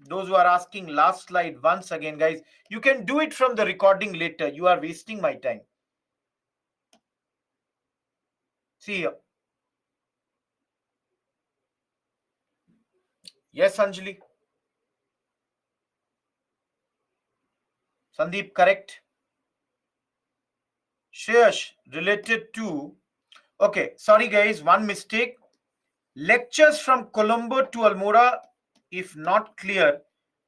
Those who are asking, last slide once again, guys. You can do it from the recording later. You are wasting my time. See here. Yes, Anjali. Sandeep, correct. Shreyash, related to... Okay, sorry guys, one mistake. Lectures from Colombo to Almora, if not clear,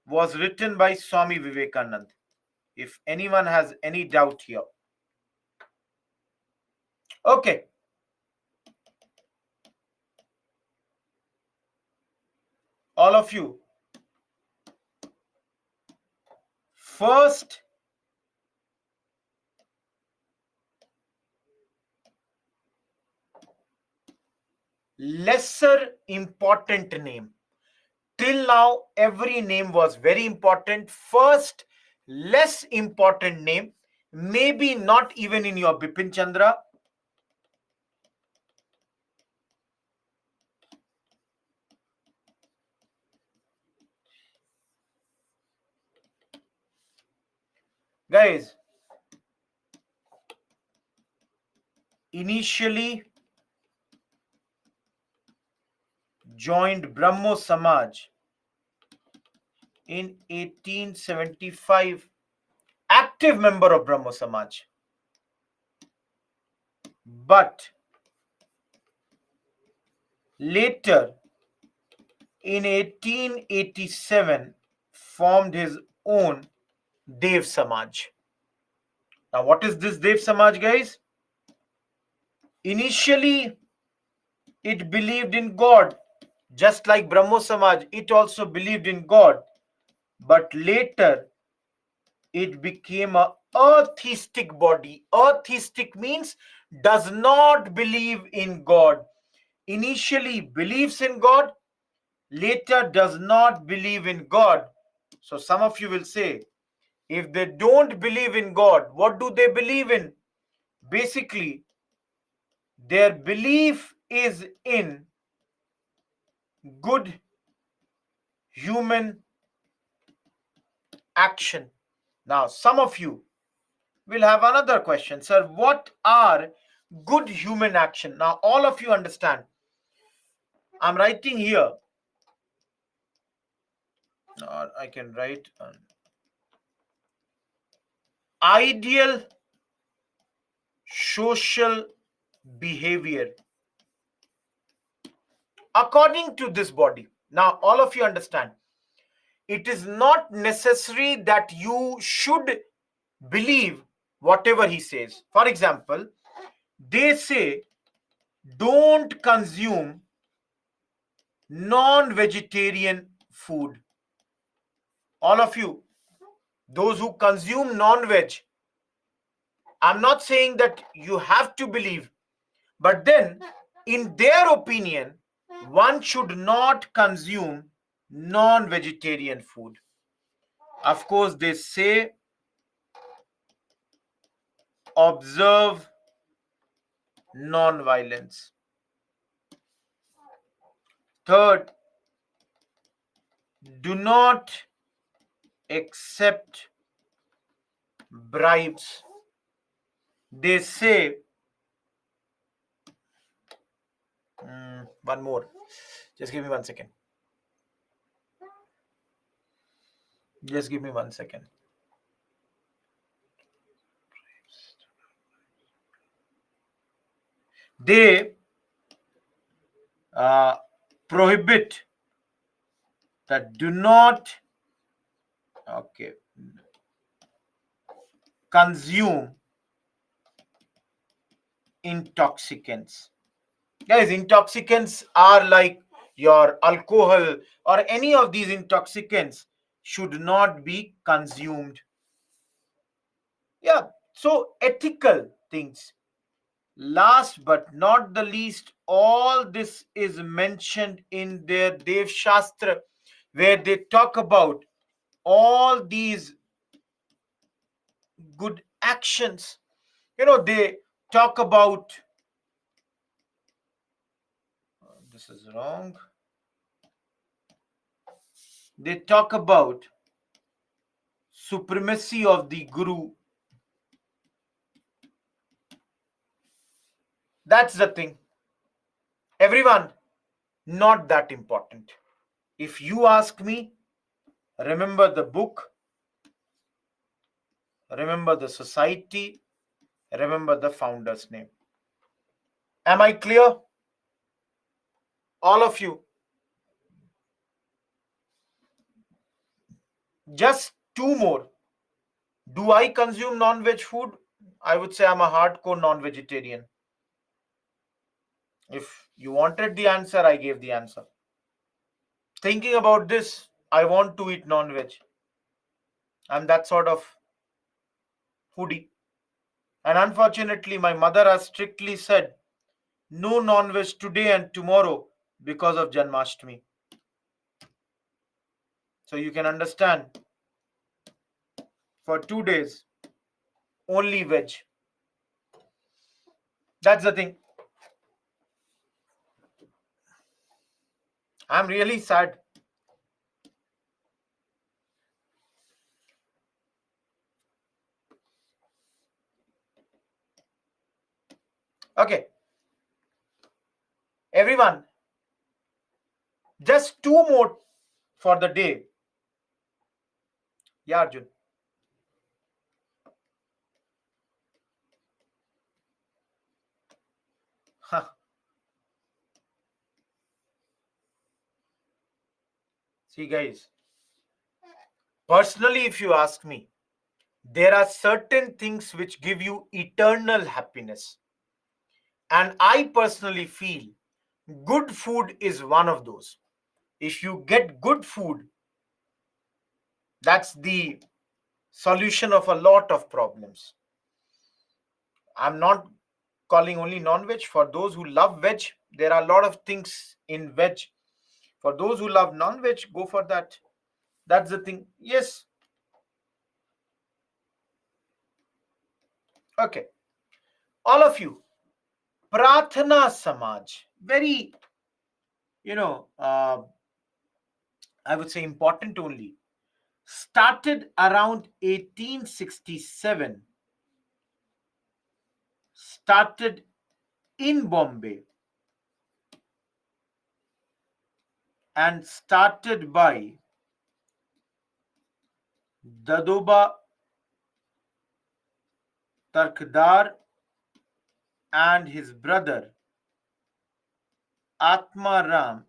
was written by Swami Vivekananda. if anyone has any doubt here. Okay. All of you. First, lesser important name. Till now, every name was very important. First, less important name, maybe not even in your Bipin Chandra. Guys, initially joined Brahmo Samaj in 1875, active member of Brahmo Samaj. But later, in 1887, formed his own Dev Samaj. Now, what is this Dev Samaj, guys? Initially, it believed in God, just like Brahmo Samaj, it also believed in God. But later, it became a atheistic body. Atheistic means does not believe in God. Initially believes in God, later does not believe in God. So some of you will say, if they don't believe in God, what do they believe in? Basically, their belief is in good human action. Now, some of you will have another question, sir. What are good human action? Now, all of you understand. I'm writing here. Or I can write ideal social behavior according to this body. Now, all of you understand. It is not necessary that you should believe whatever he says. For example, they say don't consume non-vegetarian food. All of you, those who consume non-veg, I'm not saying that you have to believe, but then in their opinion, one should not consume non-vegetarian food. Of course, they say observe non-violence. Third, do not accept bribes. They say, one more. Just give me 1 second. Just give me 1 second. They prohibit that do not consume intoxicants. Guys, intoxicants are like your alcohol or any of these intoxicants should not be consumed. Yeah, so ethical things. Last but not the least, all this is mentioned in their Dev Shastra, where they talk about all these good actions. They talk about, this is wrong. They talk about supremacy of the Guru. That's the thing. Everyone, not that important. If you ask me, remember the book, remember the society, remember the founder's name. Am I clear? All of you. Just two more. Do I consume non-veg food? I would say I'm a hardcore non-vegetarian. If you wanted the answer, I gave the answer. Thinking about this, I want to eat non-veg. I'm that sort of foodie. And unfortunately, my mother has strictly said no non-veg today and tomorrow because of Janmashtami. So you can understand, for 2 days, only veg. That's the thing. I'm really sad. Okay, everyone, just two more for the day. Yeah, Arjun. See, guys, personally, if you ask me, there are certain things which give you eternal happiness. And I personally feel good food is one of those. If you get good food, that's the solution of a lot of problems. I'm not calling only non-veg. For those who love veg, there are a lot of things in veg. For those who love non-veg, go for that. That's the thing. Yes. Okay. All of you. Prathana Samaj. Very, I would say important only. Started around 1867. Started in Bombay. And started by Dadoba Tarkdar and his brother Atmaram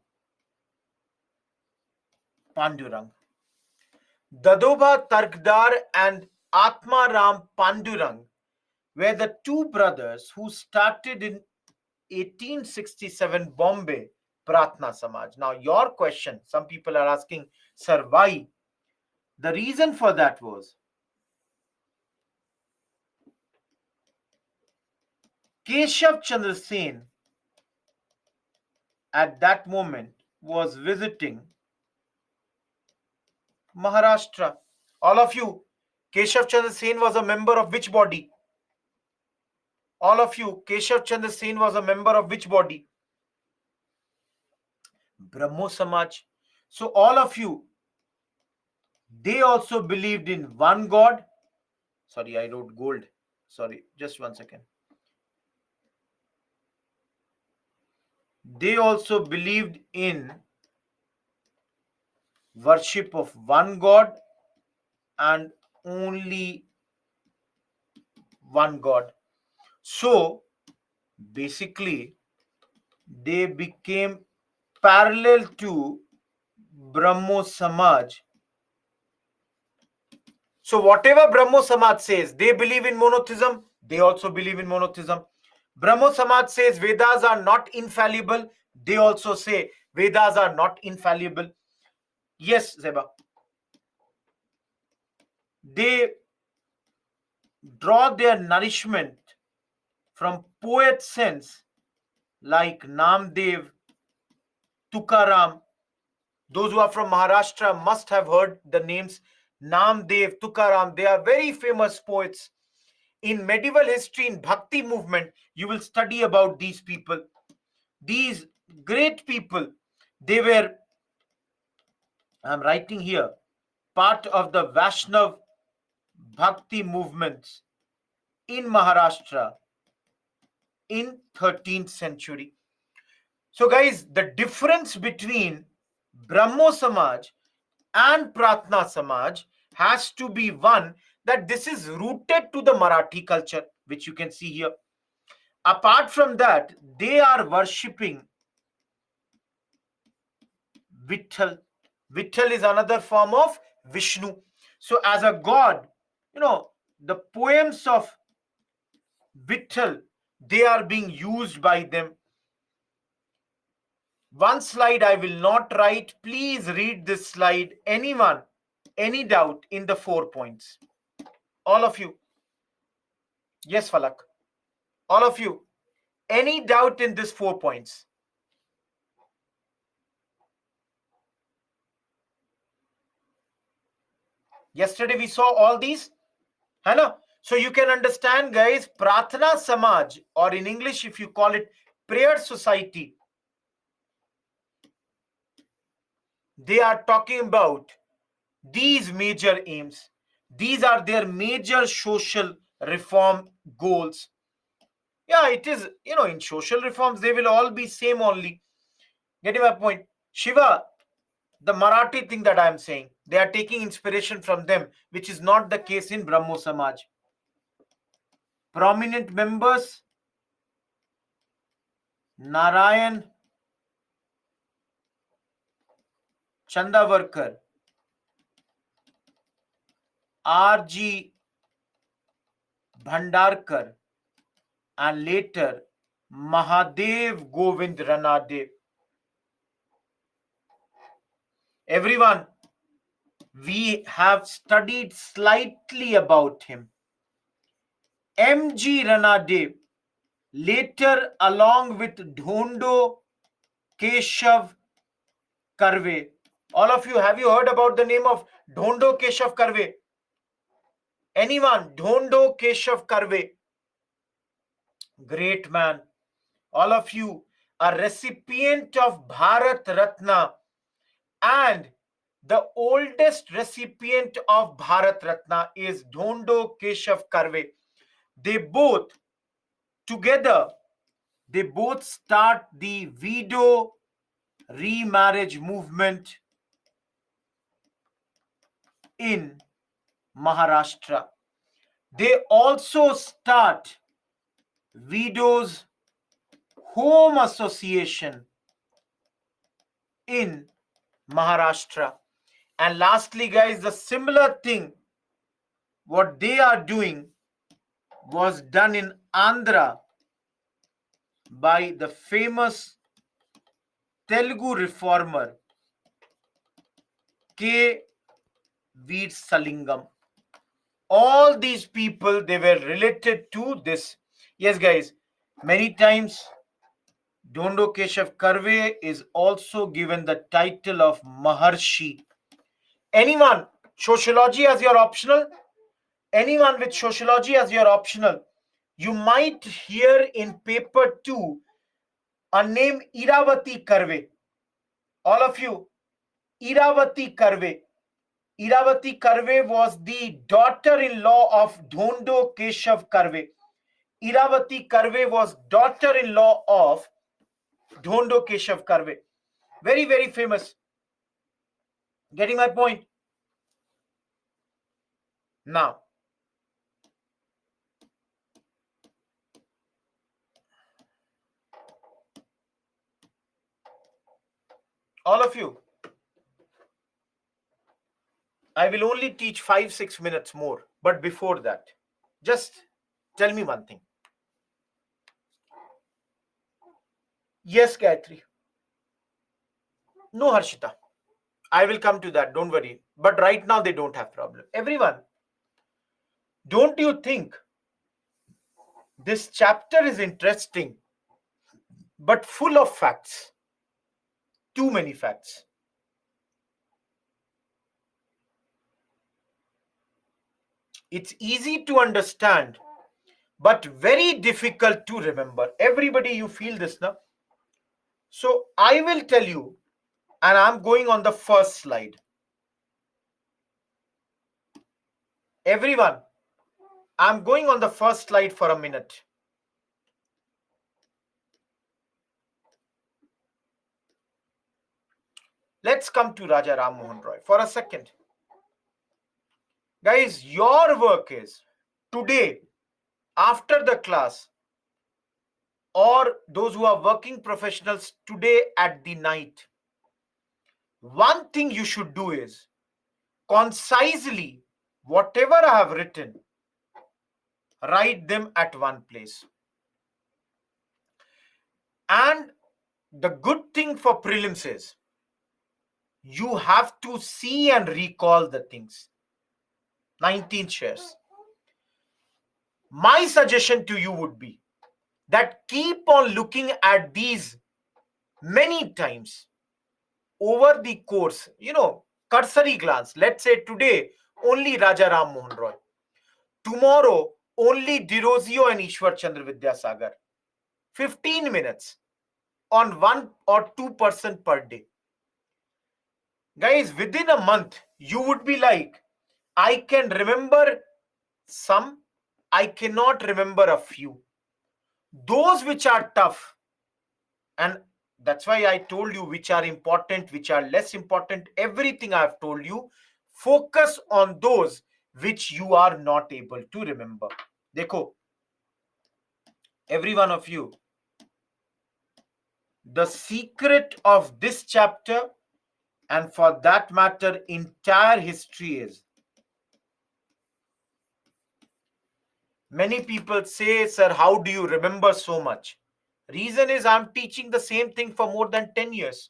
Pandurang. Dadoba Tarkdar and Atmaram Pandurang were the two brothers who started in 1867 Bombay Pratna Samaj. Now, your question, some people are asking, sir, why? The reason for that was Keshav Chandra Sen at that moment was visiting Maharashtra. All of you, Keshav Chandra Sen was a member of which body? All of you, Keshav Chandra Sen was a member of which body? Brahmo Samaj. So all of you, they also believed in one God. Sorry, I wrote gold. Sorry, just 1 second. They also believed in worship of one God and only one God. So basically, they became parallel to Brahmo Samaj. So whatever Brahmo Samaj says, they believe in monotheism, they also believe in monotheism. Brahmo Samaj says Vedas are not infallible, they also say Vedas are not infallible. Yes, Zeba. They draw their nourishment from poet sense like Namdev, Tukaram. Those who are from Maharashtra must have heard the names Namdev, Tukaram. They are very famous poets. In medieval history, in Bhakti movement, you will study about these people. These great people, they were, I'm writing here, part of the Vaishnav Bhakti movements in Maharashtra in 13th century. So guys, the difference between Brahmo Samaj and Pratna Samaj has to be one, that this is rooted to the Marathi culture, which you can see here. Apart from that, they are worshipping Vitthal. Vitthal is another form of Vishnu. So as a god, the poems of Vittal, they are being used by them. One slide I will not write. Please read this slide. Anyone, any doubt in the 4 points? All of you. Yes, Falak. All of you. Any doubt in this 4 points? Yesterday we saw all these. Hello. So you can understand, guys, Prathana Samaj, or in English, if you call it prayer society, they are talking about these major aims. These are their major social reform goals. Yeah, it is, in social reforms, they will all be same only. Getting my point? Shiva, the Marathi thing that I am saying, they are taking inspiration from them, which is not the case in Brahmo Samaj. Prominent members: Narayan Chandavarkar, R.G. Bhandarkar, and later Mahadev Govind Ranade. Everyone, we have studied slightly about him. M.G. Ranade, later along with Dhondo Keshav Karve. All of you, have you heard about the name of Dhondo Keshav Karve? Anyone? Dhondo Keshav Karve. Great man. All of you, a recipient of Bharat Ratna, and the oldest recipient of Bharat Ratna is Dhondo Keshav Karve. They both together, they both start the widow remarriage movement in Maharashtra. They also start Widows Home Association in Maharashtra. And lastly, guys, the similar thing, what they are doing was done in Andhra by the famous Telugu reformer K. Veersalingam. All these people, they were related to this. Yes, guys, many times Dhondo Keshav Karve is also given the title of Maharshi. Anyone, sociology as your optional? Anyone with sociology as your optional? You might hear in paper 2 a name Iravati Karve. All of you, Iravati Karve. Iravati Karve was the daughter-in-law of Dhondo Keshav Karve. Iravati Karve was daughter-in-law of Dhondo Keshav Karve. Very, very famous. Getting my point? Now, all of you, I will only teach 5-6 minutes more. But before that, just tell me one thing. Yes, Gayatri. No, Harshita. I will come to that. Don't worry. But right now, they don't have problem. Everyone, don't you think this chapter is interesting, but full of facts? Too many facts. It's easy to understand, but very difficult to remember. Everybody, you feel this now? So I will tell you, and I'm going on the first slide. Everyone, I'm going on the first slide for a minute. Let's come to Raja Ram Mohan Roy for a second. Guys, your work is today, after the class, or those who are working professionals today at the night, one thing you should do is concisely whatever I have written, write them at one place. And the good thing for prelims is you have to see and recall the things. 19 shares. My suggestion to you would be that keep on looking at these many times over the course, cursory glance. Let's say today only Raja Ram Mohan Roy, tomorrow only Dirozio and Ishwar Chandra Vidyasagar. 15 minutes on 1 or 2% per day. Guys, within a month, you would be like, I can remember some, I cannot remember a few. Those which are tough, and that's why I told you which are important, which are less important, everything I have told you, focus on those which you are not able to remember. Dekho, every one of you, the secret of this chapter, and for that matter, entire history is, many people say, sir, how do you remember so much? Reason is I'm teaching the same thing for more than 10 years.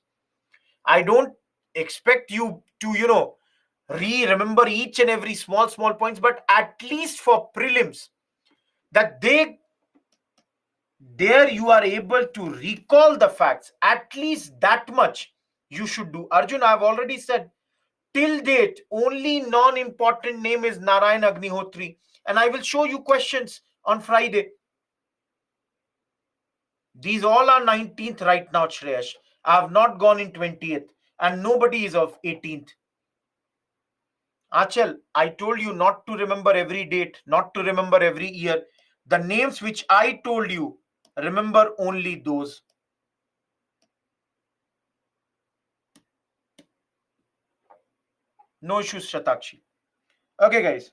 I don't expect you to, remember each and every small points, but at least for prelims, that there you are able to recall the facts. At least that much you should do. Arjun, I've already said, till date, only non-important name is Narayan Agnihotri. And I will show you questions on Friday. These all are 19th right now, Shreyash. I have not gone in 20th. And nobody is of 18th. Achal, I told you not to remember every date, not to remember every year. The names which I told you, remember only those. No issues, Shatakshi. Okay, guys.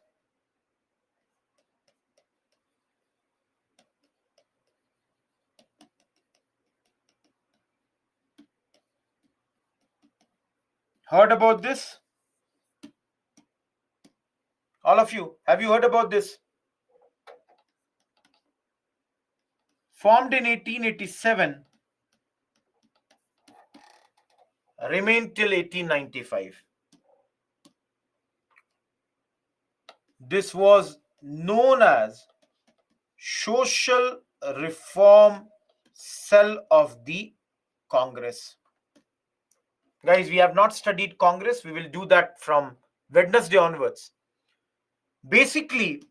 Heard about this? All of you, have you heard about this? Formed in 1887, remained till 1895. This was known as Social Reform Cell of the Congress. Guys, we have not studied Congress. We will do that from Wednesday onwards. Basically,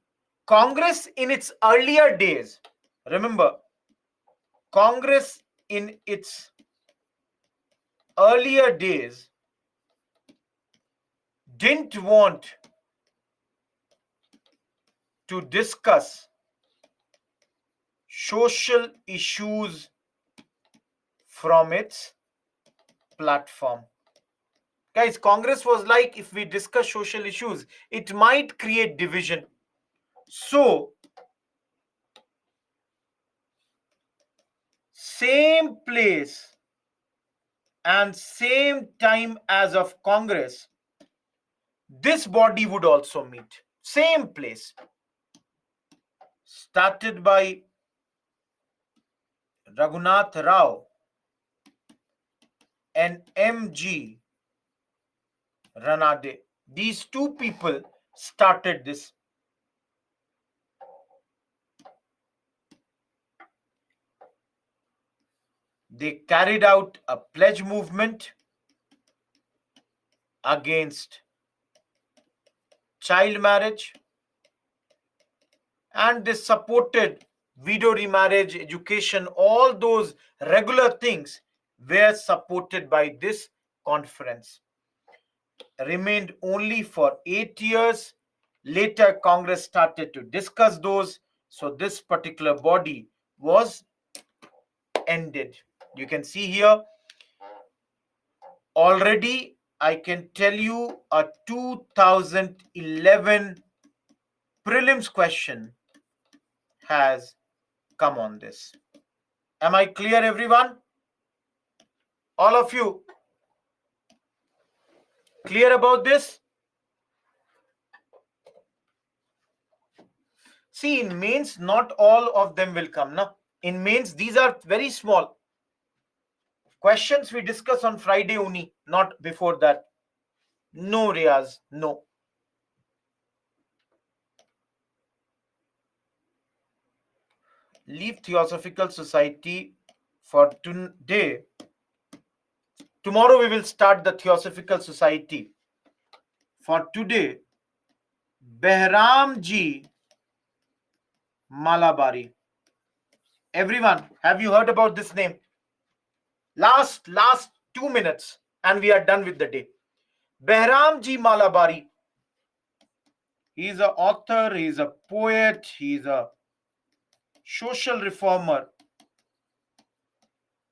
Congress in its earlier days, remember, Congress in its earlier days didn't want to discuss social issues from its platform. Guys, Congress was like, if we discuss social issues, it might create division. So, same place and same time as of Congress, this body would also meet. Same place. Started by Raghunath Rao and M.G. Ranade. These two people started this. They carried out a pledge movement against child marriage, and they supported widow remarriage, education, all those regular things were supported by this conference. Remained only for 8 years. Later, Congress started to discuss those. So this particular body was ended. You can see here, already I can tell you a 2011 prelims question has come on this. Am I clear, everyone? All of you clear about this? See, in mains, not all of them will come. Na? In mains, these are very small. Questions we discuss on Friday only, not before that. No, Riaz, no. Leave Theosophical Society for today. Tomorrow we will start the Theosophical Society. For today, Behram Ji Malabari. Everyone, have you heard about this name? Last 2 minutes and we are done with the day. Behram Ji Malabari. He is an author, he is a poet, he is a social reformer,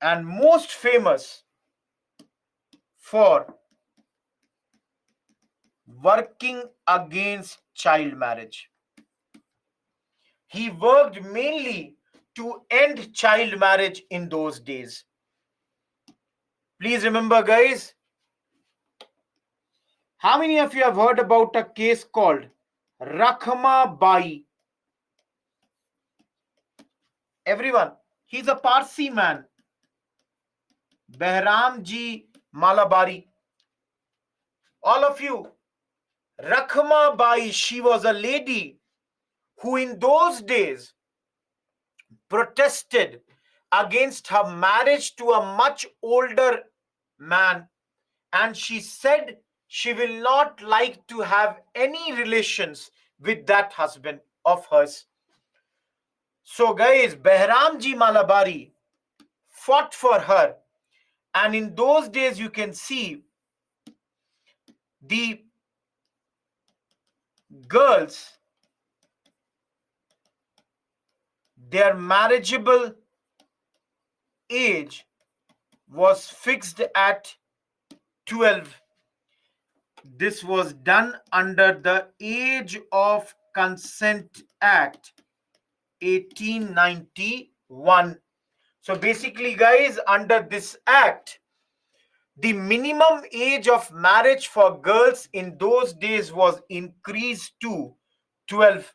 and most famous for working against child marriage. He worked mainly to end child marriage in those days. Please remember, guys, how many of you have heard about a case called Rakhma Bai? Everyone, he's a Parsi man. Behram Ji Malabari. All of you, Rakhma Bai, she was a lady who in those days protested against her marriage to a much older man, and she said she will not like to have any relations with that husband of hers. So guys, Behram Ji Malabari fought for her, and in those days you can see the girls, their marriageable age was fixed at 12. This was done under the Age of Consent Act 1891. So basically, guys, under this act, the minimum age of marriage for girls in those days was increased to 12.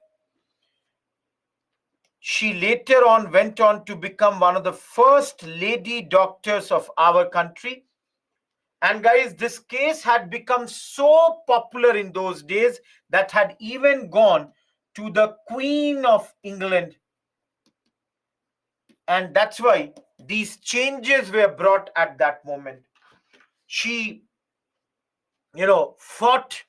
She later on went on to become one of the first lady doctors of our country. And guys, this case had become so popular in those days that had even gone to the Queen of England. And that's why these changes were brought at that moment. She, fought,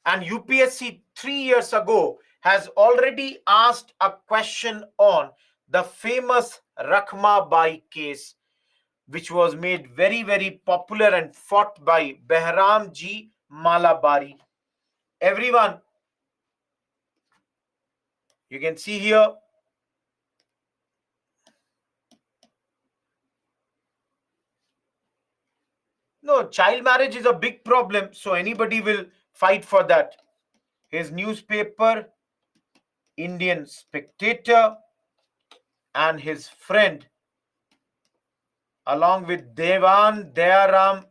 and UPSC 3 years ago has already asked a question on the famous Rakhma Bai case, which was made very, very popular and fought by Behram Ji Malabari. Everyone, you can see here, no, child marriage is a big problem, so anybody will fight for that. His newspaper, Indian Spectator, and his friend, along with Devan Dayaram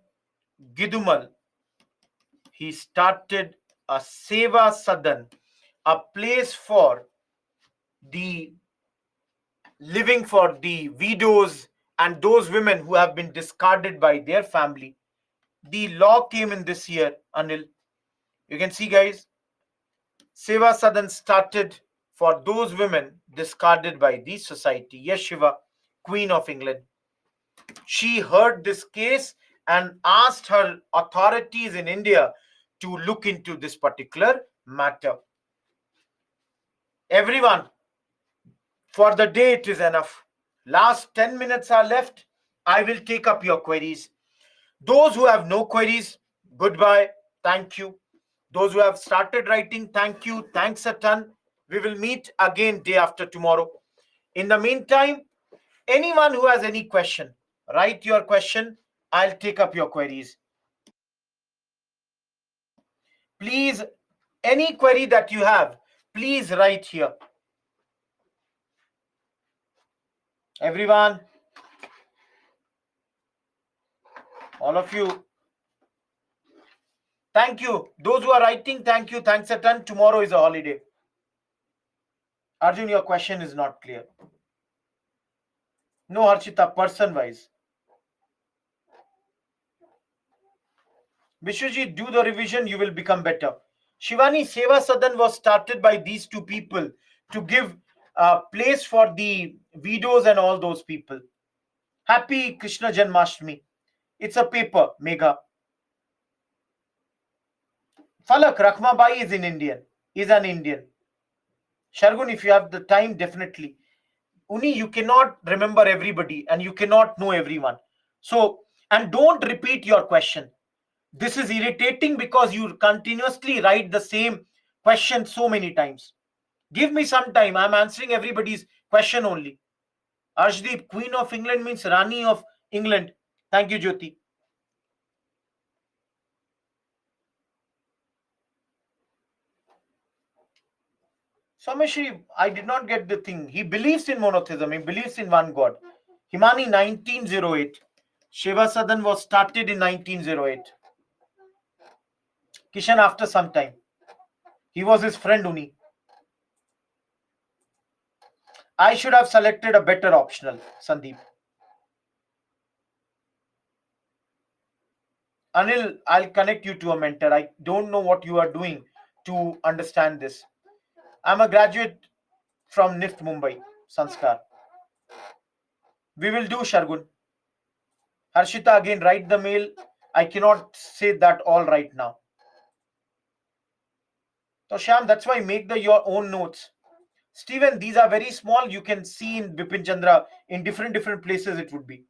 Gidumal, he started a Seva Sadan, a place for the living for the widows and those women who have been discarded by their family. The law came in this year, Anil. You can see, guys, Seva Sadan started for those women discarded by the society. Yes, Shiva, Queen of England. She heard this case and asked her authorities in India to look into this particular matter. Everyone, for the day it is enough. Last 10 minutes are left. I will take up your queries. Those who have no queries, goodbye. Thank you. Those who have started writing, thank you. Thanks a ton. We will meet again day after tomorrow. In the meantime, anyone who has any question, write your question. I'll take up your queries. Please, any query that you have, please write here. Everyone, all of you, thank you. Those who are writing, thank you. Thanks a ton. Tomorrow is a holiday. Arjun, your question is not clear. No, Harshita, person wise. Vishwajit, do the revision, you will become better. Shivani, Seva Sadan was started by these two people to give a place for the videos and all those people. Happy Krishna Janmashtami. It's a paper, Megha. Falak, Rakhmabai is in Indian, is an Indian. Shargun, if you have the time, definitely. Uni, you cannot remember everybody and you cannot know everyone. So, and don't repeat your question. This is irritating because you continuously write the same question so many times. Give me some time. I'm answering everybody's question only. Arshdeep, Queen of England means Rani of England. Thank you, Jyoti. Someshri, I did not get the thing. He believes in monotheism. He believes in one God. Himani, 1908. Shiva Sadan was started in 1908. Kishan, after some time. He was his friend Uni. I should have selected a better optional, Sandeep. Anil, I'll connect you to a mentor. I don't know what you are doing to understand this. I'm a graduate from NIFT Mumbai, Sanskar. We will do, Shargun. Harshita, again, write the mail. I cannot say that all right now. So, Sham, that's why make your own notes. Stephen, these are very small. You can see in Bipin Chandra in different places it would be.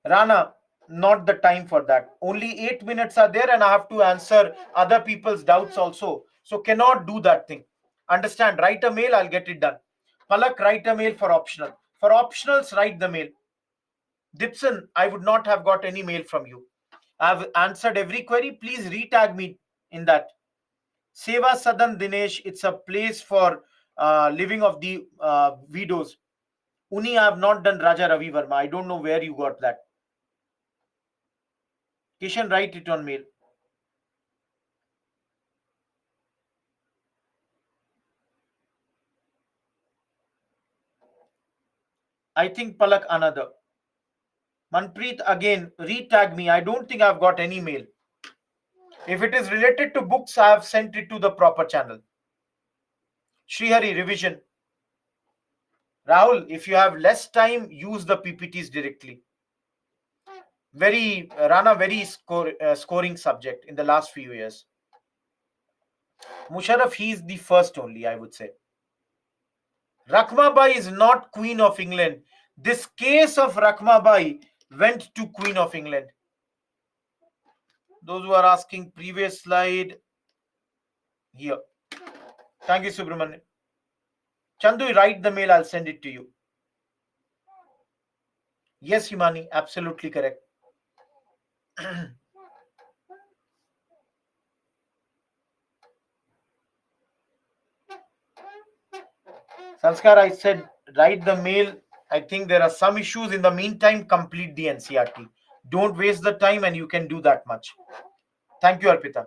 Rana, not the time for that. Only 8 minutes are there, and I have to answer other people's doubts also. So cannot do that thing. Understand? Write a mail, I'll get it done. Palak, write a mail for optional. For optionals, write the mail. Dipson, I would not have got any mail from you. I've answered every query. Please retag me in that. Seva Sadan Dinesh, it's a place for living of the widows. Uni, I have not done Raja Ravi Verma. I don't know where you got that. Kishan, write it on mail. I think Palak another. Manpreet again, retag me. I don't think I've got any mail. If it is related to books, I have sent it to the proper channel. Srihari, revision. Rahul, if you have less time, use the PPTs directly. Rana, very scoring subject in the last few years. Musharraf, he is the first only, I would say. Rakhmabai is not Queen of England. This case of Rakhmabai went to Queen of England. Those who are asking, previous slide here. Thank you, Subramanian. Chandu, write the mail, I'll send it to you. Yes, Himani, absolutely correct. Sanskar, I said write the mail. I think there are some issues. In the meantime, complete the NCRT. Don't waste the time, and you can do that much. Thank you, Arpita.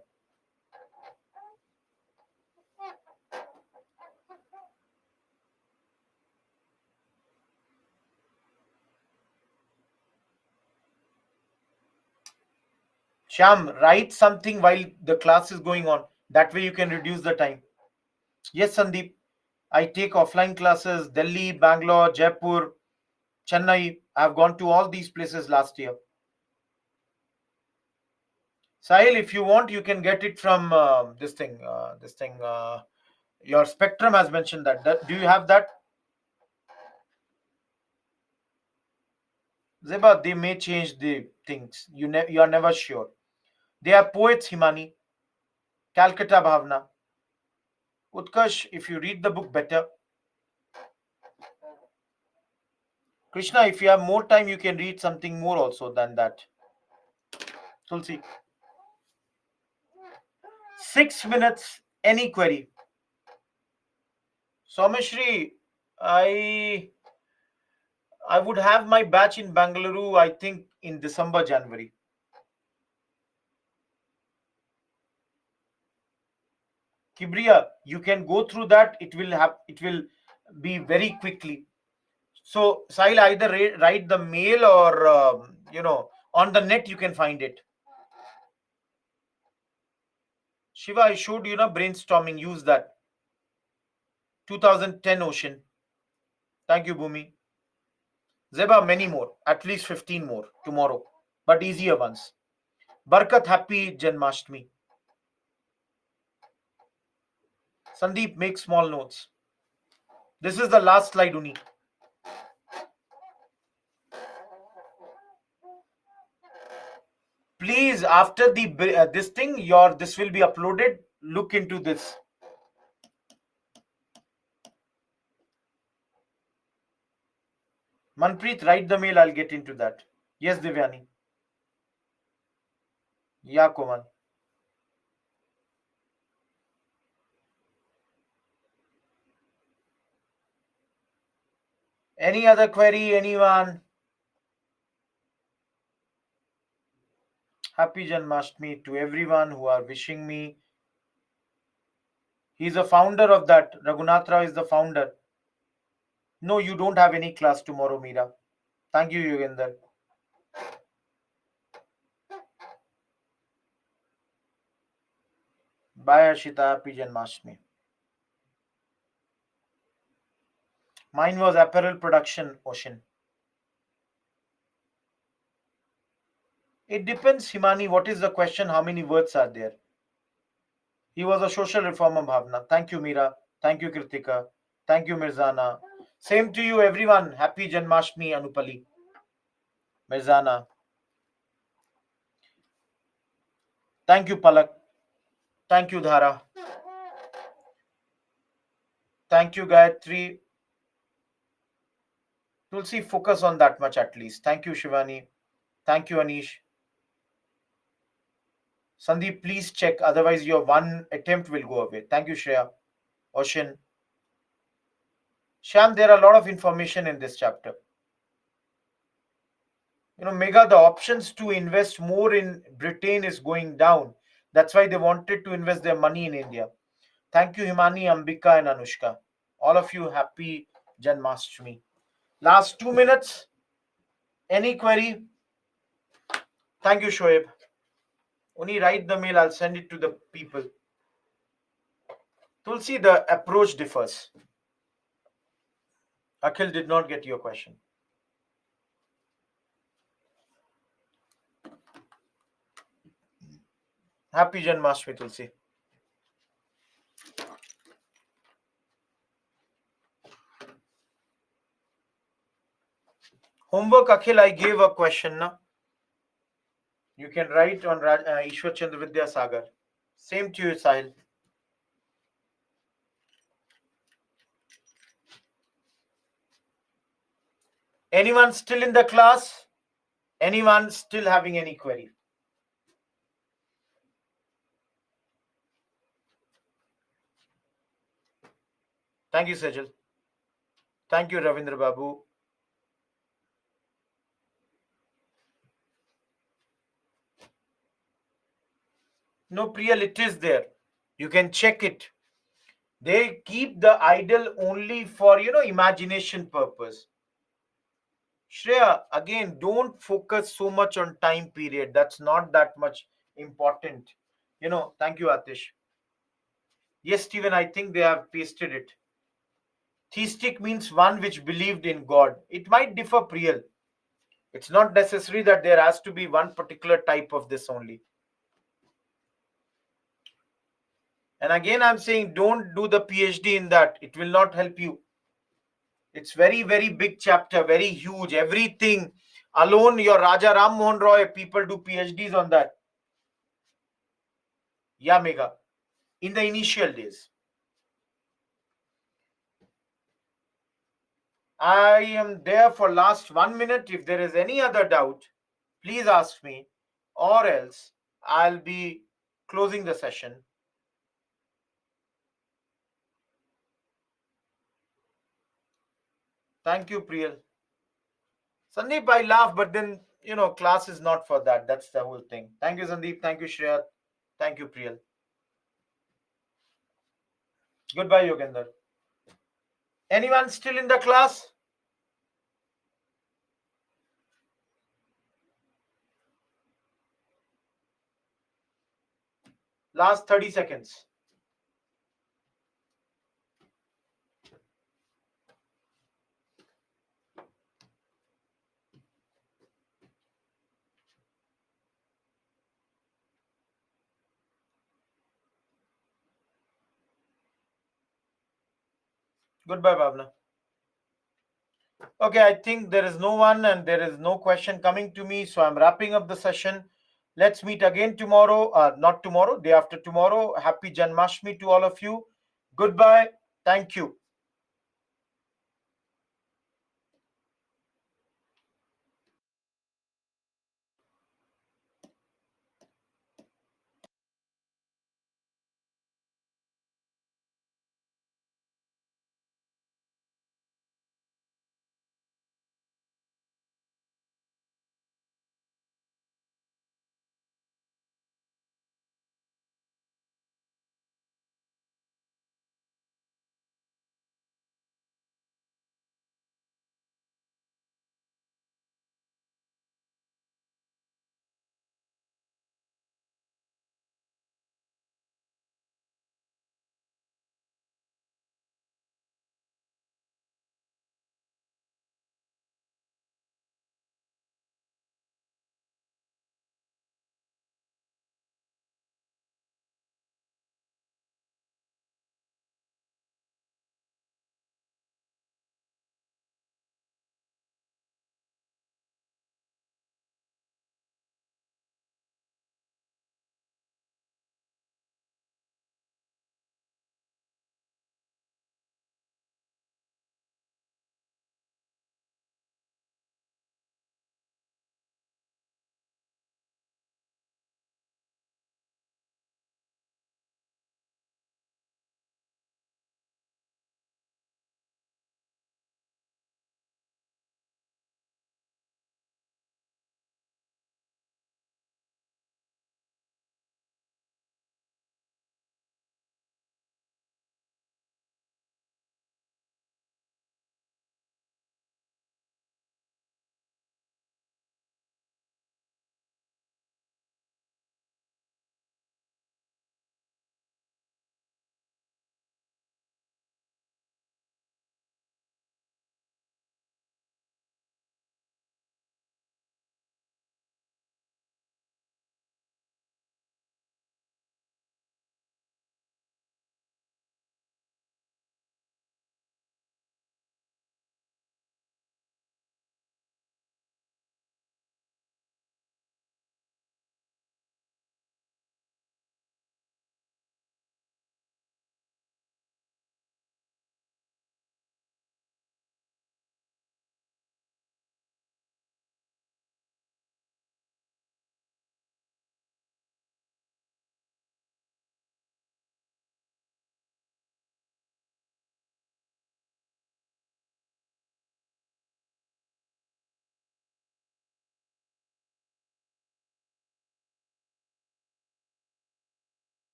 Sham, write something while the class is going on. That way you can reduce the time. Yes, Sandeep. I take offline classes, Delhi, Bangalore, Jaipur, Chennai. I've gone to all these places last year. Sahil, if you want, you can get it from this thing. Your Spectrum has mentioned that. Do you have that? Zeba, they may change the things. You are never sure. They are poets, Himani. Calcutta Bhavna. Utkarsh, if you read the book better. Krishna, if you have more time, you can read something more also than that. Tulsi. 6 minutes, any query. Someshri, I I would have my batch in Bangalore, I think in December, January. Kibriya, you can go through that. It will be very quickly. So Sahil, either write the mail or on the net you can find it. Shiva, I showed you brainstorming. Use that. 2010 Ocean. Thank you, Bhumi. Zeba, many more. At least 15 more tomorrow, but easier ones. Barkat, happy Janmashtami. Sandeep, make small notes. This is the last slide, Uni. Please, after the this thing, this will be uploaded. Look into this. Manpreet, write the mail. I'll get into that. Yes, Divyani. Yeah, Koman. Any other query? Anyone? Happy Janmashtami to everyone who are wishing me. He's a founder of that. Raghunath Rao is the founder. No, you don't have any class tomorrow, Meera. Thank you, Yogendar. Bye, Ashita. Happy Janmashtami. Mine was apparel production, Ocean. It depends, Himani. What is the question? How many words are there? He was a social reformer, Bhavna. Thank you, Meera. Thank you, Kritika. Thank you, Mirzana. Same to you, everyone. Happy Janmashtami, Anupali. Mirzana. Thank you, Palak. Thank you, Dhara. Thank you, Gayatri. Tulsi, focus on that much at least. Thank you, Shivani. Thank you, Anish. Sandeep, please check. Otherwise, your one attempt will go away. Thank you, Shreya. Ocean. Sham, there are a lot of information in this chapter. Mega, the options to invest more in Britain is going down. That's why they wanted to invest their money in India. Thank you, Himani, Ambika, and Anushka. All of you, happy Janmashtami. Last 2 minutes. Any query? Thank you, Shoaib. Only write the mail. I'll send it to the people. Tulsi, the approach differs. Akhil did not get your question. Happy Janmashtami, Tulsi. Homework, Akhil, I gave a question. Na? You can write on Ishwar Chandra Vidya Sagar. Same to you, Sahil. Anyone still in the class? Anyone still having any query? Thank you, Sejal. Thank you, Ravindra Babu. No, Priyal, it is there. You can check it. They keep the idol only for, imagination purpose. Shreya, again, don't focus so much on time period. That's not that much important. Thank you, Atish. Yes, Stephen, I think they have pasted it. Theistic means one which believed in God. It might differ, Priyal. It's not necessary that there has to be one particular type of this only. And again, I'm saying don't do the PhD in that. It will not help you. It's very, very big chapter, very huge. Everything alone, your Raja Ram Mohan Roy, people do PhDs on that. Yeah, Mega. In the initial days. I am there for last 1 minute. If there is any other doubt, please ask me, or else I'll be closing the session. Thank you, Priyal. Sandeep, I laugh, but then, class is not for that. That's the whole thing. Thank you, Sandeep. Thank you, Shreya. Thank you, Priyal. Goodbye, Yogender. Anyone still in the class? Last 30 seconds. Goodbye, Bhavna. Okay, I think there is no one and there is no question coming to me, so I'm wrapping up the session. Let's meet again tomorrow. Not tomorrow, day after tomorrow. Happy Janmashtami to all of you. Goodbye. Thank you.